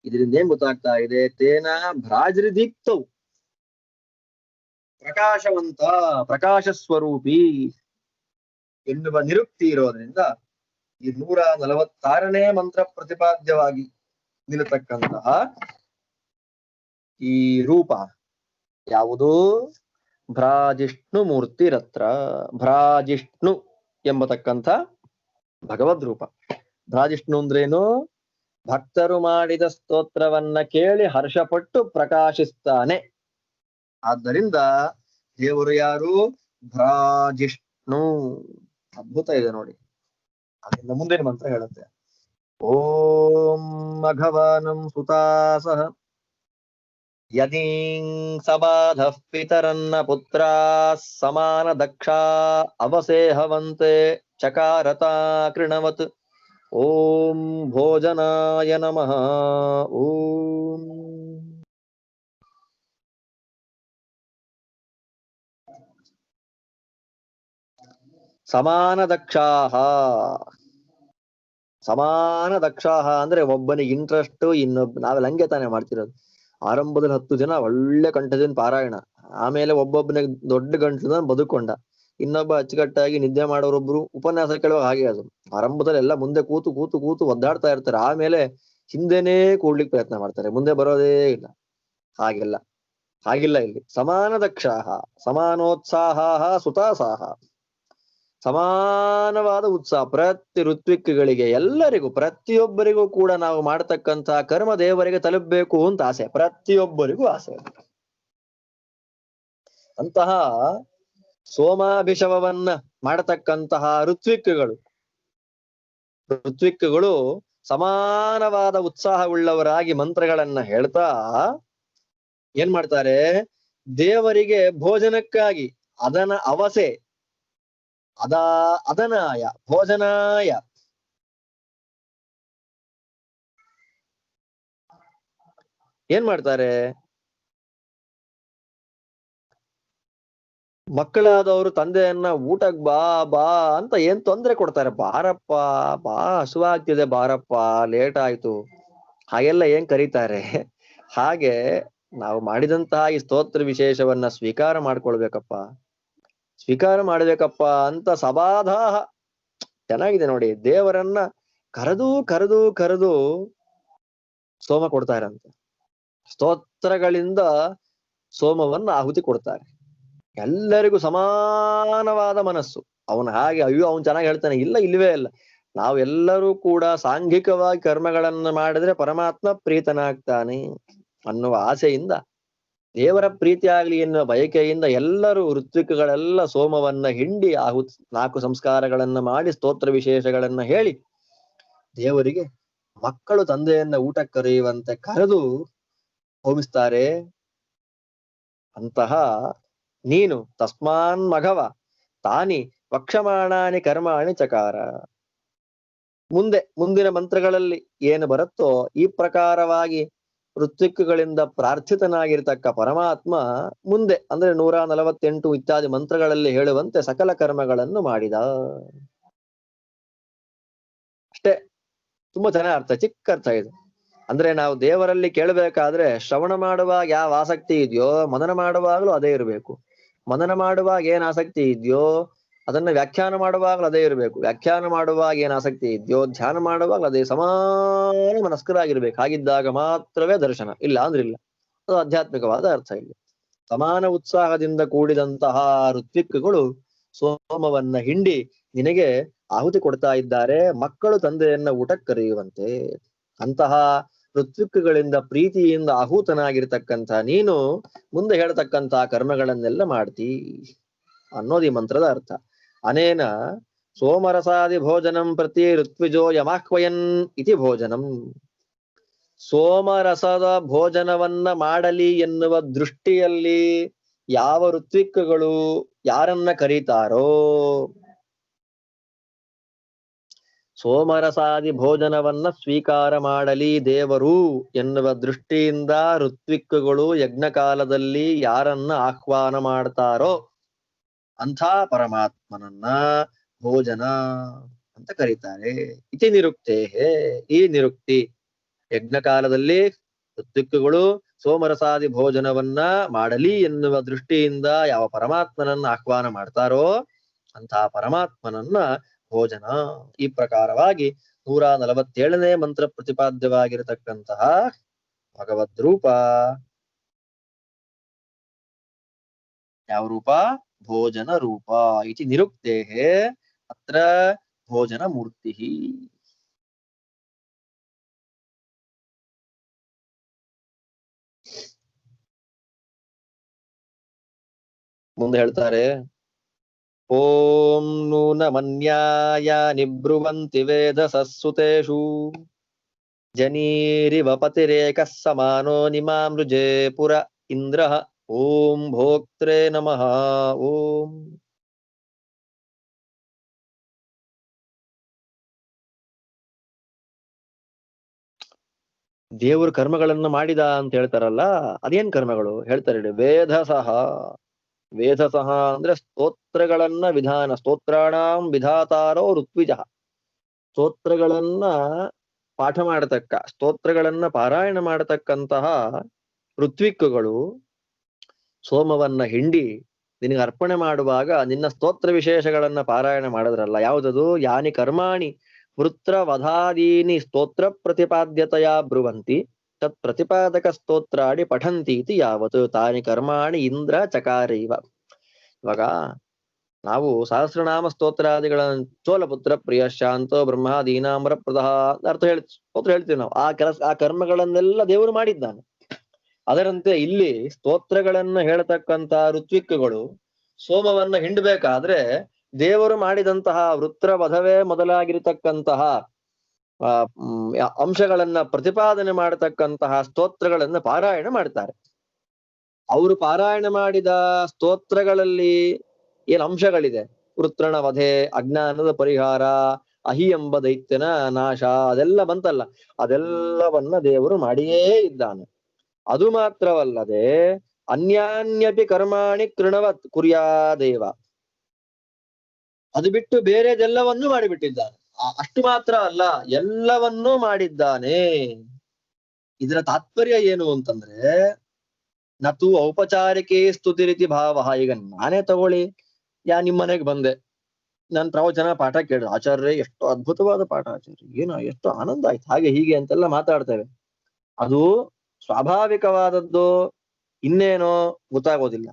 ಇದರಿಂದ ಏನ್ ಗೊತ್ತಾಗ್ತಾ ಇದೆ? ತೇನ ಭ್ರಾಜೃದೀಪ್ತವು, ಪ್ರಕಾಶವಂತ, ಪ್ರಕಾಶ ಸ್ವರೂಪಿ ಎನ್ನುವ ನಿರುಕ್ತಿ ಇರೋದ್ರಿಂದ ಈ 146ನೇ ಮಂತ್ರ ಪ್ರತಿಪಾದ್ಯವಾಗಿ ನಿಲ್ಲತಕ್ಕಂತಹ ಈ ರೂಪ ಯಾವುದು? ಭ್ರಾಜಿಷ್ಣು ಮೂರ್ತಿರತ್ರ. ಭ್ರಾಜಿಷ್ಣು ಎಂಬತಕ್ಕಂಥ ಭಗವದ್ ರೂಪ. ಭ್ರಾಜಿಷ್ಣು ಅಂದ್ರೇನು? ಭಕ್ತರು ಮಾಡಿದ ಸ್ತೋತ್ರವನ್ನ ಕೇಳಿ ಹರ್ಷಪಟ್ಟು ಪ್ರಕಾಶಿಸ್ತಾನೆ. ಆದ್ದರಿಂದ ದೇವರು ಯಾರು? ಭ್ರಾಜಿಷ್ಣು. ಅದ್ಭುತ ಇದೆ ನೋಡಿ. ಅದರಿಂದ ಮುಂದಿನ ಮಂತ್ರ ಹೇಳುತ್ತೆ, ಓಂ ಮಘವಾನಂ ಸುತಾಸಹ ಯದೀಂ ಸಬಾಧಃ ಪಿತರನ್ನ ಪುತ್ರಾ ಸಮಾನ ದಕ್ಷಾ ಅವಸೇಹವಂತೆ ಚಕಾರತಾ ಕೃಣವತ್. ಓಂ ಭೋಜನಾಯ ನಮಃ. ಓಂ ಸಮಾನ ದಕ್ಷಾಹ. ಸಮಾನ ದಕ್ಷಾಹ ಅಂದ್ರೆ ಒಬ್ಬನಿಗೆ ಇಂಟ್ರೆಸ್ಟ್, ನಾವೆಲ್ಲ ಹಂಗೆ ತಾನೇ ಮಾಡ್ತಿರೋದು. ಆರಂಭದಲ್ಲಿ 10 ಜನ ಒಳ್ಳೆ ಕಂಠದಿಂದ ಪಾರಾಯಣ, ಆಮೇಲೆ ಒಬ್ಬೊಬ್ಬನಿಗೆ ದೊಡ್ಡ ಗಂಟದ ಬದುಕೊಂಡ, ಇನ್ನೊಬ್ಬ ಅಚ್ಚುಕಟ್ಟಾಗಿ ನಿದ್ದೆ ಮಾಡೋರೊಬ್ರು ಉಪನ್ಯಾಸ ಕೇಳುವಾಗ ಹಾಗೆ. ಅದು ಆರಂಭದಲ್ಲಿ ಎಲ್ಲ ಮುಂದೆ ಕೂತು ಕೂತು ಕೂತು ಒದ್ದಾಡ್ತಾ ಇರ್ತಾರೆ, ಆಮೇಲೆ ಹಿಂದೆನೇ ಕೂಡ್ಲಿಕ್ಕೆ ಪ್ರಯತ್ನ ಮಾಡ್ತಾರೆ, ಮುಂದೆ ಬರೋದೇ ಇಲ್ಲ. ಹಾಗಿಲ್ಲ ಇಲ್ಲಿ. ಸಮಾನ ದಕ್ಷಾಹ, ಸಮಾನೋತ್ಸಾಹ ಸುತಾಸಾಹ. ಸಮಾನವಾದ ಉತ್ಸಾಹ ಪ್ರತಿ ಋತ್ವಿಕ್ಗಳಿಗೆ, ಎಲ್ಲರಿಗೂ, ಪ್ರತಿಯೊಬ್ಬರಿಗೂ ಕೂಡ ನಾವು ಮಾಡತಕ್ಕಂತಹ ಕರ್ಮ ದೇವರಿಗೆ ತಲುಪಬೇಕು ಅಂತ ಆಸೆ, ಪ್ರತಿಯೊಬ್ಬರಿಗೂ ಆಸೆ. ಅಂತಹ ಸೋಮಾಭಿಷವವನ್ನ ಮಾಡತಕ್ಕಂತಹ ಋತ್ವಿಕ್ಗಳು ಸಮಾನವಾದ ಉತ್ಸಾಹವುಳ್ಳವರಾಗಿ ಮಂತ್ರಗಳನ್ನ ಹೇಳ್ತಾ ಏನ್ ಮಾಡ್ತಾರೆ? ದೇವರಿಗೆ ಭೋಜನಕ್ಕಾಗಿ ಅವಸೆ ಅದನಾಯ ಭೋಜನಾಯ ಏನ್ ಮಾಡ್ತಾರೆ? ಮಕ್ಕಳಾದವರು ತಂದೆಯನ್ನ ಊಟಕ್ ಬಾ ಬಾ ಅಂತ ಏನ್ ತೊಂದ್ರೆ ಕೊಡ್ತಾರೆ. ಬಾರಪ್ಪ, ಬಾ ಹಸುವಾಗ್ತಿದೆ, ಬಾರಪ್ಪ, ಲೇಟ್ ಆಯ್ತು, ಹಾಗೆಲ್ಲ ಏನ್ ಕರೀತಾರೆ? ಹಾಗೆ ನಾವು ಮಾಡಿದಂತಹ ಈ ಸ್ತೋತ್ರ ವಿಶೇಷವನ್ನ ಸ್ವೀಕಾರ ಮಾಡ್ಬೇಕಪ್ಪ ಅಂತ ಸಬಾಧಾಹ. ಚೆನ್ನಾಗಿದೆ ನೋಡಿ. ದೇವರನ್ನ ಕರೆದು ಕರೆದು ಕರೆದು ಸೋಮ ಕೊಡ್ತಾರಂತೆ. ಸ್ತೋತ್ರಗಳಿಂದ ಸೋಮವನ್ನ ಆಹುತಿ ಕೊಡ್ತಾರೆ. ಎಲ್ಲರಿಗೂ ಸಮಾನವಾದ ಮನಸ್ಸು. ಅವನು ಹಾಗೆ ಅಯ್ಯೋ ಅವನು ಚೆನ್ನಾಗಿ ಹೇಳ್ತಾನೆ, ಇಲ್ಲವೇ ಇಲ್ಲ. ನಾವೆಲ್ಲರೂ ಕೂಡ ಸಾಂಘಿಕವಾಗಿ ಕರ್ಮಗಳನ್ನ ಮಾಡಿದ್ರೆ ಪರಮಾತ್ಮ ಪ್ರೀತನಾಗ್ತಾನೆ. ಅನ್ನುವ ಆಸೆಯಿಂದ, ದೇವರ ಪ್ರೀತಿ ಆಗ್ಲಿ ಎನ್ನುವ ಬಯಕೆಯಿಂದ ಎಲ್ಲರೂ ಋತ್ವಿಕ್ಗಳೆಲ್ಲ ಸೋಮವನ್ನ ಹಿಂಡಿ 4 ಸಂಸ್ಕಾರಗಳನ್ನ ಮಾಡಿ ಸ್ತೋತ್ರ ವಿಶೇಷಗಳನ್ನ ಹೇಳಿ ದೇವರಿಗೆ ಮಕ್ಕಳು ತಂದೆಯನ್ನ ಊಟಕ್ಕೆ ಕರೆಯುವಂತೆ ಕರೆದು ಹೋಮಿಸ್ತಾರೆ. ಅಂತಹ ನೀನು ತಸ್ಮಾನ್ ಮಘವ ತಾನಿ ವಕ್ಷಮಾಣಾನಿ ಕರ್ಮಾಣಿ ಚಕಾರ. ಮುಂದಿನ ಮಂತ್ರಗಳಲ್ಲಿ ಏನು ಬರುತ್ತೋ ಈ ಪ್ರಕಾರವಾಗಿ ಋತ್ವಿಕ್ಗಳಿಂದ ಪ್ರಾರ್ಥಿತನಾಗಿರ್ತಕ್ಕ ಪರಮಾತ್ಮ ಮುಂದೆ ಅಂದ್ರೆ 148 ಇತ್ಯಾದಿ ಮಂತ್ರಗಳಲ್ಲಿ ಹೇಳುವಂತೆ ಸಕಲ ಕರ್ಮಗಳನ್ನು ಮಾಡಿದ. ಅಷ್ಟೇ, ತುಂಬಾ ಚೆನ್ನಾಗಿ ಅರ್ಥ, ಚಿಕ್ಕ ಅರ್ಥ ಇದು. ಅಂದ್ರೆ ನಾವು ದೇವರಲ್ಲಿ ಕೇಳಬೇಕಾದ್ರೆ ಶ್ರವಣ ಮಾಡುವಾಗ ಯಾವ ಆಸಕ್ತಿ ಇದೆಯೋ ಮನನ ಮಾಡುವಾಗಲೂ ಅದೇ ಇರಬೇಕು. ಮನನ ಮಾಡುವಾಗ ಏನ್ ಆಸಕ್ತಿ ಇದೆಯೋ ಅದನ್ನ ವ್ಯಾಖ್ಯಾನ ಮಾಡುವಾಗಲೂ ಅದೇ ಇರಬೇಕು. ವ್ಯಾಖ್ಯಾನ ಮಾಡುವಾಗ ಏನ್ ಆಸಕ್ತಿ ಇದೆಯೋ ಧ್ಯಾನ ಮಾಡುವಾಗ ಅದೇ ಸಮಾನ ಮನಸ್ಕರಾಗಿರ್ಬೇಕು. ಹಾಗಿದ್ದಾಗ ಮಾತ್ರವೇ ದರ್ಶನ, ಇಲ್ಲ ಅಂದ್ರೆ ಇಲ್ಲ. ಅದು ಆಧ್ಯಾತ್ಮಿಕವಾದ ಅರ್ಥ ಇಲ್ಲಿ. ಸಮಾನ ಉತ್ಸಾಹದಿಂದ ಕೂಡಿದಂತಹ ಋತ್ವಿಕ್ಗಳು ಸೋಮವನ್ನ ಹಿಂಡಿ ನಿನಗೆ ಆಹುತಿ ಕೊಡ್ತಾ ಇದ್ದಾರೆ, ಮಕ್ಕಳು ತಂದೆಯನ್ನ ಊಟಕ್ಕೆ ಕರೆಯುವಂತೆ. ಅಂತಹ ಋತ್ವಿಕ್ಗಳಿಂದ ಪ್ರೀತಿಯಿಂದ ಆಹೂತನಾಗಿರ್ತಕ್ಕಂಥ ನೀನು ಮುಂದೆ ಹೇಳ್ತಕ್ಕಂತಹ ಕರ್ಮಗಳನ್ನೆಲ್ಲ ಮಾಡ್ತಿ ಅನ್ನೋದು ಈ ಮಂತ್ರದ ಅರ್ಥ. ಅನೇನ ಸೋಮರಸಾದಿ ಭೋಜನಂ ಪ್ರತಿ ಋತ್ವಿಜೋ ಯಮಾಹ್ವಯನ್ ಇತಿ ಭೋಜನಂ. ಸೋಮರಸದ ಭೋಜನವನ್ನ ಮಾಡಲಿ ಎನ್ನುವ ದೃಷ್ಟಿಯಲ್ಲಿ ಯಾವ ಋತ್ವಿಕ್ಗಳು ಯಾರನ್ನ ಕರೀತಾರೋ, ಸೋಮರಸಾದಿ ಭೋಜನವನ್ನ ಸ್ವೀಕಾರ ಮಾಡಲಿ ದೇವರು ಎನ್ನುವ ದೃಷ್ಟಿಯಿಂದ ಋತ್ವಿಕ್ಗಳು ಯಜ್ಞ ಕಾಲದಲ್ಲಿ ಯಾರನ್ನ ಆಹ್ವಾನ ಮಾಡ್ತಾರೋ ಅಂಥ ಪರಮಾತ್ಮನನ್ನ ಭೋಜನ ಅಂತ ಕರೀತಾರೆ. ಇತಿ ನಿರುಕ್ತೆ, ಈ ನಿರುಕ್ತಿ ಯಜ್ಞ ಕಾಲದಲ್ಲಿ ಋತ್ವಿಕ್ಗಳು ಸೋಮರಸಾದಿ ಭೋಜನವನ್ನ ಮಾಡಲಿ ಎನ್ನುವ ದೃಷ್ಟಿಯಿಂದ ಯಾವ ಪರಮಾತ್ಮನನ್ನ ಆಹ್ವಾನ ಮಾಡ್ತಾರೋ ಅಂತಹ ಪರಮಾತ್ಮನನ್ನ ಭೋಜನ. ಈ ಪ್ರಕಾರವಾಗಿ 147ನೇ ಮಂತ್ರ ಪ್ರತಿಪಾದ್ಯವಾಗಿರತಕ್ಕಂತಹ ಭಗವದ್ ರೂಪ ಯಾವ ರೂಪ? ಭೋಜನ ರೂಪ. ಇತಿ ನಿರುಕ್ತೆ ಅತ್ರ ಭೋಜನ ಮೂರ್ತಿ. ಮುಂದೆ ಹೇಳ್ತಾರೆ, ಓಂ ನೂನಮನ್ಯಾಯ ನಿಬ್ರುವಂತಿ ವೇದ ಸತ್ಸುತೇಷು ಜನೀರಿವ ಪತಿರೇಕಃ ಸಮಾನೋ ನಿಮಾಮೃಜೆ ಪುರ ಇಂದ್ರಃ. ಓಂ ಭೋಕ್ತ್ರೇ ನಮಃ. ಓಂ ದೇವರು ಕರ್ಮಗಳನ್ನ ಮಾಡಿದ ಅಂತ ಹೇಳ್ತಾರಲ್ಲ, ಅದೇನ್ ಕರ್ಮಗಳು ಹೇಳ್ತಾರೆ? ವೇದಸಃ. ವೇದಸಃ ಅಂದ್ರೆ ಸ್ತೋತ್ರಗಳನ್ನ ವಿಧಾನ, ಸ್ತೋತ್ರಾಣಾಂ ವಿಧಾತಾರೋ ಋತ್ವಿಜ. ಸ್ತೋತ್ರಗಳನ್ನ ಪಾಠ ಮಾಡತಕ್ಕ, ಸ್ತೋತ್ರಗಳನ್ನ ಪಾರಾಯಣ ಮಾಡತಕ್ಕಂತಹ ಋತ್ವಿಕ್ಕುಗಳು ಸೋಮವನ್ನ ಹಿಂಡಿ ನಿನಗೆ ಅರ್ಪಣೆ ಮಾಡುವಾಗ ನಿನ್ನ ಸ್ತೋತ್ರ ವಿಶೇಷಗಳನ್ನ ಪಾರಾಯಣ ಮಾಡಿದ್ರಲ್ಲ, ಯಾವುದದು? ಯಾನಿ ಕರ್ಮಾಣಿ ವೃತ್ರ ವಧಾದೀನಿ ಸ್ತೋತ್ರ ಪ್ರತಿಪಾದ್ಯತೆಯ ಬ್ರುವಂತಿ ತತ್ ಪ್ರತಿಪಾದಕ ಸ್ತೋತ್ರಾಡಿ ಪಠಂತಿ ಇತಿ ಯಾವತ್ತು ತಾನಿ ಕರ್ಮಾಣಿ ಇಂದ್ರ ಚಕಾರೈವ. ಇವಾಗ ನಾವು ಸಹಸ್ರನಾಮ ಸ್ತೋತ್ರಾದಿಗಳನ್ನ ಚೋಲಪುತ್ರ ಪ್ರಿಯ ಶಾಂತೋ ಬ್ರಹ್ಮ ದೀನಾಂಬರ ಪ್ರದಹ ಅರ್ಥ ಸ್ತೋತ್ರ ಹೇಳ್ತೀವಿ ನಾವು. ಆ ಕರ್ಮಗಳನ್ನೆಲ್ಲ ದೇವರು ಮಾಡಿದ್ದಾನೆ. ಅದರಂತೆ ಇಲ್ಲಿ ಸ್ತೋತ್ರಗಳನ್ನ ಹೇಳ್ತಕ್ಕಂತ ಋತ್ವಿಕ್ಕುಗಳು ಸೋಮವನ್ನ ಹಿಂಡಬೇಕಾದ್ರೆ ದೇವರು ಮಾಡಿದಂತಹ ವೃತ್ರ ವಧವೇ ಮೊದಲಾಗಿರ್ತಕ್ಕಂತಹ ಅಂಶಗಳನ್ನ ಪ್ರತಿಪಾದನೆ ಮಾಡತಕ್ಕಂತಹ ಸ್ತೋತ್ರಗಳನ್ನ ಪಾರಾಯಣ ಮಾಡ್ತಾರೆ. ಅವರು ಪಾರಾಯಣ ಮಾಡಿದ ಸ್ತೋತ್ರಗಳಲ್ಲಿ ಏನ್ ಅಂಶಗಳಿದೆ? ವೃತ್ರಣ ವಧೆ, ಅಜ್ಞಾನದ ಪರಿಹಾರ, ಅಹಿ ಎಂಬ ದೈತ್ಯನ ನಾಶ, ಅದೆಲ್ಲ ಬಂತಲ್ಲ, ಅದೆಲ್ಲವನ್ನ ದೇವರು ಮಾಡಿಯೇ ಇದ್ದಾನೆ. ಅದು ಮಾತ್ರವಲ್ಲದೆ ಅನ್ಯಾನ್ಯಪಿ ಕರ್ಮಾಣಿ ಕೃಣವತ್ ಕುರ್ಯಾದೇವ, ಅದು ಬಿಟ್ಟು ಬೇರೆದೆಲ್ಲವನ್ನೂ ಮಾಡಿಬಿಟ್ಟಿದ್ದಾನೆ. ಅಷ್ಟು ಮಾತ್ರ ಅಲ್ಲ, ಎಲ್ಲವನ್ನೂ ಮಾಡಿದ್ದಾನೆ. ಇದರ ತಾತ್ಪರ್ಯ ಏನು ಅಂತಂದ್ರೆ, ನತು ಔಪಚಾರಿಕೆ ಸ್ತುತಿ ರೀತಿ ಭಾವ. ಈಗ ನಾನೇ ತಗೊಳ್ಳಿ, ನಿಮ್ ಮನೆಗೆ ಬಂದೆ, ನಾನು ಪ್ರವಚನ ಪಾಠ ಕೇಳಿದೆ, ಆಚಾರ್ಯ ಎಷ್ಟು ಅದ್ಭುತವಾದ ಪಾಠ ಆಚಾರ್ಯ, ಏನೋ ಎಷ್ಟು ಆನಂದ ಆಯ್ತು, ಹಾಗೆ ಹೀಗೆ ಅಂತೆಲ್ಲ ಮಾತಾಡ್ತೇವೆ. ಅದು ಸ್ವಾಭಾವಿಕವಾದದ್ದು, ಇನ್ನೇನೋ ಗೊತ್ತಾಗೋದಿಲ್ಲ.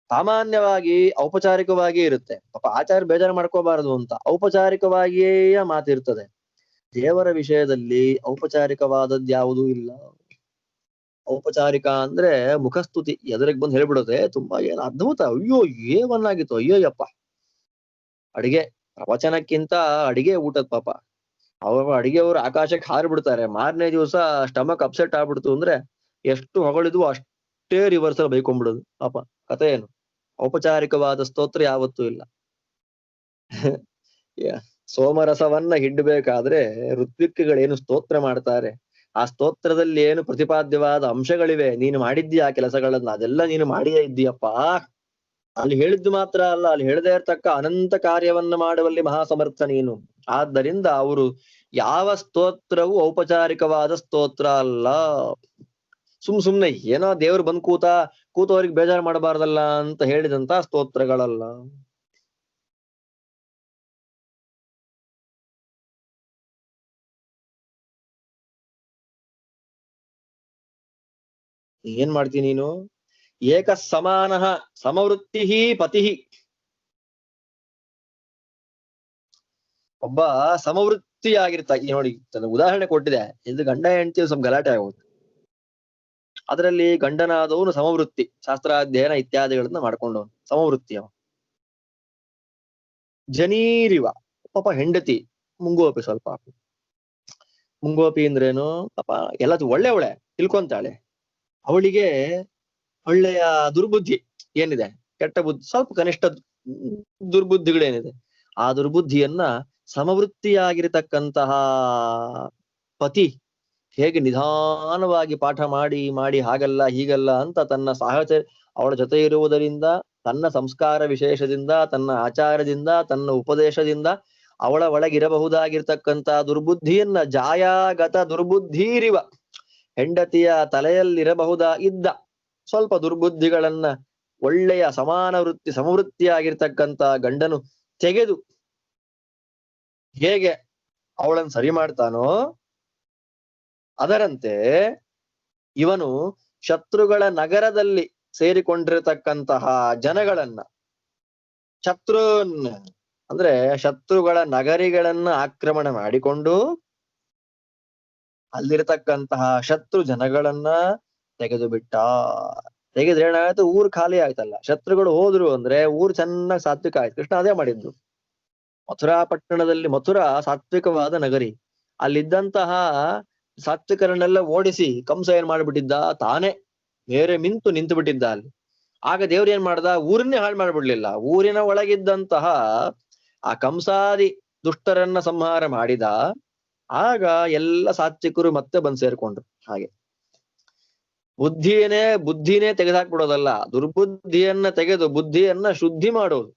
ಸಾಮಾನ್ಯವಾಗಿ ಔಪಚಾರಿಕವಾಗಿ ಇರುತ್ತೆ. ಪಾಪ ಆಚಾರ್ಯ ಬೇಜಾರು ಮಾಡ್ಕೋಬಾರದು ಅಂತ ಔಪಚಾರಿಕವಾಗಿಯೇ ಮಾತಿರ್ತದೆ. ದೇವರ ವಿಷಯದಲ್ಲಿ ಔಪಚಾರಿಕವಾದದ್ದು ಯಾವುದೂ ಇಲ್ಲ. ಔಪಚಾರಿಕ ಅಂದ್ರೆ ಮುಖಸ್ತುತಿ ಎದುರಿಗೆ ಬಂದು ಹೇಳ್ಬಿಡುತ್ತೆ ತುಂಬಾ ಏನ್ ಅದ್ಭುತ, ಅಯ್ಯೋ ಏವನ್ನಾಗಿತ್ತು, ಅಯ್ಯೋಯ್ಯಪ್ಪ. ಅಡಿಗೆ ಪ್ರವಚನಕ್ಕಿಂತ ಅಡಿಗೆ ಊಟದ ಪಾಪ. ಅಡಿಗೆಯವರು ಆಕಾಶಕ್ಕೆ ಹಾರಿ ಬಿಡ್ತಾರೆ. ಮಾರನೇ ದಿವಸ ಸ್ಟಮಕ್ ಅಪ್ಸೆಟ್ ಆಗ್ಬಿಡ್ತು ಅಂದ್ರೆ ಎಷ್ಟು ಹೊಗಳಿದ್ವು ಅಷ್ಟೇ ರಿವರ್ಸಲ್ ಬೈಕೊಂಡ್ಬಿಡುದು ಪಾಪ. ಕಥೆ ಏನು? ಔಪಚಾರಿಕವಾದ ಸ್ತೋತ್ರ ಯಾವತ್ತೂ ಇಲ್ಲ. ಸೋಮರಸವನ್ನ ಹಿಡ್ಬೇಕಾದ್ರೆ ಋತ್ವಿಕ್ಗಳೇನು ಸ್ತೋತ್ರ ಮಾಡ್ತಾರೆ, ಆ ಸ್ತೋತ್ರದಲ್ಲಿ ಏನು ಪ್ರತಿಪಾದ್ಯವಾದ ಅಂಶಗಳಿವೆ. ನೀನು ಮಾಡಿದ್ದೀಯ ಆ ಕೆಲಸಗಳನ್ನ, ಅದೆಲ್ಲ ನೀನು ಮಾಡಿಯೇ ಇದ್ದೀಯಪ್ಪ. ಅಲ್ಲಿ ಹೇಳಿದ್ದು ಮಾತ್ರ ಅಲ್ಲ, ಅಲ್ಲಿ ಹೇಳದೇ ಇರ್ತಕ್ಕ ಅನಂತ ಕಾರ್ಯವನ್ನ ಮಾಡುವಲ್ಲಿ ಮಹಾಸಮರ್ಥ ನೀನು. ಆದ್ದರಿಂದ ಅವರು ಯಾವ ಸ್ತೋತ್ರವು ಔಪಚಾರಿಕವಾದ ಸ್ತೋತ್ರ ಅಲ್ಲ. ಸುಮ್ನೆ ಏನೋ ದೇವ್ರು ಬಂದ್ ಕೂತವ್ರಿಗೆ ಬೇಜಾರು ಮಾಡಬಾರ್ದಲ್ಲ ಅಂತ ಹೇಳಿದಂತ ಸ್ತೋತ್ರಗಳಲ್ಲ. ಏನ್ ಮಾಡ್ತೀನಿ ನೀನು? ಏಕ ಸಮಾನಃ ಸಮವೃತ್ತಿ ಪತಿ. ಒಬ್ಬ ಸಮವೃತ್ತಿಯಾಗಿರ್ತಾ ನೋಡಿ, ಉದಾಹರಣೆ ಕೊಟ್ಟಿದೆ. ಇದು ಗಂಡ ಹೆಂಡತಿ ಸ್ವಲ್ಪ ಗಲಾಟೆ ಆಗುತ್ತೆ. ಅದರಲ್ಲಿ ಗಂಡನಾದವನು ಸಮವೃತ್ತಿ, ಶಾಸ್ತ್ರಾಧ್ಯಯನ ಇತ್ಯಾದಿಗಳನ್ನ ಮಾಡ್ಕೊಂಡವನು ಸಮವೃತ್ತಿ. ಅವ ಜನೀರಿವ ಪಾಪ ಹೆಂಡತಿ ಮುಂಗೋಪಿ, ಸ್ವಲ್ಪ ಮುಂಗೋಪಿ ಅಂದ್ರೇನು ಪಾಪ ಎಲ್ಲ ಒಳ್ಳೆ ತಿಳ್ಕೊಂತಾಳೆ. ಅವಳಿಗೆ ಒಳ್ಳೆಯ ದುರ್ಬುದ್ಧಿ ಏನಿದೆ, ಕೆಟ್ಟ ಬುದ್ಧಿ, ಸ್ವಲ್ಪ ಕನಿಷ್ಠ ದುರ್ಬುದ್ಧಿಗಳೇನಿದೆ, ಆ ದುರ್ಬುದ್ಧಿಯನ್ನ ಸಮವೃತ್ತಿಯಾಗಿರತಕ್ಕಂತಹ ಪತಿ ಹೇಗೆ ನಿಧಾನವಾಗಿ ಪಾಠ ಮಾಡಿ ಮಾಡಿ ಹಾಗಲ್ಲ ಹೀಗಲ್ಲ ಅಂತ ತನ್ನ ಅವಳ ಜೊತೆ ಇರುವುದರಿಂದ, ತನ್ನ ಸಂಸ್ಕಾರ ವಿಶೇಷದಿಂದ, ತನ್ನ ಆಚಾರದಿಂದ, ತನ್ನ ಉಪದೇಶದಿಂದ ಅವಳ ಒಳಗಿರಬಹುದಾಗಿರ್ತಕ್ಕಂಥ ದುರ್ಬುದ್ಧಿಯನ್ನ, ಜಾಯಾಗತ ದುರ್ಬುದ್ಧಿರಿವ, ಹೆಂಡತಿಯ ತಲೆಯಲ್ಲಿರಬಹುದಾಗಿದ್ದ ಸ್ವಲ್ಪ ದುರ್ಬುದ್ಧಿಗಳನ್ನ ಒಳ್ಳೆಯ ಸಮಾನ ವೃತ್ತಿ ಸಮವೃತ್ತಿಯಾಗಿರ್ತಕ್ಕಂಥ ಗಂಡನು ತೆಗೆದು ಹೇಗೆ ಅವಳನ್ನು ಸರಿ ಮಾಡ್ತಾನೋ, ಅದರಂತೆ ಇವನು ಶತ್ರುಗಳ ನಗರದಲ್ಲಿ ಸೇರಿಕೊಂಡಿರತಕ್ಕಂತಹ ಜನಗಳನ್ನ, ಅಂದ್ರೆ ಶತ್ರುಗಳ ನಗರಿಗಳನ್ನ ಆಕ್ರಮಣ ಮಾಡಿಕೊಂಡು ಅಲ್ಲಿರತಕ್ಕಂತಹ ಶತ್ರು ಜನಗಳನ್ನ ತೆಗೆದು ಬಿಟ್ಟ. ತೆಗೆದ್ರೆ ಏನಾಯ್ತು? ಊರು ಖಾಲಿ ಆಯ್ತಲ್ಲ. ಶತ್ರುಗಳು ಹೋದ್ರು ಅಂದ್ರೆ ಊರು ಚೆನ್ನಾಗಿ ಸಾತ್ವಿಕ ಆಯ್ತು. ಕೃಷ್ಣ ಅದೇ ಮಾಡಿದ್ದು. ಮಥುರಾ ಪಟ್ಟಣದಲ್ಲಿ, ಮಥುರಾ ಸಾತ್ವಿಕವಾದ ನಗರಿ, ಅಲ್ಲಿದ್ದಂತಹ ಸಾತ್ವಿಕರನ್ನೆಲ್ಲ ಓಡಿಸಿ ಕಂಸ ಏನ್ ಮಾಡ್ಬಿಟ್ಟಿದ್ದ, ತಾನೇ ಬೇರೆ ನಿಂತು ಬಿಟ್ಟಿದ್ದ ಅಲ್ಲಿ. ಆಗ ದೇವ್ರು ಏನ್ ಮಾಡ್ದ? ಊರನ್ನೇ ಹಾಳು ಮಾಡ್ಬಿಡ್ಲಿಲ್ಲ, ಊರಿನ ಒಳಗಿದ್ದಂತಹ ಆ ಕಂಸಾದಿ ದುಷ್ಟರನ್ನ ಸಂಹಾರ ಮಾಡಿದ. ಆಗ ಎಲ್ಲ ಸಾತ್ವಿಕರು ಮತ್ತೆ ಬಂದು ಸೇರ್ಕೊಂಡ್ರು. ಹಾಗೆ ಬುದ್ಧಿನೇ ತೆಗೆದಾಕ್ಬಿಡೋದಲ್ಲ, ದುರ್ಬುದ್ಧಿಯನ್ನ ತೆಗೆದು ಬುದ್ಧಿಯನ್ನ ಶುದ್ಧಿ ಮಾಡೋದು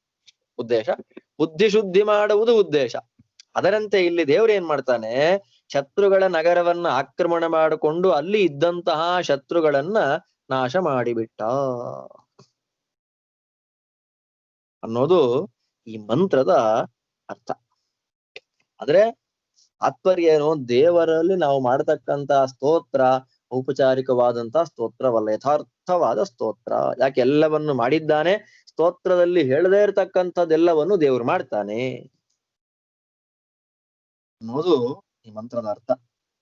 ಉದ್ದೇಶ, ಬುದ್ಧಿ ಶುದ್ಧಿ ಮಾಡುವುದು ಉದ್ದೇಶ. ಅದರಂತೆ ಇಲ್ಲಿ ದೇವ್ರು ಏನ್ ಮಾಡ್ತಾನೆ? ಶತ್ರುಗಳ ನಗರವನ್ನ ಆಕ್ರಮಣ ಮಾಡಿಕೊಂಡು ಅಲ್ಲಿ ಇದ್ದಂತಹ ಶತ್ರುಗಳನ್ನ ನಾಶ ಮಾಡಿಬಿಟ್ಟ ಅನ್ನೋದು ಈ ಮಂತ್ರದ ಅರ್ಥ. ಆದ್ರೆ ತಾತ್ಪರ್ಯ ಏನು? ದೇವರಲ್ಲಿ ನಾವು ಮಾಡತಕ್ಕಂತಹ ಸ್ತೋತ್ರ ಔಪಚಾರಿಕವಾದಂತಹ ಸ್ತೋತ್ರವಲ್ಲ, ಯಥಾರ್ಥವಾದ ಸ್ತೋತ್ರ. ಯಾಕೆ? ಎಲ್ಲವನ್ನು ಮಾಡಿದ್ದಾನೆ. ಸ್ತೋತ್ರದಲ್ಲಿ ಹೇಳದೇ ಇರತಕ್ಕಂಥದ್ದೆಲ್ಲವನ್ನು ದೇವರು ಮಾಡ್ತಾನೆ ಅನ್ನೋದು ಈ ಮಂತ್ರದ ಅರ್ಥ.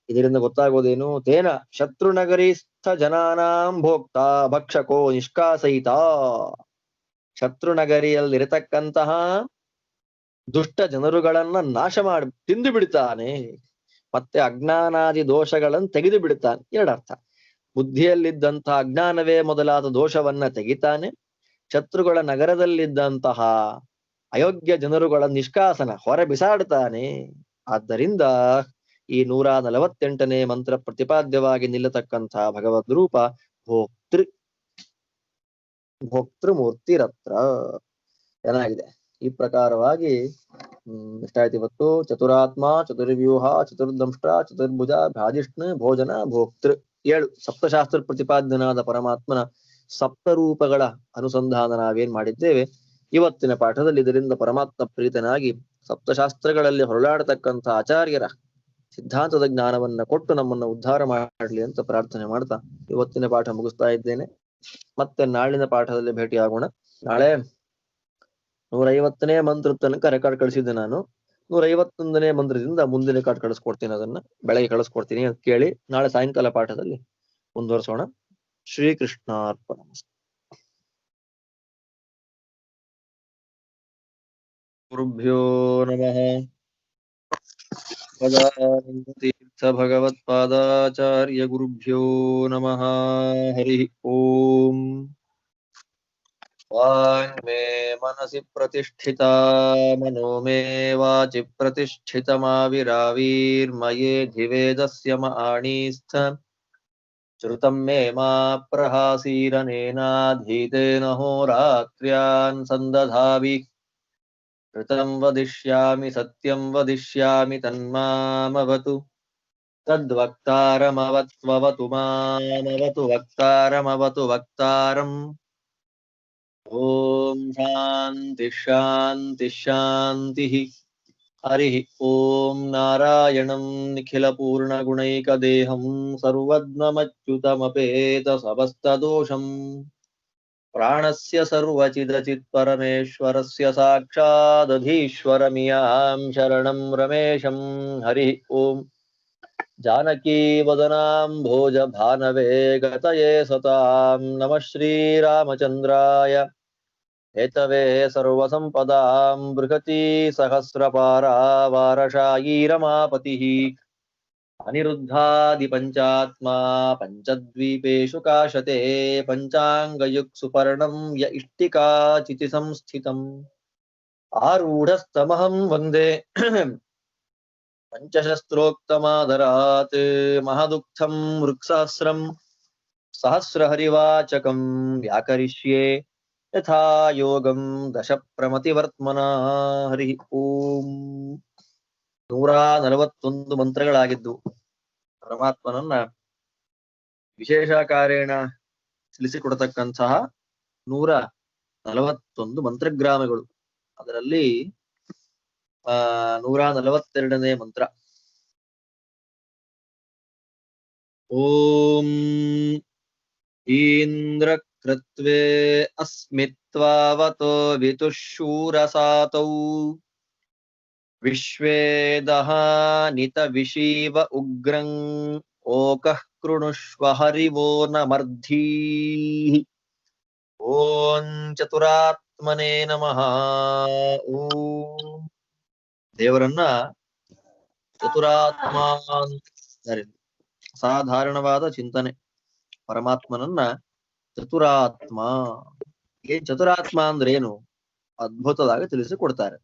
ಇದರಿಂದ ಗೊತ್ತಾಗೋದೇನು? ತೇನ ಶತ್ರುನಗರಿಸ್ಥ ಜನಾನಾಂ ಭೋಕ್ತ ಭಕ್ಷಕೋ ನಿಷ್ಕಾಸಯಿತ. ಶತ್ರುನಗರಿಯಲ್ಲಿರತಕ್ಕಂತಹ ದುಷ್ಟ ಜನರುಗಳನ್ನ ನಾಶ ಮಾಡಿ ತಿಂದು ಬಿಡ್ತಾನೆ, ಮತ್ತೆ ಅಜ್ಞಾನಾದಿ ದೋಷಗಳನ್ನು ತೆಗೆದು ಬಿಡ್ತಾನೆ. ಎರಡರ್ಥ. ಬುದ್ಧಿಯಲ್ಲಿದ್ದಂತಹ ಅಜ್ಞಾನವೇ ಮೊದಲಾದ ದೋಷವನ್ನ ತೆಗಿತಾನೆ, ಶತ್ರುಗಳ ನಗರದಲ್ಲಿದ್ದಂತಹ ಅಯೋಗ್ಯ ಜನರುಗಳ ನಿಷ್ಕಾಸನ ಹೊರ ಬಿಸಾಡ್ತಾನೆ. ಆದ್ದರಿಂದ ಈ 148ನೇ ಮಂತ್ರ ಪ್ರತಿಪಾದ್ಯವಾಗಿ ನಿಲ್ಲತಕ್ಕಂತಹ ಭಗವದ್ ರೂಪ ಭೋಕ್ತೃ ಮೂರ್ತಿರತ್ರ. ಚೆನ್ನಾಗಿದೆ. ಈ ಪ್ರಕಾರವಾಗಿ ಎಷ್ಟಾಯ್ತು ಇವತ್ತು? ಚತುರಾತ್ಮ, ಚತುರ್ವ್ಯೂಹ, ಚತುರ್ದಂಷ್ಟ, ಚತುರ್ಭುಜ, ಭ್ರಾಜಿಷ್ಣು, ಭೋಜನ, ಭೋಕ್ತೃ. 7 ಸಪ್ತಶಾಸ್ತ್ರ ಪ್ರತಿಪಾದ್ಯನಾದ ಪರಮಾತ್ಮನ ಸಪ್ತರೂಪಗಳ ಅನುಸಂಧಾನ ನಾವೇನ್ ಮಾಡಿದ್ದೇವೆ ಇವತ್ತಿನ ಪಾಠದಲ್ಲಿ. ಇದರಿಂದ ಪರಮಾತ್ಮ ಪ್ರೀತನಾಗಿ ಸಪ್ತಶಾಸ್ತ್ರಗಳಲ್ಲಿ ಹೊರಳಾಡತಕ್ಕಂಥ ಆಚಾರ್ಯರ ಸಿದ್ಧಾಂತದ ಜ್ಞಾನವನ್ನ ಕೊಟ್ಟು ನಮ್ಮನ್ನ ಉದ್ಧಾರ ಮಾಡಲಿ ಅಂತ ಪ್ರಾರ್ಥನೆ ಮಾಡ್ತಾ ಇವತ್ತಿನ ಪಾಠ ಮುಗಿಸ್ತಾ ಇದ್ದೇನೆ. ಮತ್ತೆ ನಾಳಿನ ಪಾಠದಲ್ಲಿ ಭೇಟಿಯಾಗೋಣ. ನಾಳೆ 150ನೇ ಮಂತ್ರ ತನಕ ರೆಕಾರ್ಡ್ ಕಳಿಸಿದ್ದೆ ನಾನು. 151ನೇ ಮಂತ್ರದಿಂದ ಮುಂದಿನ ರೆಕಾರ್ಡ್ ಕಳಿಸ್ಕೊಡ್ತೀನಿ. ಅದನ್ನ ಬೆಳಗ್ಗೆ ಕಳಿಸ್ಕೊಡ್ತೀನಿ ಅಂತ ಕೇಳಿ ನಾಳೆ ಸಾಯಂಕಾಲ ಪಾಠದಲ್ಲಿ ಮುಂದುವರ್ಸೋಣ. ಶ್ರೀಕೃಷ್ಣಾರ್ಪಣಮಸ್ತು. ಗುರುಭ್ಯೋ ನಮಃ. ತೀರ್ಥ ಭಗವತ್ಪಾದಾಚಾರ್ಯ ಗುರುಭ್ಯೋ ನಮಃ. ಹರಿ ಓಂ. ವಾಂಗ್ಮೇ ಮನಸಿ ಪ್ರತಿಷ್ಠಿತಾ ಮನೋ ಮೇ ವಾಚಿ ಪ್ರತಿಷ್ಠಿತಮಾವಿರಾವೀರ್ಮಯೇಧಿ ವೇದಸ್ಯ ಮಾಣೀಸ್ಥ ಶ್ರುತಂ ಮೇ ಮಾ ಪ್ರಹಾಸೀರನೇನಾಧೀತೇನ ಹೋರಾತ್ರ್ಯಾನ್ ಸಂದಧಾಮಿ. ಋತಂ ವದಿಷ್ಯಾಮಿ ಸತ್ಯಂ ವದಿಷ್ಯಾಮಿ ತನ್ಮಾಮವತು. ತದ್ವಕ್ತಾರಮವತ್ವವತು ಮಾಮವತು ವಕ್ತಾರಮವತು ವಕ್ತಾರಂ. ಓಂ ಶಾಂತಿ ಶಾಂತಿ ಶಾಂತಿ. ಹರಿ ಓಂ. ನಾರಾಯಣಂ ನಿಖಿಲ ಪೂರ್ಣ ಗುಣೈಕದೇಹಂ ಸರ್ವಜ್ಞಮಚ್ಯುತಮಪೇತ ಸಮಸ್ತದೋಷಂ ಪ್ರಾಣಸ್ಯ ಸರ್ವಚಿದಚಿತ್ ಪರಮೇಶ್ವರಸ್ಯ ಸಾಕ್ಷಾದಧೀಶ್ವರಮಿಯಾಂ ಶರಣಂ ರಮೇಶಂ. ಹರಿ ಓಂ. ಜಾನಕೀ ವದನಾಂ ಭೋಜ ಭಾನವೇ ಗತಯೇ ಸತಾಂ ನಮಃ ಶ್ರೀರಾಮಚಂದ್ರಾಯ ಹೇತವೇ ಸರ್ವಸಂಪದಾಂ ಬೃಹತಿ ಸಹಸ್ರಪಾರಾವಾರಶಾಯೀ ರಮಾಪತಿಃ. ಅನಿರುದ್ಧಾದಿ ಪಂಚಾತ್ಮಾ ಪಂಚದ್ವೀಪೇಶು ಕಾಶತೆ ಪಂಚಾಂಗಯುಕ್ ಸುಪರ್ಣಂ ಯ ಇಷ್ಟಿಕಾ ಚಿತಿ ಸಂಸ್ಥಿತಂ. ಆರೂಢಸ್ತಮಹಂ ವಂದೇ ಪಂಚಶಸ್ತ್ರೋಕ್ತಮಾದರಾತ್ ಮಹದುಕ್ಥಂ ವೃಕ್ಸಹಸ್ರಂ ಸಹಸ್ರಹರಿವಾಚಕಂ ವ್ಯಾಕರಿಷ್ಯೆ ಯಥಾ ಯೋಗಂ ದಶ ಪ್ರಮತಿವರ್ತ್ಮನ. ಹರಿ ಓಂ. 141 ಮಂತ್ರಗಳಾಗಿದ್ದು ಪರಮಾತ್ಮನನ್ನ ವಿಶೇಷ ಕಾರ್ಯೇಣ ತಿಳಿಸಿಕೊಡತಕ್ಕಂತಹ 141 ಮಂತ್ರಗ್ರಾಮಗಳು. ಅದರಲ್ಲಿ 142ನೇ ಮಂತ್ರ. ಓಂ ಇಂದ್ರ ಕೃತ್ವೇ ಅಸ್ಮಿತ್ವಾವತೋ ವಿತುಶೂರಸಾತೌ ವಿಶ್ವೇದಹಾನಿತ ವಿಶೀವ ಉಗ್ರಂ ಓಕಃ ಕೃಣುಷ್ವ ಹರಿವೋ ನಮರ್ಧೀಃ. ಓಂ ಚತುರಾತ್ಮನೇ ನಮಃ. ಓಂ. ದೇವರನ್ನ ಚತುರಾತ್ಮ ಸಾಧಾರಣವಾದ ಚಿಂತನೆ. ಪರಮಾತ್ಮನನ್ನ ಚತುರಾತ್ಮ. ಏನ್ ಚತುರಾತ್ಮ ಅಂದ್ರೆ ಏನು? ಅದ್ಭುತವಾಗಿ ತಿಳಿಸಿಕೊಡ್ತಾರೆ.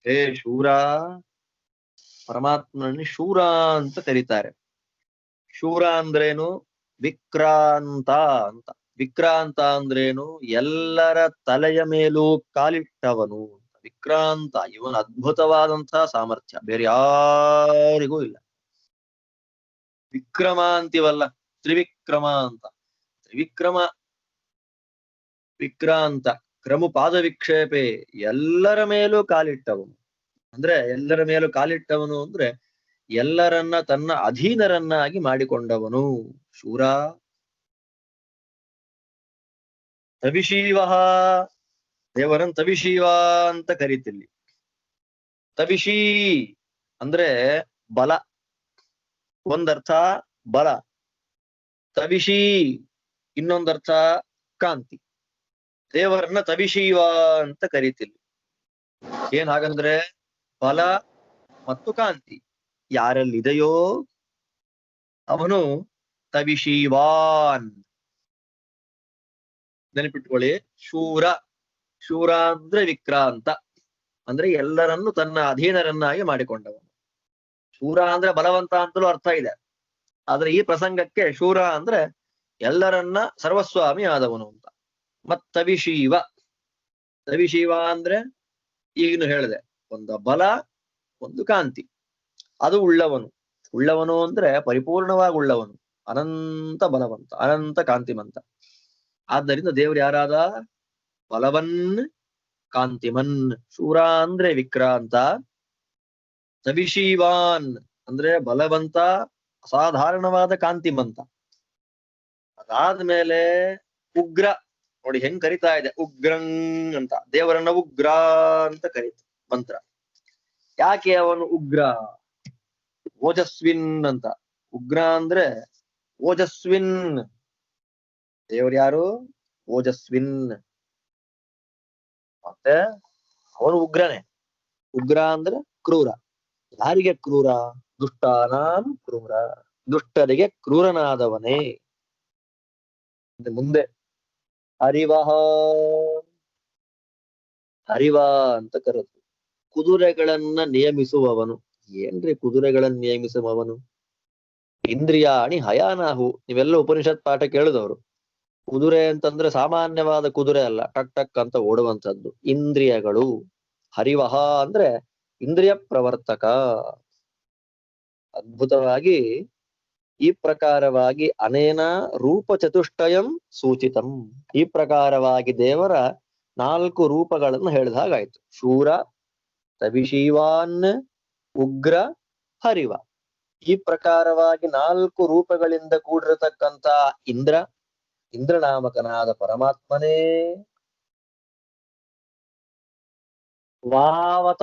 ಹೇ ಶೂರ, ಪರಮಾತ್ಮನನ್ನು ಶೂರ ಅಂತ ಕರೀತಾರೆ. ಶೂರ ಅಂದ್ರೇನು? ವಿಕ್ರಾಂತ ಅಂತ. ವಿಕ್ರಾಂತ ಅಂದ್ರೇನು? ಎಲ್ಲರ ತಲೆಯ ಮೇಲೂ ಕಾಲಿಟ್ಟವನು. ವಿಕ್ರಾಂತ, ಇವನ ಅದ್ಭುತವಾದಂತಹ ಸಾಮರ್ಥ್ಯ ಬೇರೆ ಯಾರಿಗೂ ಇಲ್ಲ. ವಿಕ್ರಮ ಅಂತೀವಲ್ಲ, ತ್ರಿವಿಕ್ರಮ ಅಂತ. ತ್ರಿವಿಕ್ರಮ, ವಿಕ್ರಾಂತ, ಕ್ರಮು ಪಾದ ವಿಕ್ಷೇಪೆ, ಎಲ್ಲರ ಮೇಲೂ ಕಾಲಿಟ್ಟವನು. ಅಂದ್ರೆ ಎಲ್ಲರ ಮೇಲೂ ಕಾಲಿಟ್ಟವನು ಅಂದ್ರೆ ಎಲ್ಲರನ್ನ ತನ್ನ ಅಧೀನರನ್ನಾಗಿ ಮಾಡಿಕೊಂಡವನು ಶೂರ. ತವಿಶೀವ, ದೇವರನ್ ತವಿಶೀವ ಅಂತ ಕರೀತಿಲ್ಲಿ. ತವಿಶೀ ಅಂದ್ರೆ ಬಲ, ಒಂದರ್ಥ ಬಲ. ತವಿಶೀ ಇನ್ನೊಂದರ್ಥ ಕಾಂತಿ. ದೇವರನ್ನ ತವಿಶೀವ ಅಂತ ಕರೀತಿಲ್ಲಿ. ಏನ್ ಹಾಗಂದ್ರೆ ಬಲ ಮತ್ತು ಕಾಂತಿ ಯಾರಲ್ಲಿದೆಯೋ ಅವನು ತವಿಶೀವಾನ್. ನೆನಪಿಟ್ಕೊಳ್ಳಿ, ಶೂರ. ಶೂರ ಅಂದ್ರೆ ವಿಕ್ರಾಂತ, ಅಂದ್ರೆ ಎಲ್ಲರನ್ನು ತನ್ನ ಅಧೀನರನ್ನಾಗಿ ಮಾಡಿಕೊಂಡವನು. ಶೂರ ಅಂದ್ರೆ ಬಲವಂತ ಅಂತಲೂ ಅರ್ಥ ಇದೆ. ಆದ್ರೆ ಈ ಪ್ರಸಂಗಕ್ಕೆ ಶೂರ ಅಂದ್ರೆ ಎಲ್ಲರನ್ನ ಸರ್ವಸ್ವಾಮಿ ಆದವನು ಅಂತ. ಮತ್ ತವಿಶೀವ, ತವಿಶೀವ ಅಂದ್ರೆ ಈಗಿನ ಹೇಳಿದೆ, ಒಂದು ಬಲ ಒಂದು ಕಾಂತಿ, ಅದು ಉಳ್ಳವನು. ಉಳ್ಳವನು ಅಂದ್ರೆ ಪರಿಪೂರ್ಣವಾಗಿ ಉಳ್ಳವನು, ಅನಂತ ಬಲವಂತ, ಅನಂತ ಕಾಂತಿಮಂತ. ಆದ್ದರಿಂದ ದೇವರು ಯಾರಾದ? ಬಲವನ್ ಕಾಂತಿಮನ್. ಶೂರ ಅಂದ್ರೆ ವಿಕ್ರಾಂತ, ತವಿಶೀವಾನ್ ಅಂದ್ರೆ ಬಲವಂತ, ಅಸಾಧಾರಣವಾದ ಕಾಂತಿಮಂತ. ಅದಾದ್ಮೇಲೆ ಉಗ್ರ. ನೋಡಿ ಹೆಂಗ್ ಕರಿತಾ ಇದೆ, ಉಗ್ರಂ ಅಂತ. ದೇವರನ್ನ ಉಗ್ರ ಅಂತ ಕರೀತ ಮಂತ್ರ. ಯಾಕೆ ಅವನು ಉಗ್ರ? ಓಜಸ್ವಿನ್ ಅಂತ. ಉಗ್ರ ಅಂದ್ರೆ ಓಜಸ್ವಿನ್. ದೇವ್ರು ಯಾರು? ಓಜಸ್ವಿನ್. ಮತ್ತೆ ಅವನು ಉಗ್ರನೇ. ಉಗ್ರ ಅಂದ್ರೆ ಕ್ರೂರ. ಯಾರಿಗೆ ಕ್ರೂರ? ದುಷ್ಟಾನಾಂ ಕ್ರೂರ. ದುಷ್ಟರಿಗೆ ಕ್ರೂರನಾದವನೇ. ಮುಂದೆ ಹರಿವಹ. ಹರಿವ ಅಂತ ಕರೆದು ಕುದುರೆಗಳನ್ನ ನಿಯಮಿಸುವವನು. ಏನ್ರಿ ಕುದುರೆಗಳನ್ನ ನಿಯಮಿಸುವವನು? ಇಂದ್ರಿಯಾಣಿ ಹಯಾನಾಹು. ನೀವೆಲ್ಲ ಉಪನಿಷತ್ ಪಾಠ ಕೇಳಿದವರು. ಕುದುರೆ ಅಂತಂದ್ರೆ ಸಾಮಾನ್ಯವಾದ ಕುದುರೆ ಅಲ್ಲ, ಟಕ್ ಟಕ್ ಅಂತ ಓಡುವಂತದ್ದು. ಇಂದ್ರಿಯಗಳು. ಹರಿವಹ ಅಂದ್ರೆ ಇಂದ್ರಿಯ ಪ್ರವರ್ತಕ. ಅದ್ಭುತವಾಗಿ ಈ ಪ್ರಕಾರವಾಗಿ ಅನೇನ ರೂಪ ಚತುಷ್ಟಯಂ ಸೂಚಿತಂ. ಈ ಪ್ರಕಾರವಾಗಿ ದೇವರ 4 ರೂಪಗಳನ್ನು ಹೇಳಿದ ಹಾಗಾಯ್ತು. ಶೂರ, ತವಿಶೀವಾನ್, ಉಗ್ರ, ಹರಿವ. ಈ ಪ್ರಕಾರವಾಗಿ 4 ರೂಪಗಳಿಂದ ಕೂಡಿರತಕ್ಕಂತ ಇಂದ್ರ, ಇಂದ್ರನಾಮಕನಾದ ಪರಮಾತ್ಮನೇ ವಾವತ